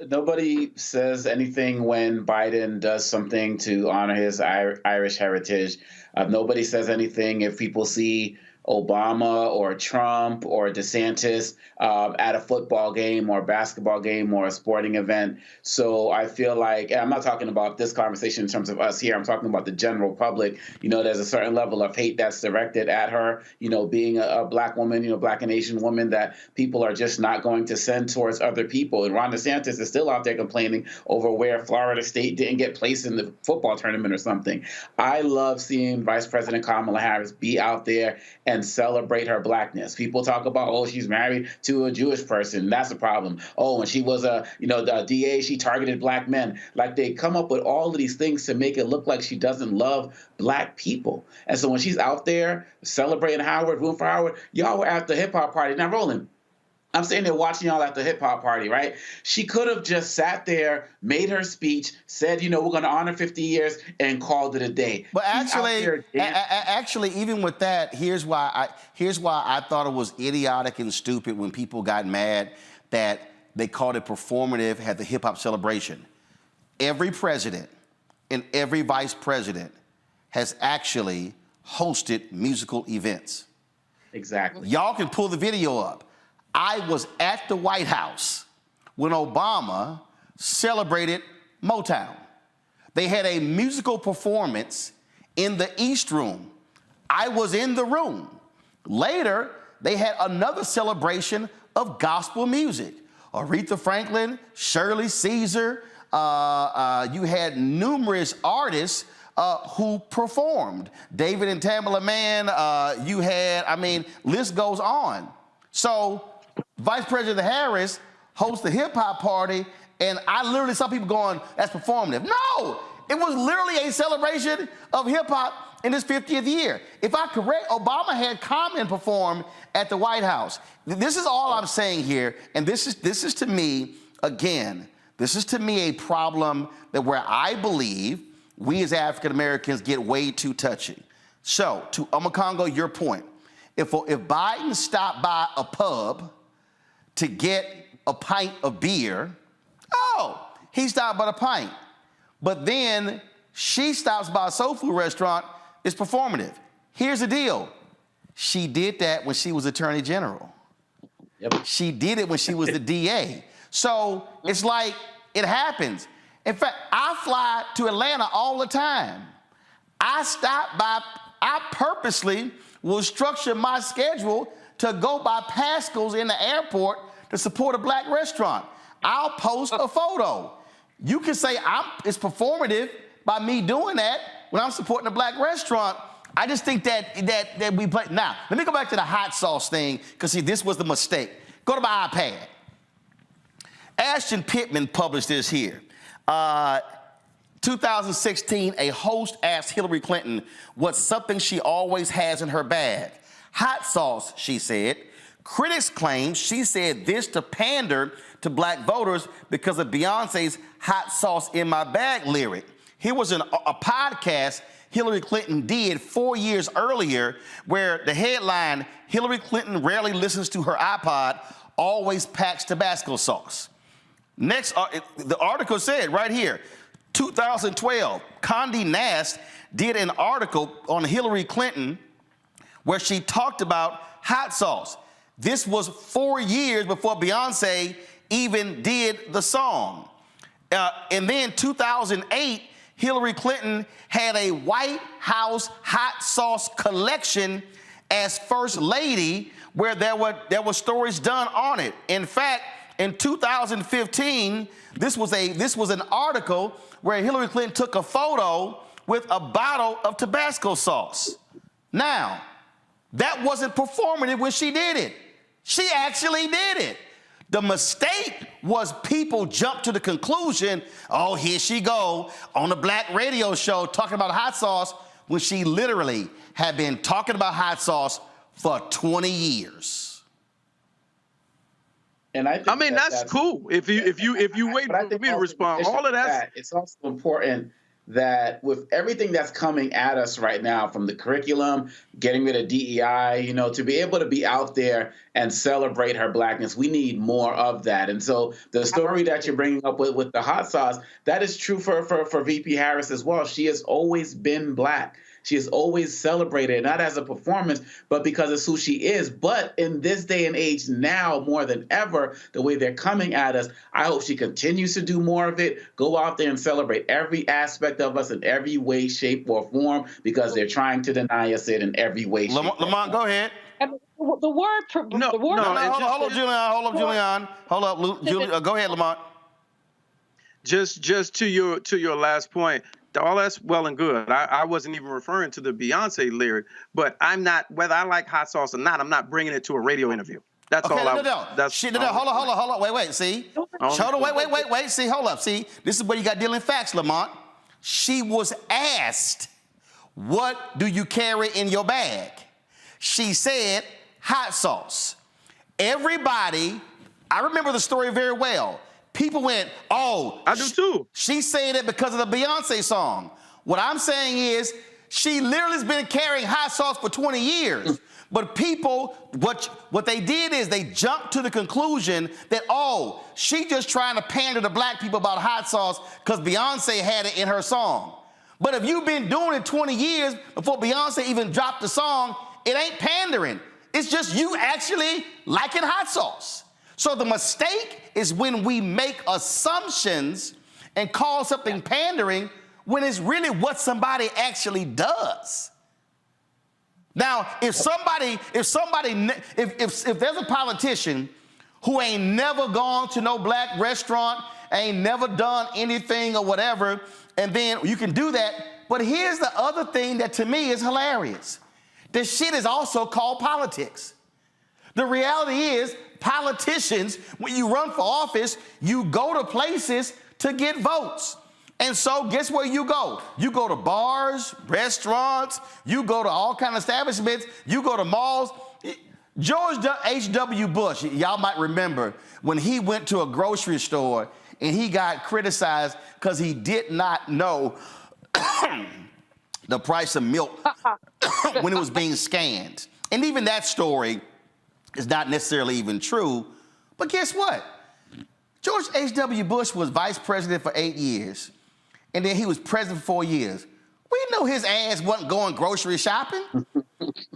Speaker 14: Nobody says anything when Biden does something to honor his Irish heritage. Nobody says anything if people see Obama or Trump or DeSantis at a football game or a basketball game or a sporting event. So I feel like, and I'm not talking about this conversation in terms of us here, I'm talking about the general public. There's a certain level of hate that's directed at her, being a Black woman, Black and Asian woman, that people are just not going to send towards other people. And Ron DeSantis is still out there complaining over where Florida State didn't get placed in the football tournament or something. I love seeing Vice President Kamala Harris be out there and celebrate her Blackness. People talk about, she's married to a Jewish person. That's a problem. When she was a DA, she targeted Black men. Like, they come up with all of these things to make it look like she doesn't love Black people. And so when she's out there celebrating Howard, room for Howard, y'all were at the hip hop party. Now, Roland, I'm sitting there watching y'all at the hip hop party, right? She could have just sat there, made her speech, said, we're going to honor 50 years, and called it a day.
Speaker 1: But actually, even with that, here's why I thought it was idiotic and stupid when people got mad that they called it performative, had the hip hop celebration. Every president and every vice president has actually hosted musical events.
Speaker 14: Exactly.
Speaker 1: Y'all can pull the video up. I was at the White House when Obama celebrated Motown. They had a musical performance in the East Room. I was in the room. Later, they had another celebration of gospel music. Aretha Franklin, Shirley Caesar, you had numerous artists who performed. David and Tamela Mann, you had, list goes on. So Vice President Harris hosts the hip hop party, and I literally saw people going, that's performative. No, it was literally a celebration of hip hop in his 50th year. If I'm correct, Obama had Common perform at the White House. This is all I'm saying here, and this is to me, again, this is to me a problem that where I believe we as African Americans get way too touchy. So, to Omekongo, your point, if Biden stopped by a pub to get a pint of beer, he stopped by a pint. But then she stops by a soul food restaurant, it's performative. Here's the deal. She did that when she was Attorney General. She did it when she was the DA. So it's like, it happens. In fact, I fly to Atlanta all the time. I purposely will structure my schedule to go by Pascal's in the airport to support a black restaurant. I'll post a photo. You can say it's performative by me doing that when I'm supporting a black restaurant. I just think that we play. Now, let me go back to the hot sauce thing, because see, this was the mistake. Go to my iPad. Ashton Pittman published this here. 2016, a host asked Hillary Clinton what's something she always has in her bag. Hot sauce, she said. Critics claim she said this to pander to black voters because of Beyonce's hot sauce in my bag lyric. Here was a podcast Hillary Clinton did 4 years earlier where the headline, Hillary Clinton rarely listens to her iPod, always packs Tabasco sauce. Next, the article said right here, 2012, Condé Nast did an article on Hillary Clinton where she talked about hot sauce. This was 4 years before Beyonce even did the song. And then 2008, Hillary Clinton had a White House hot sauce collection as First Lady where there were stories done on it. In fact, in 2015, this was an article where Hillary Clinton took a photo with a bottle of Tabasco sauce. Now, that wasn't performative when she did it. She actually did it. The mistake was people jumped to the conclusion, oh, here she go on a black radio show talking about hot sauce when she literally had been talking about hot sauce for 20 years.
Speaker 15: And I mean, that's cool. If you wait for me to respond, all of that.
Speaker 14: It's also important that with everything that's coming at us right now, from the curriculum, getting rid of DEI, to be able to be out there and celebrate her blackness, we need more of that. And so the story that you're bringing up with the hot sauce, that is true for VP Harris as well. She has always been black. She has always celebrated, not as a performance, but because it's who she is. But in this day and age now, more than ever, the way they're coming at us, I hope she continues to do more of it, go out there and celebrate every aspect of us in every way, shape, or form, because they're trying to deny us it in every way, shape,
Speaker 1: Lamont, go ahead.
Speaker 5: Hold up,
Speaker 1: Julian. Go ahead, Lamont.
Speaker 15: Just to your last point, all that's well and good. I wasn't even referring to the Beyonce lyric, but I'm not, whether I like hot sauce or not, I'm not bringing it to a radio interview. That's all.
Speaker 1: Hold on. Wait. See, wait. See, hold up. See, this is where you got dealing facts, Lamont. She was asked, "What do you carry in your bag?" She said, "Hot sauce." Everybody, I remember the story very well. People went, oh,
Speaker 15: I do too.
Speaker 1: She said it because of the Beyonce song. What I'm saying is, she literally has been carrying hot sauce for 20 years. But people, what they did is they jumped to the conclusion that, oh, she just trying to pander to black people about hot sauce because Beyonce had it in her song. But if you've been doing it 20 years before Beyonce even dropped the song, it ain't pandering. It's just you actually liking hot sauce. So the mistake is when we make assumptions and call something pandering when it's really what somebody actually does. Now, if there's a politician who ain't never gone to no black restaurant, ain't never done anything or whatever, and then you can do that. But here's the other thing that to me is hilarious. This shit is also called politics. The reality is, politicians, when you run for office, you go to places to get votes. And so guess where you go? You go to bars, restaurants, you go to all kind of establishments, you go to malls. George H.W. Bush, y'all might remember when he went to a grocery store and he got criticized because he did not know the price of milk when it was being scanned. And even that story is not necessarily even true. But guess what? George H.W. Bush was vice president for 8 years, and then he was president for 4 years. We know his ass wasn't going grocery shopping.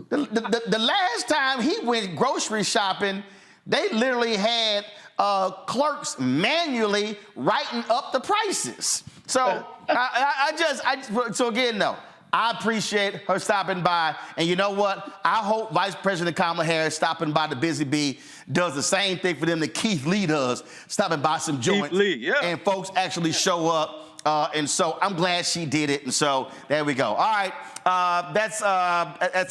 Speaker 1: The last time he went grocery shopping, They literally had clerks manually writing up the prices. So so again, no, I appreciate her stopping by. And you know what? I hope Vice President Kamala Harris stopping by the Busy Bee does the same thing for them that Keith Lee does, stopping by some joints.
Speaker 15: Keith Lee, yeah.
Speaker 1: And folks actually show up. And so I'm glad she did it. And so there we go. All right. That's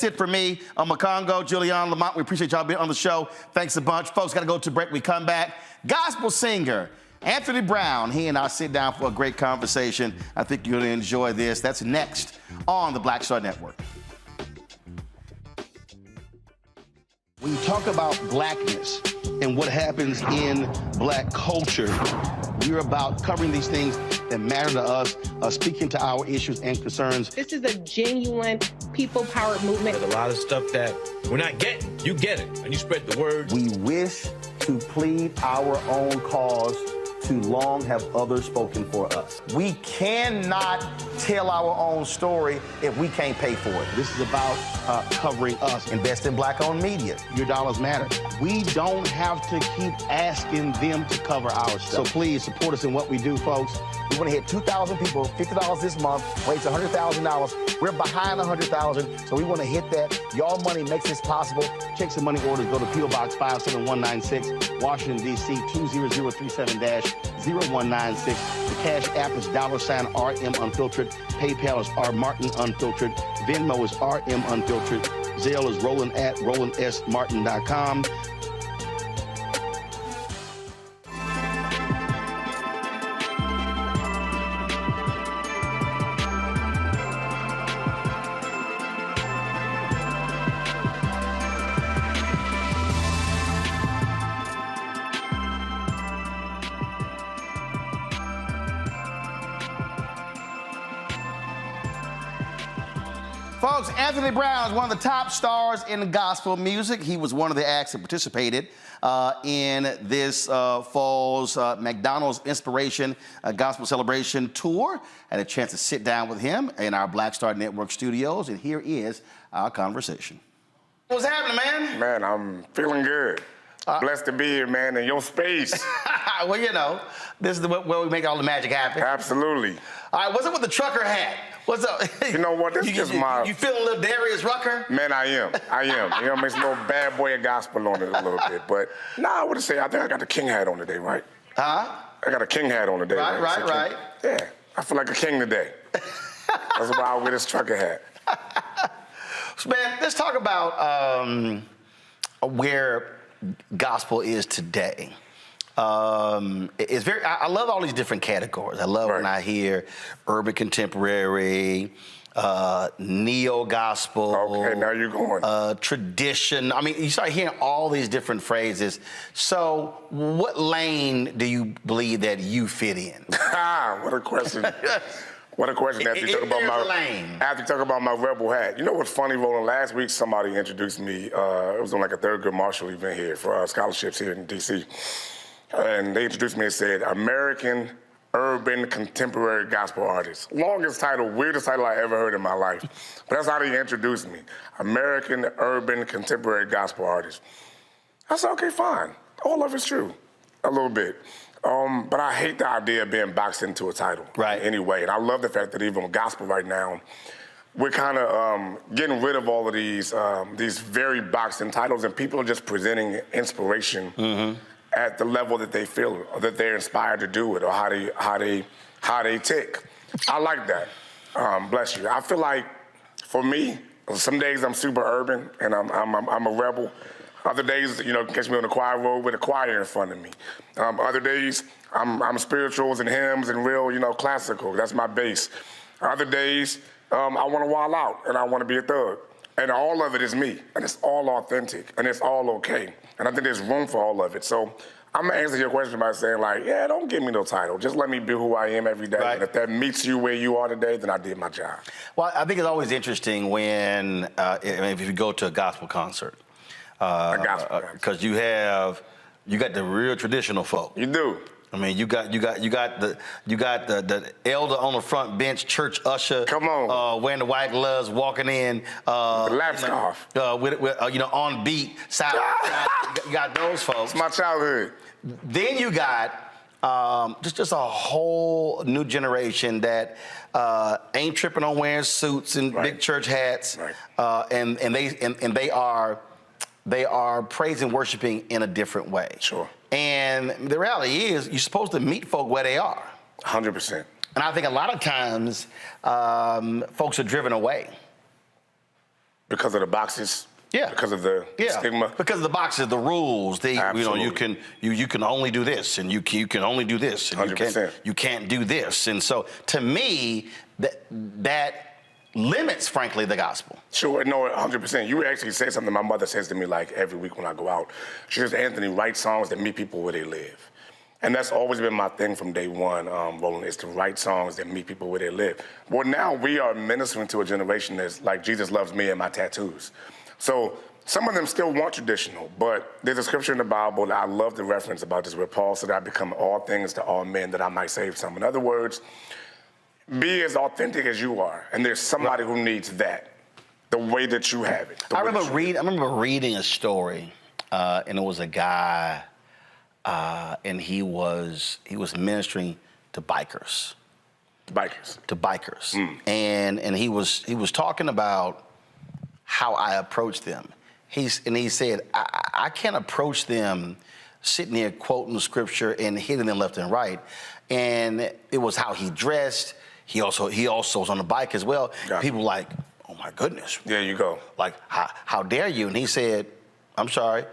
Speaker 1: it for me. Makongo, Julian, Lamont, we appreciate y'all being on the show. Thanks a bunch. Folks, got to go to break. We come back. Gospel singer Anthony Brown. He and I sit down for a great conversation. I think you're going to enjoy this. That's next on the Black Star Network. When you talk about blackness and what happens in black culture, we're about covering these things that matter to us, speaking to our issues and concerns.
Speaker 16: This is a genuine people-powered movement.
Speaker 17: There's a lot of stuff that we're not getting. You get it, and you spread the word.
Speaker 1: We wish to plead our own cause. Too long have others spoken for us. We cannot tell our own story if we can't pay for it. This is about covering us. Invest in black-owned media. Your dollars matter. We don't have to keep asking them to cover our stuff. So please support us in what we do, folks. We want to hit 2,000 people, $50 this month, raise $100,000. We're behind 100,000, so we want to hit that. Y'all money makes this possible. Check some money orders. Go to P.O. Box 57196, Washington, D.C. 20037-0196. The Cash App is $RM Unfiltered. PayPal is R Martin Unfiltered. Venmo is RM Unfiltered. Zelle is Roland at RolandSMartin.com. Folks, Anthony Brown is one of the top stars in gospel music. He was one of the acts that participated in this fall's McDonald's Inspiration Gospel Celebration Tour. Had a chance to sit down with him in our Black Star Network studios, and here is our conversation. What's happening, man?
Speaker 4: Man, I'm feeling good. Blessed to be here, man, in your space.
Speaker 1: Well, you know, this is where we make all the magic happen.
Speaker 4: Absolutely.
Speaker 1: All right, what's up with the trucker hat? What's up?
Speaker 4: You know what? This is just my...
Speaker 1: You feeling a little Darius Rucker?
Speaker 4: Man, I am. You know, makes a little bad boy of gospel on it a little bit. But, nah, I would say, I think I got the king hat on today, right?
Speaker 1: Huh?
Speaker 4: I got a king hat on today.
Speaker 1: Right.
Speaker 4: Yeah, I feel like a king today. That's why I wear this trucker hat.
Speaker 1: So, man, let's talk about where gospel is today. It's very. I love all these different categories. I love when I hear urban contemporary, neo gospel.
Speaker 4: Okay, now you're going.
Speaker 1: Tradition. I mean, you start hearing all these different phrases. So, what lane do you believe that you fit in?
Speaker 4: What a question. What a question after you talk about my rebel hat. You know what's funny, Roland? Last week somebody introduced me. It was on like a Thurgood Marshall event here for scholarships here in D.C. And they introduced me and said, American Urban Contemporary Gospel Artist. Longest title, weirdest title I ever heard in my life. But that's how they introduced me. American Urban Contemporary Gospel Artist. I said, okay, fine. All of it's true, a little bit. But I hate the idea of being boxed into a title.
Speaker 1: Right.
Speaker 4: Anyway, and I love the fact that even with gospel right now, we're kind of getting rid of all of these very boxed-in titles, and people are just presenting inspiration at the level that they feel, or that they're inspired to do it, or how they tick. I like that. Bless you. I feel like, for me, some days I'm super urban and I'm a rebel. Other days, you know, catch me on the choir road with a choir in front of me. Other days, I'm spirituals and hymns and real, you know, classical. That's my base. Other days, I want to wild out and I want to be a thug. And all of it is me, and it's all authentic, and it's all okay. And I think there's room for all of it. So I'm gonna answer your question by saying, like, yeah, don't give me no title. Just let me be who I am every day. Right. And if that meets you where you are today, then I did my job.
Speaker 1: Well, I think it's always interesting when, if you go to a gospel concert. Because you got the real traditional folk.
Speaker 4: You do.
Speaker 1: I mean, you got the elder on the front bench, church usher.
Speaker 4: Come on.
Speaker 1: Wearing the white gloves, walking in.
Speaker 4: The lap scarf.
Speaker 1: With on beat, side You got those folks.
Speaker 4: It's my childhood.
Speaker 1: Then you got just a whole new generation that ain't tripping on wearing suits and big church hats, and they are praising, worshiping in a different way.
Speaker 4: Sure.
Speaker 1: And the reality is, you're supposed to meet folk where they are.
Speaker 4: 100%.
Speaker 1: And I think a lot of times, folks are driven away
Speaker 4: because of the boxes.
Speaker 1: Yeah.
Speaker 4: Because of the stigma.
Speaker 1: Because of the boxes, the rules. You can only do this, and you can only do this, and
Speaker 4: 100%.
Speaker 1: you can't do this. And so, to me, that limits, frankly, the gospel.
Speaker 4: Sure, no, 100%. You actually said something my mother says to me like every week when I go out. She says, Anthony, write songs that meet people where they live. And that's always been my thing from day one, Roland, is to write songs that meet people where they live. Well, now we are ministering to a generation that's like Jesus loves me and my tattoos. So some of them still want traditional, but there's a scripture in the Bible that I love the reference about this, where Paul said, I become all things to all men that I might save some. In other words, be as authentic as you are, and there's somebody who needs that, the way that you have it.
Speaker 1: I remember reading a story, and it was a guy, and he was ministering to bikers. And he was talking about how I approach them. He said, I can't approach them sitting there quoting scripture and hitting them left and right. And it was how he dressed. He also was on the bike as well. People were like, oh my goodness.
Speaker 4: There you go.
Speaker 1: Like, how dare you? And he said, I'm sorry,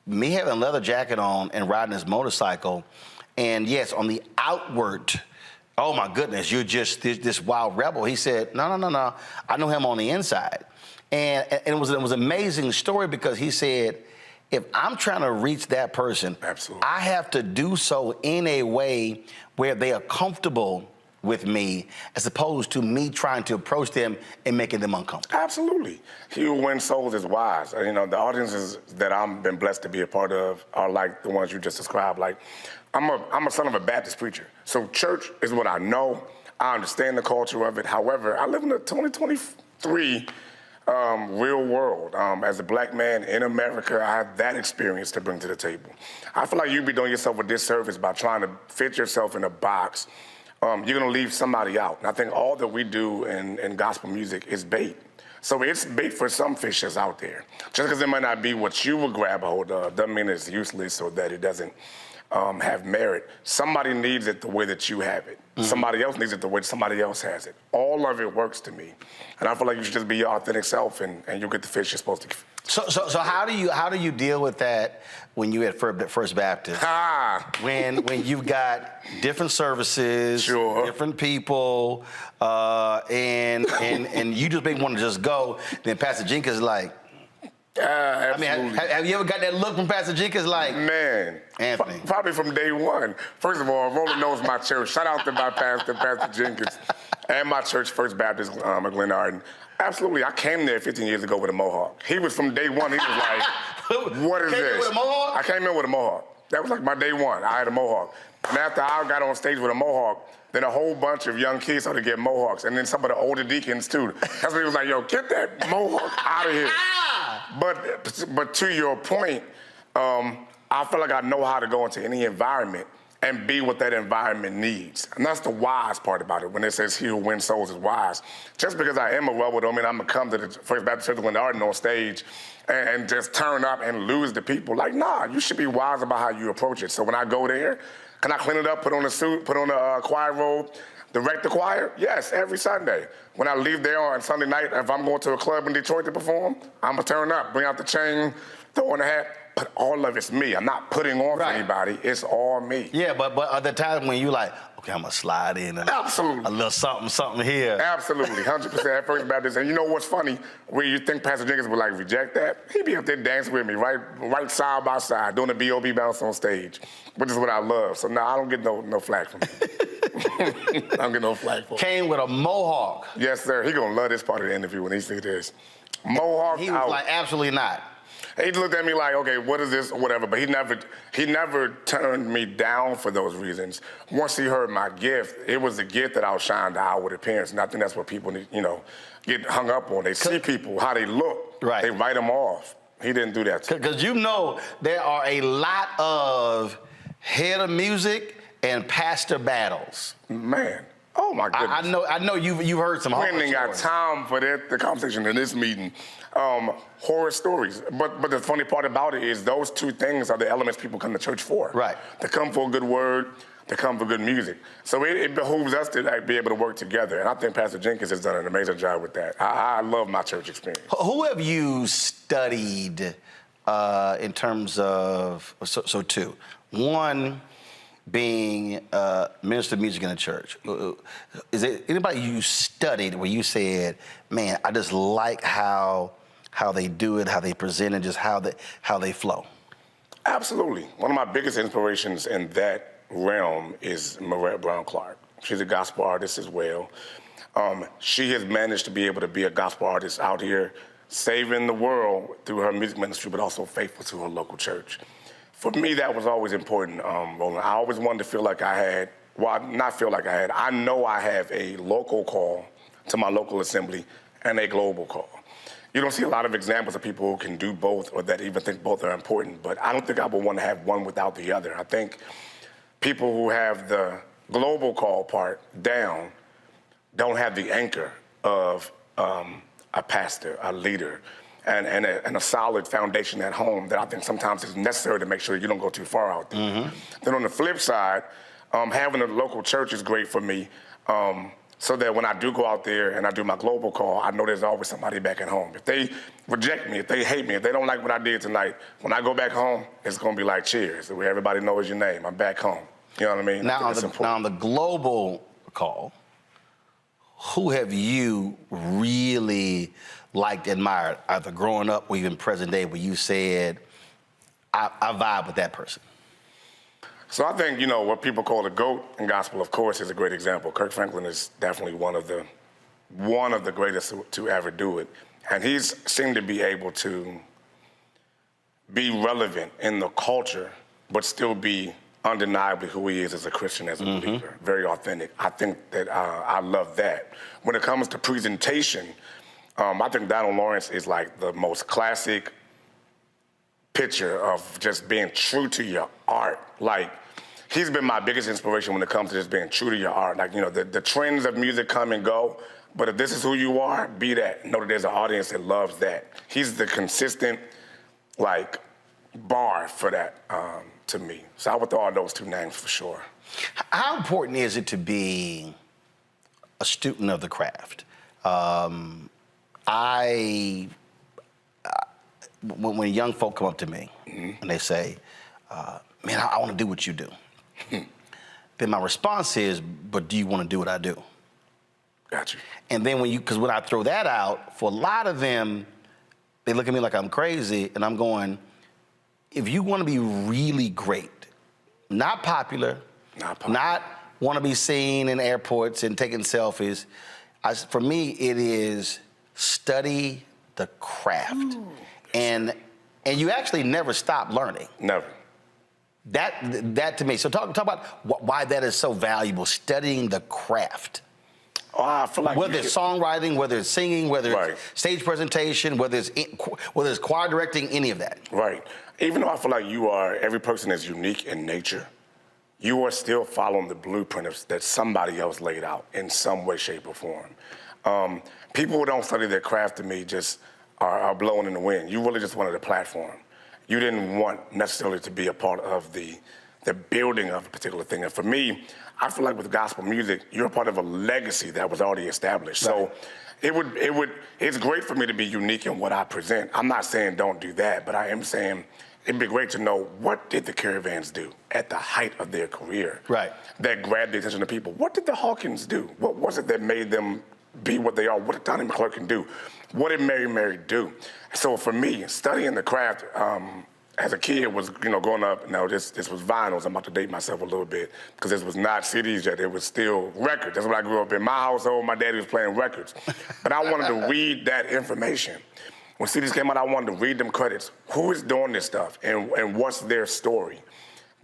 Speaker 1: me having a leather jacket on and riding this motorcycle, and yes, on the outward, oh my goodness, you're just this wild rebel. He said, no, I know him on the inside. And it was an amazing story, because he said, if I'm trying to reach that person, I have to do so in a way where they are comfortable with me, as opposed to me trying to approach them and making them uncomfortable.
Speaker 4: Absolutely. He who wins souls is wise. You know, the audiences that I've been blessed to be a part of are like the ones you just described. Like, I'm a son of a Baptist preacher. So church is what I know. I understand the culture of it. However, I live in the 2023 real world. As a black man in America, I have that experience to bring to the table. I feel like you'd be doing yourself a disservice by trying to fit yourself in a box. You're going to leave somebody out. And I think all that we do in gospel music is bait. So it's bait for some fishes out there. Just because it might not be what you would grab a hold of doesn't mean it's useless or that it doesn't have merit. Somebody needs it the way that you have it. Mm-hmm. Somebody else needs it the way somebody else has it. All of it works to me. And I feel like you should just be your authentic self, and you'll get the fish you're supposed to.
Speaker 1: So how do you deal with that when you at First Baptist? When you've got different services, different people, and you just want to just go, then Pastor Jenkins is like, I mean, have you ever got that look from Pastor Jenkins like,
Speaker 4: man,
Speaker 1: Anthony?
Speaker 4: Probably from day one. First of all, Roland knows my church. Shout out to my pastor, Pastor Jenkins, and my church, First Baptist, Glen Arden. Absolutely, I came there 15 years ago with a mohawk. He was from day one. He was like, what is this?
Speaker 1: With a mohawk?
Speaker 4: I came in with a mohawk. That was like my day one. I had a mohawk. And after I got on stage with a mohawk, then a whole bunch of young kids started to get mohawks. And then some of the older deacons too. That's when he was like, yo, get that mohawk out of here. But to your point, I feel like I know how to go into any environment and be what that environment needs. And that's the wise part about it. When it says he who wins souls is wise. Just because I am a rebel don't mean I'm gonna come to the First Baptist Church when they're on stage and just turn up and lose the people. Like, nah, you should be wise about how you approach it. So when I go there, can I clean it up, put on a suit, put on a choir robe, direct the choir? Yes, every Sunday. When I leave there on Sunday night, if I'm going to a club in Detroit to perform, I'm gonna turn up, bring out the chain, throw on the hat. But all of it's me. I'm not putting on for anybody. It's all me.
Speaker 1: Yeah, but other times when you like, okay, I'm gonna slide in and a little something here.
Speaker 4: Absolutely, 100% at First Baptist. And you know what's funny? Where you think Pastor Jenkins would like reject that? He'd be up there dancing with me, right side by side, doing the B.O.B. bounce on stage, which is what I love. So no, I don't get no flack from him. I don't get no flack for him.
Speaker 1: Came with a mohawk.
Speaker 4: Yes, sir. He gonna love this part of the interview when he sees this. Mohawk
Speaker 1: He was like, absolutely not.
Speaker 4: He looked at me like, okay, what is this or whatever, but he never turned me down for those reasons. Once he heard my gift, it was the gift that outshined the outward appearance, and I think that's what people, get hung up on. They see people, how they look, they write them off. He didn't do that.
Speaker 1: Because you know there are a lot of head of music and pastor battles.
Speaker 4: Man. Oh my goodness!
Speaker 1: I know you've heard some.
Speaker 4: We
Speaker 1: horror
Speaker 4: ain't got
Speaker 1: stories.
Speaker 4: time for the conversation in this meeting. Horror stories, but the funny part about it is those two things are the elements people come to church for.
Speaker 1: Right.
Speaker 4: They come for a good word. They come for good music. So it behooves us to be able to work together. And I think Pastor Jenkins has done an amazing job with that. I love my church experience.
Speaker 1: Who have you studied in terms of so two? One, being minister of music in the church. Is there anybody you studied where you said, man, I just like how they do it, how they present it, just how they flow?
Speaker 4: Absolutely. One of my biggest inspirations in that realm is Marette Brown Clark. She's a gospel artist as well. She has managed to be able to be a gospel artist out here, saving the world through her music ministry, but also faithful to her local church. For me, that was always important, Roland. I always wanted to feel like I had, I know I have a local call to my local assembly and a global call. You don't see a lot of examples of people who can do both or that even think both are important, but I don't think I would want to have one without the other. I think people who have the global call part down don't have the anchor of a pastor, a leader, and a solid foundation at home that I think sometimes is necessary to make sure you don't go too far out there. Mm-hmm. Then on the flip side, having a local church is great for me, so that when I do go out there and I do my global call, I know there's always somebody back at home. If they reject me, if they hate me, if they don't like what I did tonight, when I go back home, it's gonna be like Cheers, where everybody knows your name. I'm back home. You know what I mean?
Speaker 1: Now on the global call, who have you really liked, admired, either growing up or even present day, where you said, I vibe with that person?
Speaker 4: So I think, what people call the GOAT in gospel, of course, is a great example. Kirk Franklin is definitely one of the greatest to ever do it. And he's seemed to be able to be relevant in the culture, but still be undeniably who he is as a Christian, as a believer. Very authentic. I think that I love that. When it comes to presentation, I think Donald Lawrence is like the most classic picture of just being true to your art. Like, he's been my biggest inspiration when it comes to just being true to your art. Like, the trends of music come and go, but if this is who you are, be that. Know that there's an audience that loves that. He's the consistent, bar for that to me. So I would throw out those two names for sure.
Speaker 1: How important is it to be a student of the craft? When young folk come up to me and they say, man, I want to do what you do, then my response is, but do you want to do what I do?
Speaker 4: Gotcha.
Speaker 1: And then because when I throw that out, for a lot of them, they look at me like I'm crazy, and I'm going, if you want to be really great, not popular, not want to be seen in airports and taking selfies, for me, it is study the craft. Ooh. And you actually never stop learning.
Speaker 4: Never.
Speaker 1: That to me. So talk about why that is so valuable, studying the craft.
Speaker 4: Oh, I feel like
Speaker 1: whether it's songwriting, whether it's singing, whether it's stage presentation, whether it's choir directing, any of that.
Speaker 4: Right. Even though I feel like every person is unique in nature, you are still following the blueprint that somebody else laid out in some way, shape, or form. People who don't study their craft, to me, just are blowing in the wind. You really just wanted a platform. You didn't want necessarily to be a part of the building of a particular thing. And for me, I feel like with gospel music, you're a part of a legacy that was already established. Right. So it's great for me to be unique in what I present. I'm not saying don't do that, but I am saying it'd be great to know, what did the Caravans do at the height of their career?
Speaker 1: Right.
Speaker 4: That grabbed the attention of people. What did the Hawkins do? What was it that made them be what they are? What did Donnie McClurkin do? What did Mary Mary do? So for me, studying the craft, as a kid was, growing up, this was vinyls. I'm about to date myself a little bit, because this was not CDs yet. It was still records. That's what I grew up in. My household, my daddy was playing records. But I wanted to read that information. When CDs came out, I wanted to read them credits. Who is doing this stuff, and what's their story?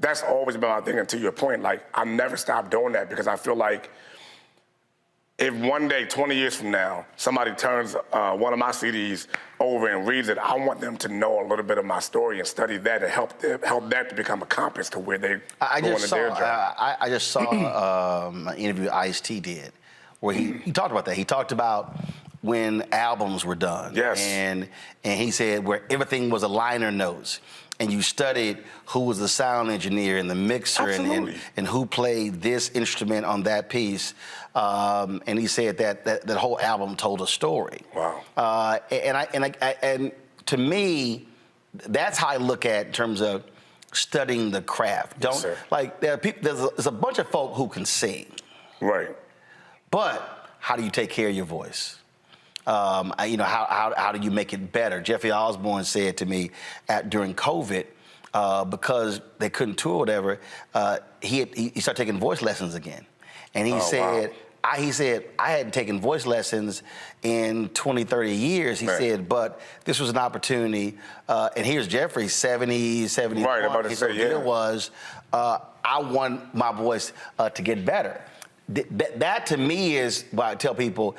Speaker 4: That's always been my thing. And to your point, I never stopped doing that, because I feel like if one day, 20 years from now, somebody turns one of my CDs over and reads it, I want them to know a little bit of my story and study that and help that to become a compass to where they go into their job.
Speaker 1: I just saw an interview Ice-T did where he talked about that. He talked about when albums were done.
Speaker 4: Yes.
Speaker 1: And he said where everything was a liner notes. And you studied who was the sound engineer and the mixer and who played this instrument on that piece. And he said that whole album told a story.
Speaker 4: Wow.
Speaker 1: And to me, that's how I look at in terms of studying the craft.
Speaker 4: Yes,
Speaker 1: like there's a bunch of folk who can sing.
Speaker 4: Right.
Speaker 1: But how do you take care of your voice? How do you make it better? Jeffrey Osborne said to me during COVID, because they couldn't tour or whatever, he started taking voice lessons again. And he said, wow. He said, I hadn't taken voice lessons in 20, 30 years. He said, but this was an opportunity. And here's Jeffrey, 70, 71.
Speaker 4: Right, about to say, yeah.
Speaker 1: It was, I want my voice to get better. That to me is what I tell people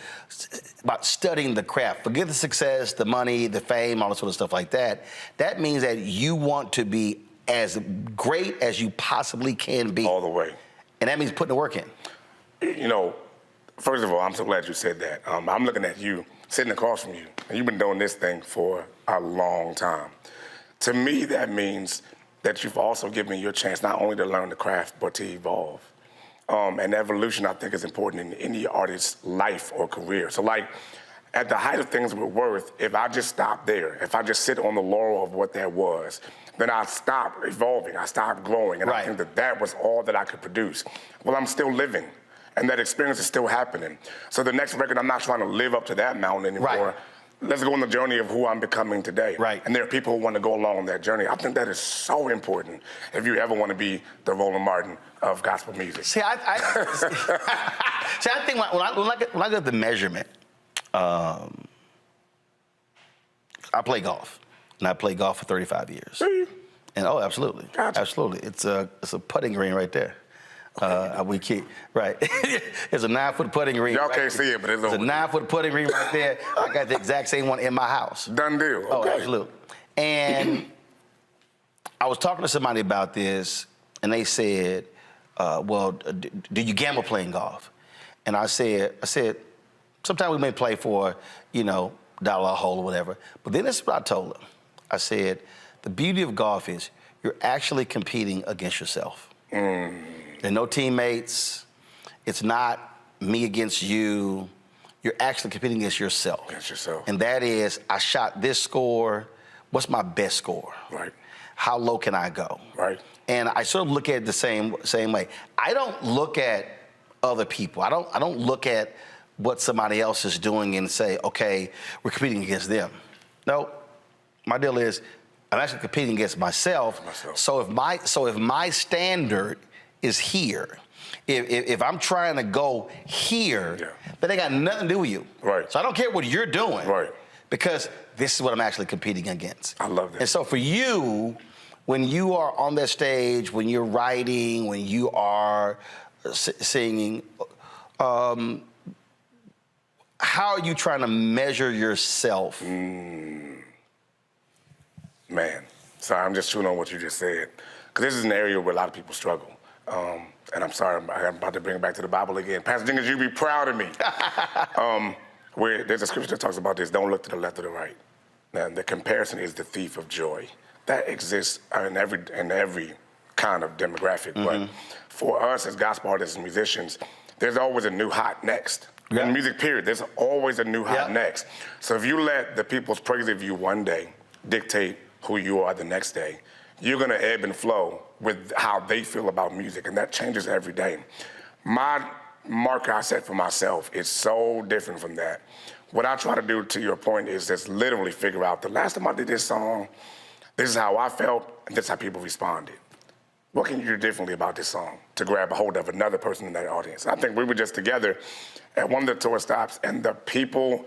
Speaker 1: about studying the craft. Forget the success, the money, the fame, all that sort of stuff like that. That means that you want to be as great as you possibly can be.
Speaker 4: All the way.
Speaker 1: And that means putting the work in.
Speaker 4: You know, first of all, I'm so glad you said that. I'm looking at you, sitting across from you, and you've been doing this thing for a long time. To me, that means that you've also given me your chance not only to learn the craft, but to evolve. And evolution, I think, is important in any artist's life or career. So, like, at the height of things with Worth, if I just stop there, if I just sit on the laurel of what that was, then I stop evolving, I stop growing, and I think that was all that I could produce. Well, I'm still living, and that experience is still happening. So the next record, I'm not trying to live up to that mountain anymore. Let's go on the journey of who I'm becoming today. And there are people who want to go along on that journey. I think that is so important if you ever want to be the Roland Martin of gospel music.
Speaker 1: See, I think when I get the measurement, I play golf, and I played golf for 35 years. And absolutely, absolutely, it's a putting green right there. We keep It's a 9-foot putting green.
Speaker 4: Y'all can't see it, but it's
Speaker 1: a 9-foot putting green right there. I got the exact same one in my house.
Speaker 4: Done deal. Okay.
Speaker 1: Oh, absolutely. And I was talking to somebody about this, and they said, "Well, do you gamble playing golf?" And I said, sometimes we may play for, dollar a hole or whatever. But then this is what I told them. I said, the beauty of golf is you're actually competing against yourself. There are no teammates. It's not me against you. You're actually competing against yourself.
Speaker 4: Against yourself.
Speaker 1: And that is, I shot this score. What's my best score?
Speaker 4: Right.
Speaker 1: How low can I go?
Speaker 4: Right.
Speaker 1: And I sort of look at it the same way. I don't look at other people. I don't look at what somebody else is doing and say, okay, we're competing against them. No, my deal is I'm actually competing against myself. So if my standard is here, if I'm trying to go here, then they got nothing to do with you.
Speaker 4: Right.
Speaker 1: So I don't care what you're doing.
Speaker 4: Right.
Speaker 1: Because this is what I'm actually competing against.
Speaker 4: I love that.
Speaker 1: And so for you, when you are on that stage, when you're writing, when you are singing, how are you trying to measure yourself?
Speaker 4: Man, sorry, I'm just chewing on what you just said. Because this is an area where a lot of people struggle. And I'm sorry, I'm about to bring it back to the Bible again. Pastor Jenkins, you be proud of me. Where there's a scripture that talks about this, don't look to the left or the right. Now, the comparison is the thief of joy. That exists in every kind of demographic. But for us as gospel artists and musicians, there's always a new hot next. In music, period, there's always a new hot next. So if you let the people's praise of you one day dictate who you are the next day, you're gonna ebb and flow with how they feel about music, and that changes every day. My marker I set for myself is so different from that. What I try to do, to your point, is just literally figure out, the last time I did this song, this is how I felt, and this is how people responded. What can you do differently about this song to grab a hold of another person in that audience? I think we were just together at one of the tour stops, and the people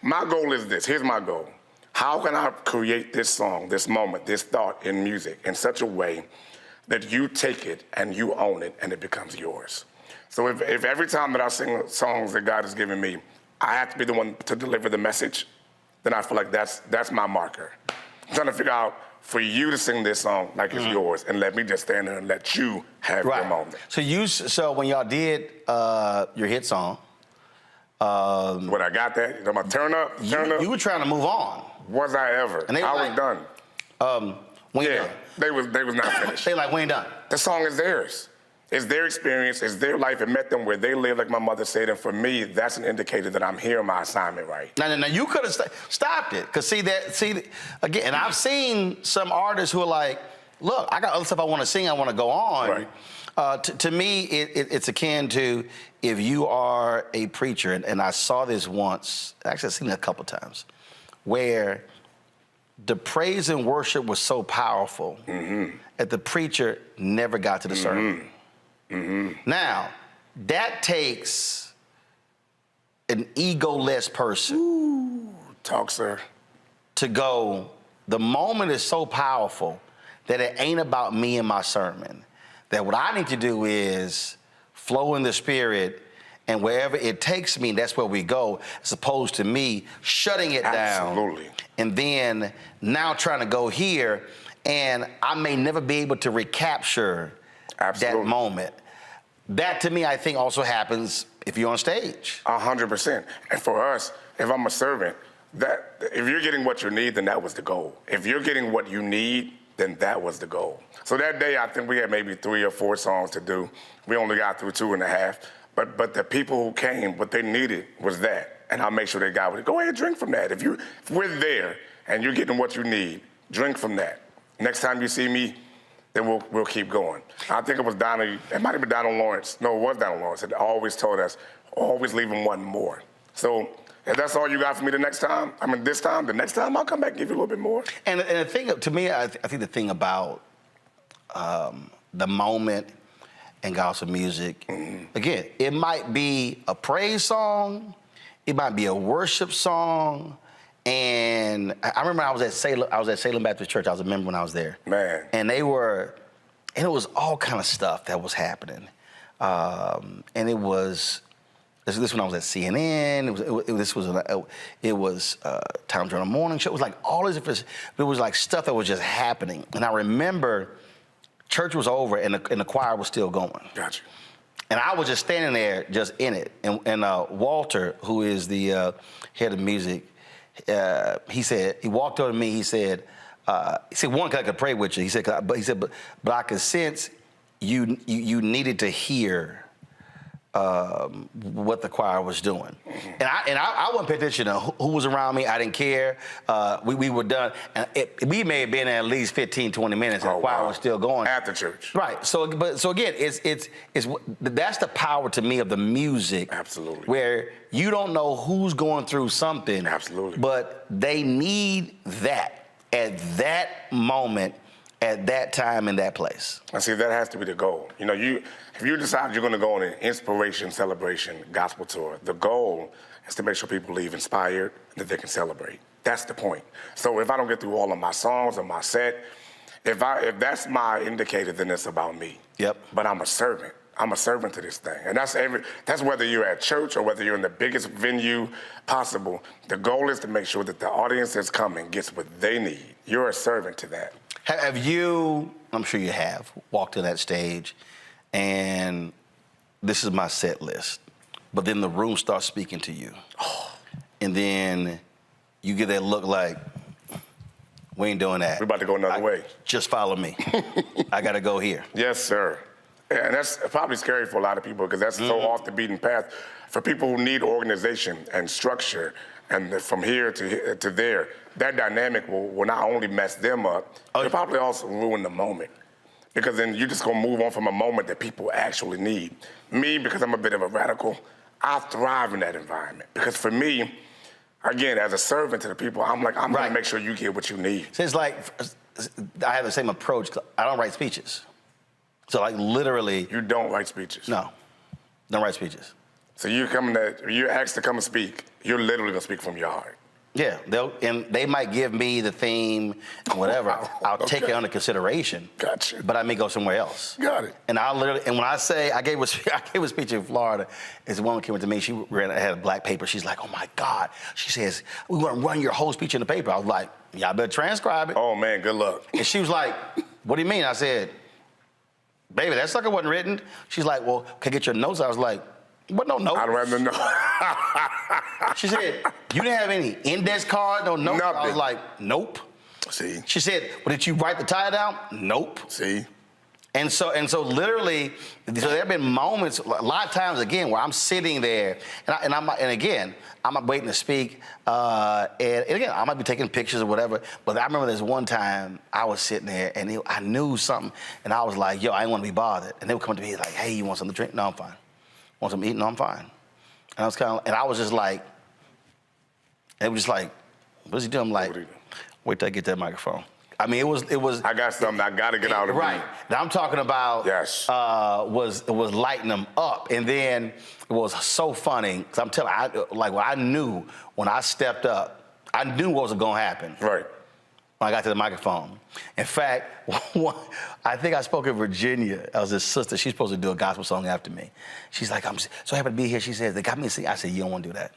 Speaker 4: my goal is this, here's my goal. How can I create this song, this moment, this thought in music in such a way that you take it and you own it and it becomes yours? So if every time that I sing songs that God has given me, I have to be the one to deliver the message, then I feel like that's my marker. I'm trying to figure out for you to sing this song like it's yours, and let me just stand there and let you have your moment.
Speaker 1: So when y'all did your hit song,
Speaker 4: when I got that, you know, my turn up.
Speaker 1: You were trying to move on.
Speaker 4: Was I ever?
Speaker 1: And
Speaker 4: I was done.
Speaker 1: When you done?
Speaker 4: They was not finished.
Speaker 1: They like, we ain't done.
Speaker 4: The song is theirs. It's their experience. It's their life. It met them where they live, like my mother said. And for me, that's an indicator that I'm hearing my assignment right.
Speaker 1: Now you could have stopped it. Because again, and I've seen some artists who are like, look, I got other stuff I want to sing. I want to go on. Right. To me, it's akin to if you are a preacher, and I saw this once, actually I've seen it a couple times, where the praise and worship was so powerful that the preacher never got to the sermon. Now, that takes an ego-less person.
Speaker 4: Ooh, talk, sir.
Speaker 1: To go, the moment is so powerful that it ain't about me and my sermon. That what I need to do is flow in the Spirit, and wherever it takes me, that's where we go, as opposed to me shutting it down. And then now trying to go here, and I may never be able to recapture that moment. That, to me, I think also happens if you're on stage.
Speaker 4: 100%. And for us, if I'm a servant, that if you're getting what you need, then that was the goal. If you're getting what you need, then that was the goal. So that day, I think we had maybe 3 or 4 songs to do. We only got through 2.5. But the people who came, what they needed was that. And I'll make sure they got it. Go ahead and drink from that. If we're there and you're getting what you need, drink from that. Next time you see me, then we'll keep going. I think it was Donald, it might have been Donald Lawrence. No, it was Donald Lawrence that always told us, always leave them wanting more. So if that's all you got for me the next time, the next time I'll come back and give you a little bit more.
Speaker 1: And the thing, to me, I think the thing about the moment and gospel music, again, it might be a praise song, it might be a worship song, and I remember I was at Salem Baptist Church. I was a member when I was there.
Speaker 4: Man.
Speaker 1: And it was all kind of stuff that was happening. And it was, this when I was at CNN, it was Time Journal Morning Show. It was like all these different, it was like stuff that was just happening. And I remember church was over and the choir was still going.
Speaker 4: Gotcha.
Speaker 1: And I was just standing there, just in it. And Walter, who is the head of music, he walked over to me. He said, one, I could pray with you. He said, but I could sense you needed to hear what the choir was doing. And I wasn't paying attention to who was around me. I didn't care. We were done. And we may have been at least 15, 20 minutes, and the choir was still going.
Speaker 4: At the church.
Speaker 1: Right. So again, that's the power to me of the music.
Speaker 4: Absolutely.
Speaker 1: Where you don't know who's going through something.
Speaker 4: Absolutely.
Speaker 1: But they need that at that moment, at that time, in that place.
Speaker 4: I see that has to be the goal. You know, if you decide you're going to go on an inspiration, celebration, gospel tour, the goal is to make sure people leave inspired, that they can celebrate. That's the point. So if I don't get through all of my songs or my set, if that's my indicator, then it's about me.
Speaker 1: Yep.
Speaker 4: But I'm a servant. I'm a servant to this thing. And that's whether you're at church or whether you're in the biggest venue possible. The goal is to make sure that the audience that's coming gets what they need. You're a servant to that.
Speaker 1: Have you, I'm sure you have, walked to that stage and this is my set list, but then the room starts speaking to you. And then you get that look like, we ain't doing that.
Speaker 4: We're about to go another way.
Speaker 1: Just follow me. I got to go here.
Speaker 4: Yes, sir. And that's probably scary for a lot of people because that's so off the beaten path. For people who need organization and structure, and from here to there, that dynamic will not only mess them up, it'll probably also ruin the moment. Because then you're just gonna move on from a moment that people actually need. Me, because I'm a bit of a radical, I thrive in that environment. Because for me, again, as a servant to the people, I'm gonna make sure you get what you need.
Speaker 1: So it's like, I have the same approach. I don't write speeches. So like literally.
Speaker 4: You don't write speeches?
Speaker 1: No, don't write speeches.
Speaker 4: So you're asked to come and speak, you're literally gonna speak from your heart.
Speaker 1: Yeah, they might give me the theme, whatever. I'll take it under consideration.
Speaker 4: Gotcha.
Speaker 1: But I may go somewhere else.
Speaker 4: Got it.
Speaker 1: And when I say I gave a speech in Florida, this woman came up to me. She had a black paper. She's like, "Oh my God!" She says, "We want to run your whole speech in the paper." I was like, "Y'all better transcribe it."
Speaker 4: Oh man, good luck.
Speaker 1: And she was like, "What do you mean?" I said, "Baby, that sucker wasn't written." She's like, "Well, can I get your notes?" I was like, "What no notes?"
Speaker 4: I'd rather know.
Speaker 1: She said, "You didn't have any index card, no notes?"
Speaker 4: Nothing.
Speaker 1: I was like, "Nope."
Speaker 4: See.
Speaker 1: She said, "Well, did you write the title down?" Nope.
Speaker 4: See.
Speaker 1: And so literally, so there have been moments, a lot of times again, where I'm sitting there, and again, I'm not waiting to speak, and again, I might be taking pictures or whatever. But I remember this one time I was sitting there, and I knew something, and I was like, "Yo, I didn't want to be bothered." And they would come to me like, "Hey, you want something to drink?" "No, I'm fine." "Want something to eat?" "No, I'm fine." And I was and I was just like, it was just like, "What's he doing?" I'm like, "Wait till I get that microphone." I mean, it was.
Speaker 4: I got something I got to get out of
Speaker 1: right.
Speaker 4: me.
Speaker 1: Now I'm talking about.
Speaker 4: Yes.
Speaker 1: Was lighting them up, and then it was so funny because I'm telling I knew when I stepped up, I knew what was going to happen.
Speaker 4: Right.
Speaker 1: When I got to the microphone. In fact, I think I spoke in Virginia. I was his sister. She's supposed to do a gospel song after me. She's like, "I'm so happy to be here." She says, "They got me to sing." I said, "You don't want to do that."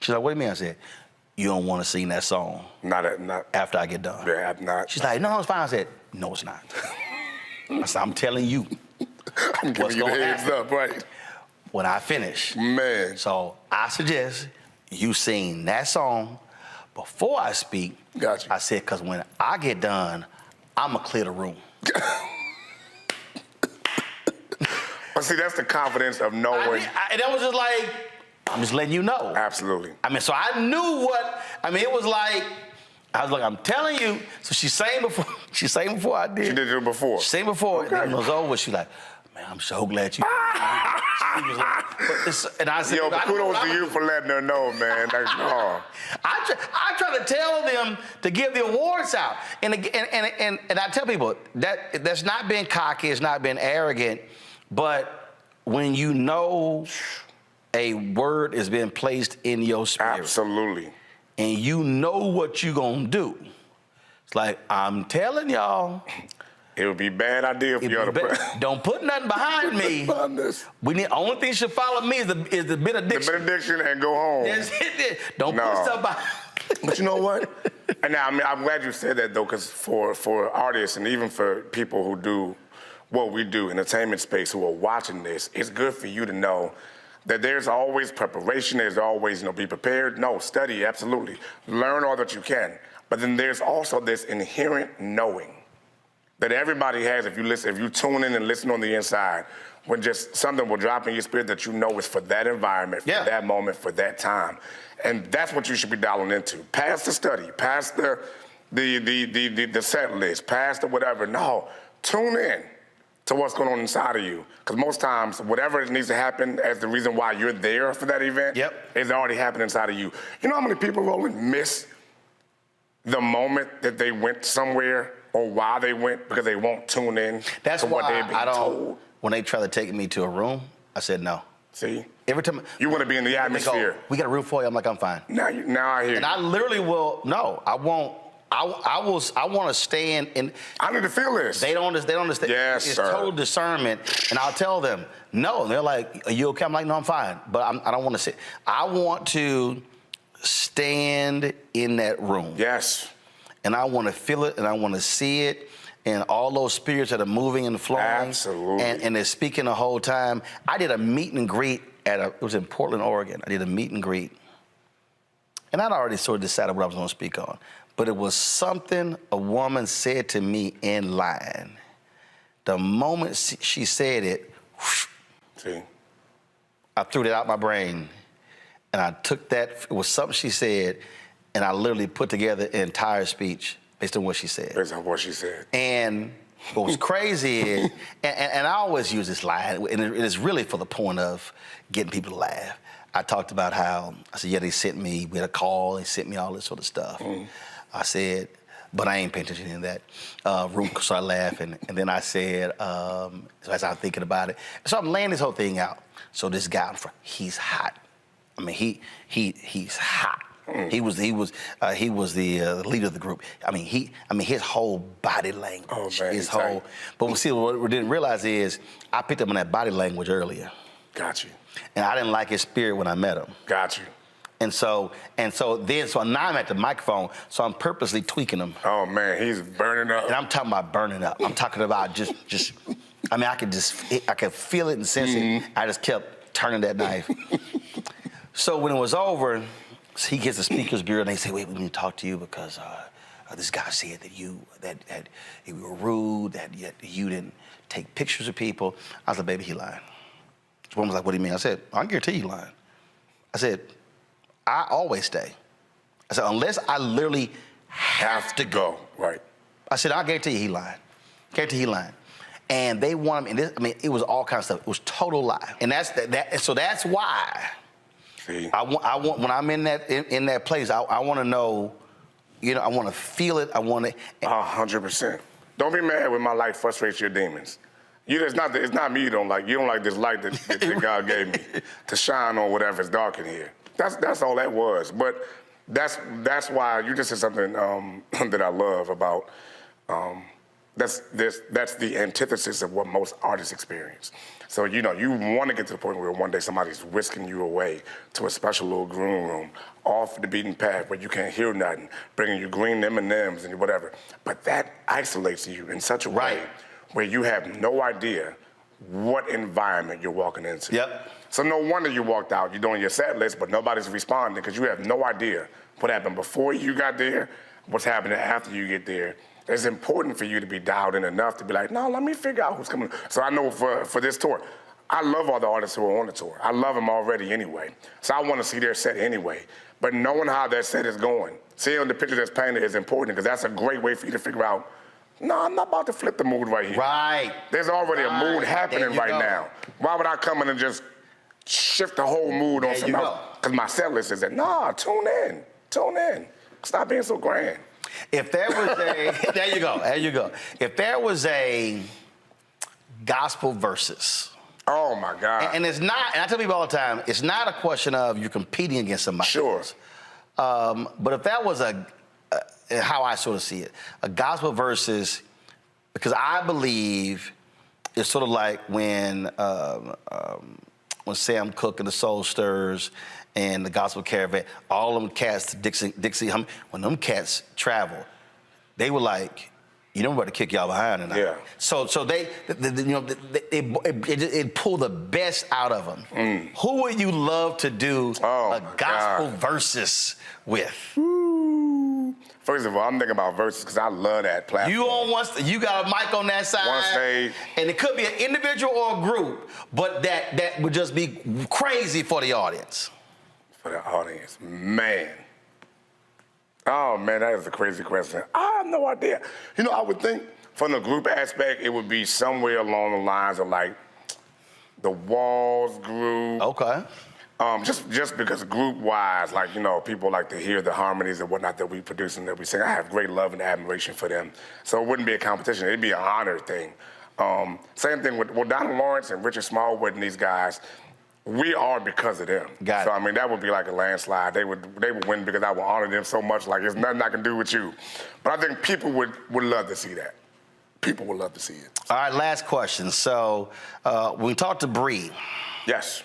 Speaker 1: She's like, "What do you mean?" I said, "You don't want to sing that song
Speaker 4: not
Speaker 1: after I get done."
Speaker 4: Yeah, not.
Speaker 1: She's like, "No, it's fine." I said, "No, it's not." I said, "I'm telling you."
Speaker 4: I'm giving you the heads up, right?
Speaker 1: When I finish.
Speaker 4: Man.
Speaker 1: So I suggest you sing that song before I speak.
Speaker 4: Gotcha.
Speaker 1: I said, because when I get done, I'm going to clear the room.
Speaker 4: But see, that's the confidence of knowing.
Speaker 1: And that was just like, I'm just letting you know.
Speaker 4: Absolutely.
Speaker 1: I mean, so I knew it was like, I was like, I'm telling you. So she sang before I did.
Speaker 4: She did it before.
Speaker 1: She sang before.
Speaker 4: Okay.
Speaker 1: And then it was over. She like, "Man, I'm so glad you." And I said,
Speaker 4: "Yo, kudos to you for letting her know, man." Like, oh.
Speaker 1: I try to tell them to give the awards out, and I tell people that's not being cocky, it's not being arrogant, but when you know a word is being placed in your spirit,
Speaker 4: absolutely,
Speaker 1: and you know what you're gonna do, it's like, I'm telling y'all.
Speaker 4: It would be a bad idea for y'all to
Speaker 1: don't put nothing behind me. We need only thing should follow me is the benediction.
Speaker 4: The benediction and go home.
Speaker 1: Don't put stuff behind.
Speaker 4: But you know what? And now, I mean, I'm glad you said that though, because for artists and even for people who do what we do, entertainment space, who are watching this, it's good for you to know that there's always preparation. There's always, be prepared. No, study, absolutely. Learn all that you can. But then there's also this inherent knowing that everybody has if you tune in and listen on the inside, when just something will drop in your spirit that you know is for that environment, for that moment, for that time. And that's what you should be dialing into. Past the study, past the set list, past the whatever. No, tune in to what's going on inside of you. Because most times, whatever needs to happen as the reason why you're there for that event is already happening inside of you. You know how many people, Roland, miss the moment that they went somewhere or why they went because they won't tune in
Speaker 1: That's
Speaker 4: to what
Speaker 1: why
Speaker 4: they've been told?
Speaker 1: When they try to take me to a room, I said no.
Speaker 4: See?
Speaker 1: Every time
Speaker 4: you want to be in the atmosphere.
Speaker 1: "We got a room for you." I'm like, "I'm fine."
Speaker 4: Now I hear you.
Speaker 1: And I literally will. No, I won't. I want to stay in.
Speaker 4: I need to feel this.
Speaker 1: They don't understand.
Speaker 4: Yes,
Speaker 1: it's
Speaker 4: sir.
Speaker 1: total discernment, and I'll tell them no. And they're like, "Are you okay?" I'm like, "No, I'm fine." But I don't want to sit. I want to stand in that room.
Speaker 4: Yes.
Speaker 1: And I want to feel it, and I want to see it, and all those spirits that are moving and flowing.
Speaker 4: Absolutely.
Speaker 1: And they're speaking the whole time. I did a meet and greet it was in Portland, Oregon. I did a meet and greet. And I'd already sort of decided what I was going to speak on. But it was something a woman said to me in line. The moment she said it,
Speaker 4: see,
Speaker 1: I threw that out my brain. And I took that, it was something she said, and I literally put together an entire speech based on what she said.
Speaker 4: Based on what she said.
Speaker 1: And what was crazy is, and I always use this line, and it is really for the point of getting people to laugh. I talked about how, I said, they sent me, we had a call, they sent me all this sort of stuff. I said, but I ain't paying attention to that. Room started laughing, and then I said, so as I'm thinking about it, so I'm laying this whole thing out. So this guy in front, he's hot. I mean, he's hot. He was the leader of the group. I mean, his whole body language.
Speaker 4: Oh, man,
Speaker 1: his whole. But see, what we didn't realize is I picked up on that body language earlier.
Speaker 4: Got you.
Speaker 1: And I didn't like his spirit when I met him.
Speaker 4: Got you.
Speaker 1: And so now I'm at the microphone, so I'm purposely tweaking him.
Speaker 4: Oh man, he's burning up.
Speaker 1: And I'm talking about burning up. I'm talking about just. I mean, I could feel it and sense it. I just kept turning that knife. So when it was over, he gets the speaker's bureau and they say, "Wait, we need to talk to you because this guy said that you were rude, that you didn't take pictures of people." I was like, "Baby, he lying." The woman was like, "What do you mean?" I said, "I guarantee you lying." I said, "I always stay." I said, "Unless I literally have to go."
Speaker 4: Right.
Speaker 1: I said, "I guarantee you he lying. Guarantee he lying." And they want him, and it was all kinds of stuff. It was total lie. And so that's why I want when I'm in that place, I want to know, I want to feel it. I want to.
Speaker 4: 100%. Don't be mad when my light frustrates your demons. It's not me you don't like. You don't like this light that God gave me to shine on whatever's dark in here. That's all that was. But that's why you just said something that I love about. That's the antithesis of what most artists experience. So you want to get to the point where one day somebody's whisking you away to a special little green room, off the beaten path where you can't hear nothing, bringing you green M&Ms and whatever. But that isolates you in such a way where you have no idea what environment you're walking into.
Speaker 1: Yep.
Speaker 4: So no wonder you walked out. You're doing your set list, but nobody's responding because you have no idea what happened before you got there, what's happening after you get there. It's important for you to be dialed in enough to be like, no, let me figure out who's coming. So I know for this tour, I love all the artists who are on the tour. I love them already anyway. So I want to see their set anyway. But knowing how their set is going, seeing the picture that's painted is important because that's a great way for you to figure out, no, I'm not about to flip the mood right here.
Speaker 1: Right.
Speaker 4: There's already a mood happening right now. Why would I come in and just shift the whole mood on something else? Because my set list is that, nah, tune in. Stop being so grand.
Speaker 1: If there was a, there you go. If there was a gospel versus.
Speaker 4: Oh my God.
Speaker 1: And it's not, and I tell people all the time, it's not a question of you competing against somebody.
Speaker 4: Sure.
Speaker 1: But if that was how I sort of see it, a gospel versus, because I believe it's sort of like when Sam Cooke and the Soul Stirrers and the Gospel Caravan, all them cats, Dixie, when them cats travel, they were like, you know, we're about to kick y'all behind tonight.
Speaker 4: Yeah.
Speaker 1: So it pulled the best out of them. Who would you love to do a gospel versus with?
Speaker 4: First of all, I'm thinking about verses because I love that platform.
Speaker 1: You got a mic on that side.
Speaker 4: One stage.
Speaker 1: And it could be an individual or a group, but that would just be crazy for the audience.
Speaker 4: For the audience, man. Oh man, that is a crazy question. I have no idea. I would think from the group aspect, it would be somewhere along the lines of like the Walls group.
Speaker 1: Okay.
Speaker 4: Just because group-wise, like, people like to hear the harmonies and whatnot that we produce and that we sing. I have great love and admiration for them. So it wouldn't be a competition. It'd be an honor thing. Same thing with Donald Lawrence and Richard Smallwood and these guys. We are because of them.
Speaker 1: Got it.
Speaker 4: So, I mean, that would be like a landslide. They would win because I would honor them so much, like there's nothing I can do with you. But I think people would love to see that. People would love to see it.
Speaker 1: All right, last question. So when we talked to Bree.
Speaker 4: Yes.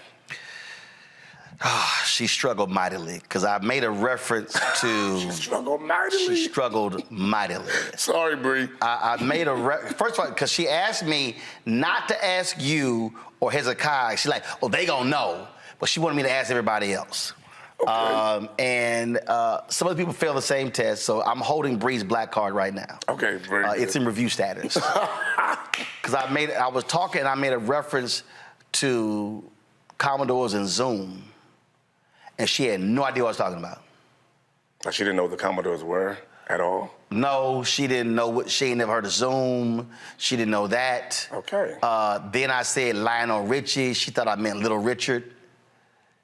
Speaker 1: She struggled mightily because I made a reference to.
Speaker 4: She struggled mightily.
Speaker 1: She struggled mightily.
Speaker 4: Sorry, Bree.
Speaker 1: I made first of all, because she asked me not to ask you or Hezekiah. She's like, "Oh, they gonna know," but she wanted me to ask everybody else. Okay. And some of the people failed the same test, so I'm holding Bree's black card right now.
Speaker 4: Okay, very good.
Speaker 1: It's in review status. Because I was talking and I made a reference to Commodores and Zoom. And she had no idea what I was talking about.
Speaker 4: She didn't know what the Commodores were at all?
Speaker 1: No, she didn't know she ain't never heard of Zoom. She didn't know that.
Speaker 4: Okay.
Speaker 1: Then I said Lionel Richie. She thought I meant Little Richard.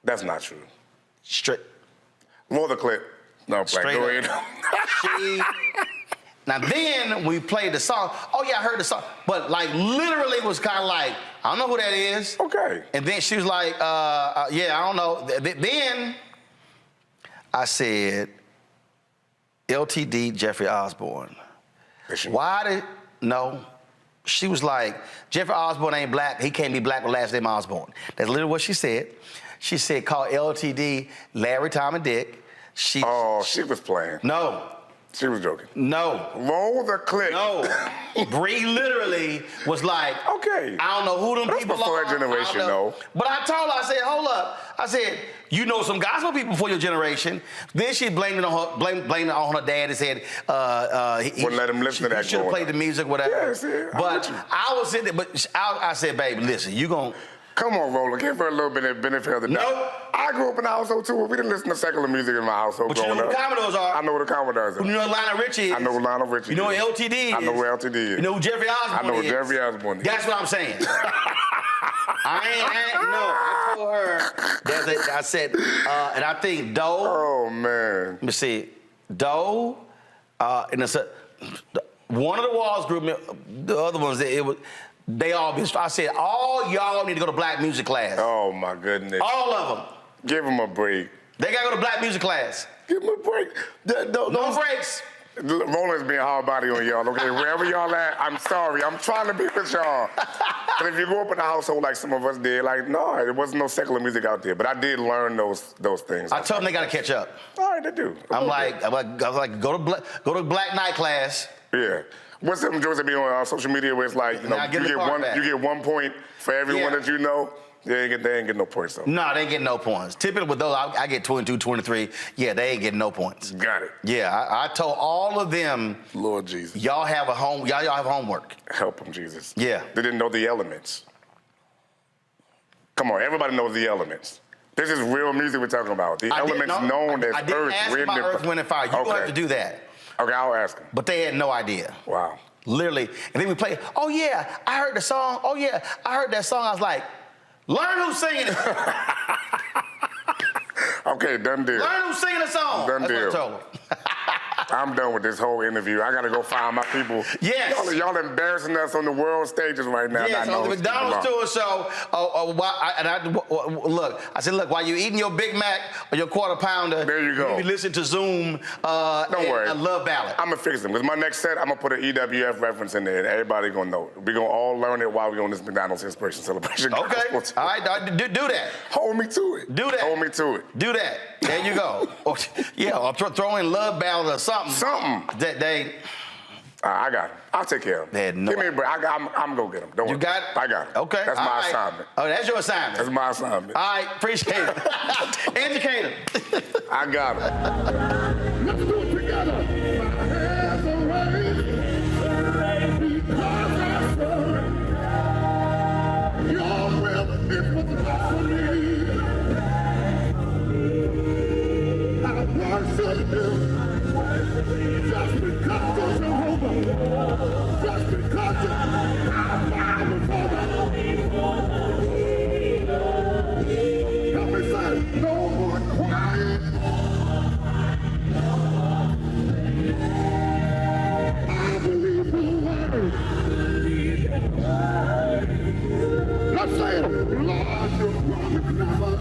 Speaker 4: That's not true.
Speaker 1: Straight.
Speaker 4: Roll the clip. No, Black, go ahead.
Speaker 1: Now then, we played the song. Oh yeah, I heard the song. But like literally it was kind of like, I don't know who that is.
Speaker 4: Okay.
Speaker 1: And then she was like, yeah, I don't know. Then I said, LTD Jeffrey Osborne. Why did, no. She was like, Jeffrey Osborne ain't black. He can't be black with last name Osborne. That's literally what she said. She said, call LTD Larry, Tom, and Dick. She
Speaker 4: was playing.
Speaker 1: No.
Speaker 4: She was joking.
Speaker 1: No.
Speaker 4: Roll the clip.
Speaker 1: No. Bree literally was like,
Speaker 4: okay.
Speaker 1: I don't know who them people
Speaker 4: before
Speaker 1: are.
Speaker 4: that generation, though.
Speaker 1: But I told her, I said, hold up. I said, you know some gospel people for your generation. Then she blamed it on her dad and said,
Speaker 4: wouldn't let him listen to that.
Speaker 1: He should have played the music, whatever.
Speaker 4: Yes,
Speaker 1: but I was sitting there, but I said, baby, listen, you gon'.
Speaker 4: Come on, Roland, give her a little bit of benefit of the doubt.
Speaker 1: Nope.
Speaker 4: I grew up in a household too. We didn't listen to secular music in my household
Speaker 1: But you know
Speaker 4: growing
Speaker 1: who the
Speaker 4: up.
Speaker 1: Commodores are.
Speaker 4: I know who the Commodores are.
Speaker 1: You know who Lionel Richie is.
Speaker 4: I know who Lionel Richie is.
Speaker 1: You know who LTD is.
Speaker 4: I know who LTD is.
Speaker 1: You know who Jeffrey Osborne is.
Speaker 4: I know who Jeffrey Osborne is.
Speaker 1: That's what I'm saying. I told her, I said, and I think Doe.
Speaker 4: Oh, man.
Speaker 1: Let me see. Doe, and it's one of the Walls group, the other ones, they all been, I said, all y'all need to go to black music class.
Speaker 4: Oh, my goodness.
Speaker 1: All of them.
Speaker 4: Give them a break.
Speaker 1: They got to go to black music class.
Speaker 4: Give them a break.
Speaker 1: No breaks.
Speaker 4: Roland's being hard body on y'all, okay? Wherever y'all at, I'm sorry. I'm trying to be with y'all. But if you grew up in a household like some of us did, like, no, there wasn't no secular music out there. But I did learn those things.
Speaker 1: I told them they got to catch up.
Speaker 4: All right, they do.
Speaker 1: I was like, go to black night class.
Speaker 4: Yeah. What's them joints that be on social media where it's like, you know, you get 1 point for everyone that you know? They ain't get no points, though.
Speaker 1: No, they ain't getting no points. Typically with those, I get 22, 23. Yeah, they ain't getting no points.
Speaker 4: Got it.
Speaker 1: Yeah, I told all of them,
Speaker 4: Lord Jesus,
Speaker 1: y'all have homework.
Speaker 4: Help them, Jesus.
Speaker 1: Yeah.
Speaker 4: They didn't know the elements. Come on, everybody knows the elements. This is real music we're talking about. The elements known as
Speaker 1: I didn't ask about Earth, Wind, and Fire. You don't have to do that.
Speaker 4: Okay, I'll ask them.
Speaker 1: But they had no idea.
Speaker 4: Wow.
Speaker 1: Literally. And then we played, oh yeah, I heard the song. Oh yeah, I heard that song. I was like, learn who's singing it.
Speaker 4: Okay, done deal.
Speaker 1: Learn who's singing the song.
Speaker 4: Done
Speaker 1: That's
Speaker 4: deal.
Speaker 1: what I told him.
Speaker 4: I'm done with this whole interview. I got to go find my people.
Speaker 1: Yes.
Speaker 4: Y'all embarrassing us on the world stages right now.
Speaker 1: Yes, on the McDonald's tour show. Look, I said, look, while you're eating your Big Mac or your quarter pounder,
Speaker 4: there you go.
Speaker 1: You listen to Zoom. Don't
Speaker 4: worry.
Speaker 1: A Love Ballad.
Speaker 4: I'm going to fix them. Because my next set, I'm going to put an EWF reference in there, and everybody going to know. We're going to all learn it while we're on this McDonald's Inspiration Celebration.
Speaker 1: Okay. All right, do that.
Speaker 4: Hold me to it.
Speaker 1: Do that.
Speaker 4: Hold me to it.
Speaker 1: Do that. There you go. Yeah, I'm throwing Love Ballad or something. That they.
Speaker 4: I got him. I'll take care of him.
Speaker 1: Give
Speaker 4: me a break. I'm going to get him. Don't worry.
Speaker 1: You got it?
Speaker 4: I got it.
Speaker 1: Okay.
Speaker 4: That's my assignment.
Speaker 1: Oh, that's your assignment.
Speaker 4: That's my assignment.
Speaker 1: All right, appreciate it. Educate him.
Speaker 4: I got him.
Speaker 26: Let's do it together. My hands are raised because I serve. Your will is what's best for me. I worship you. Just because you're Jehovah, just because I bow before them. Help me say, no more crying. I believe the word. Let's say it. Lord, your promise never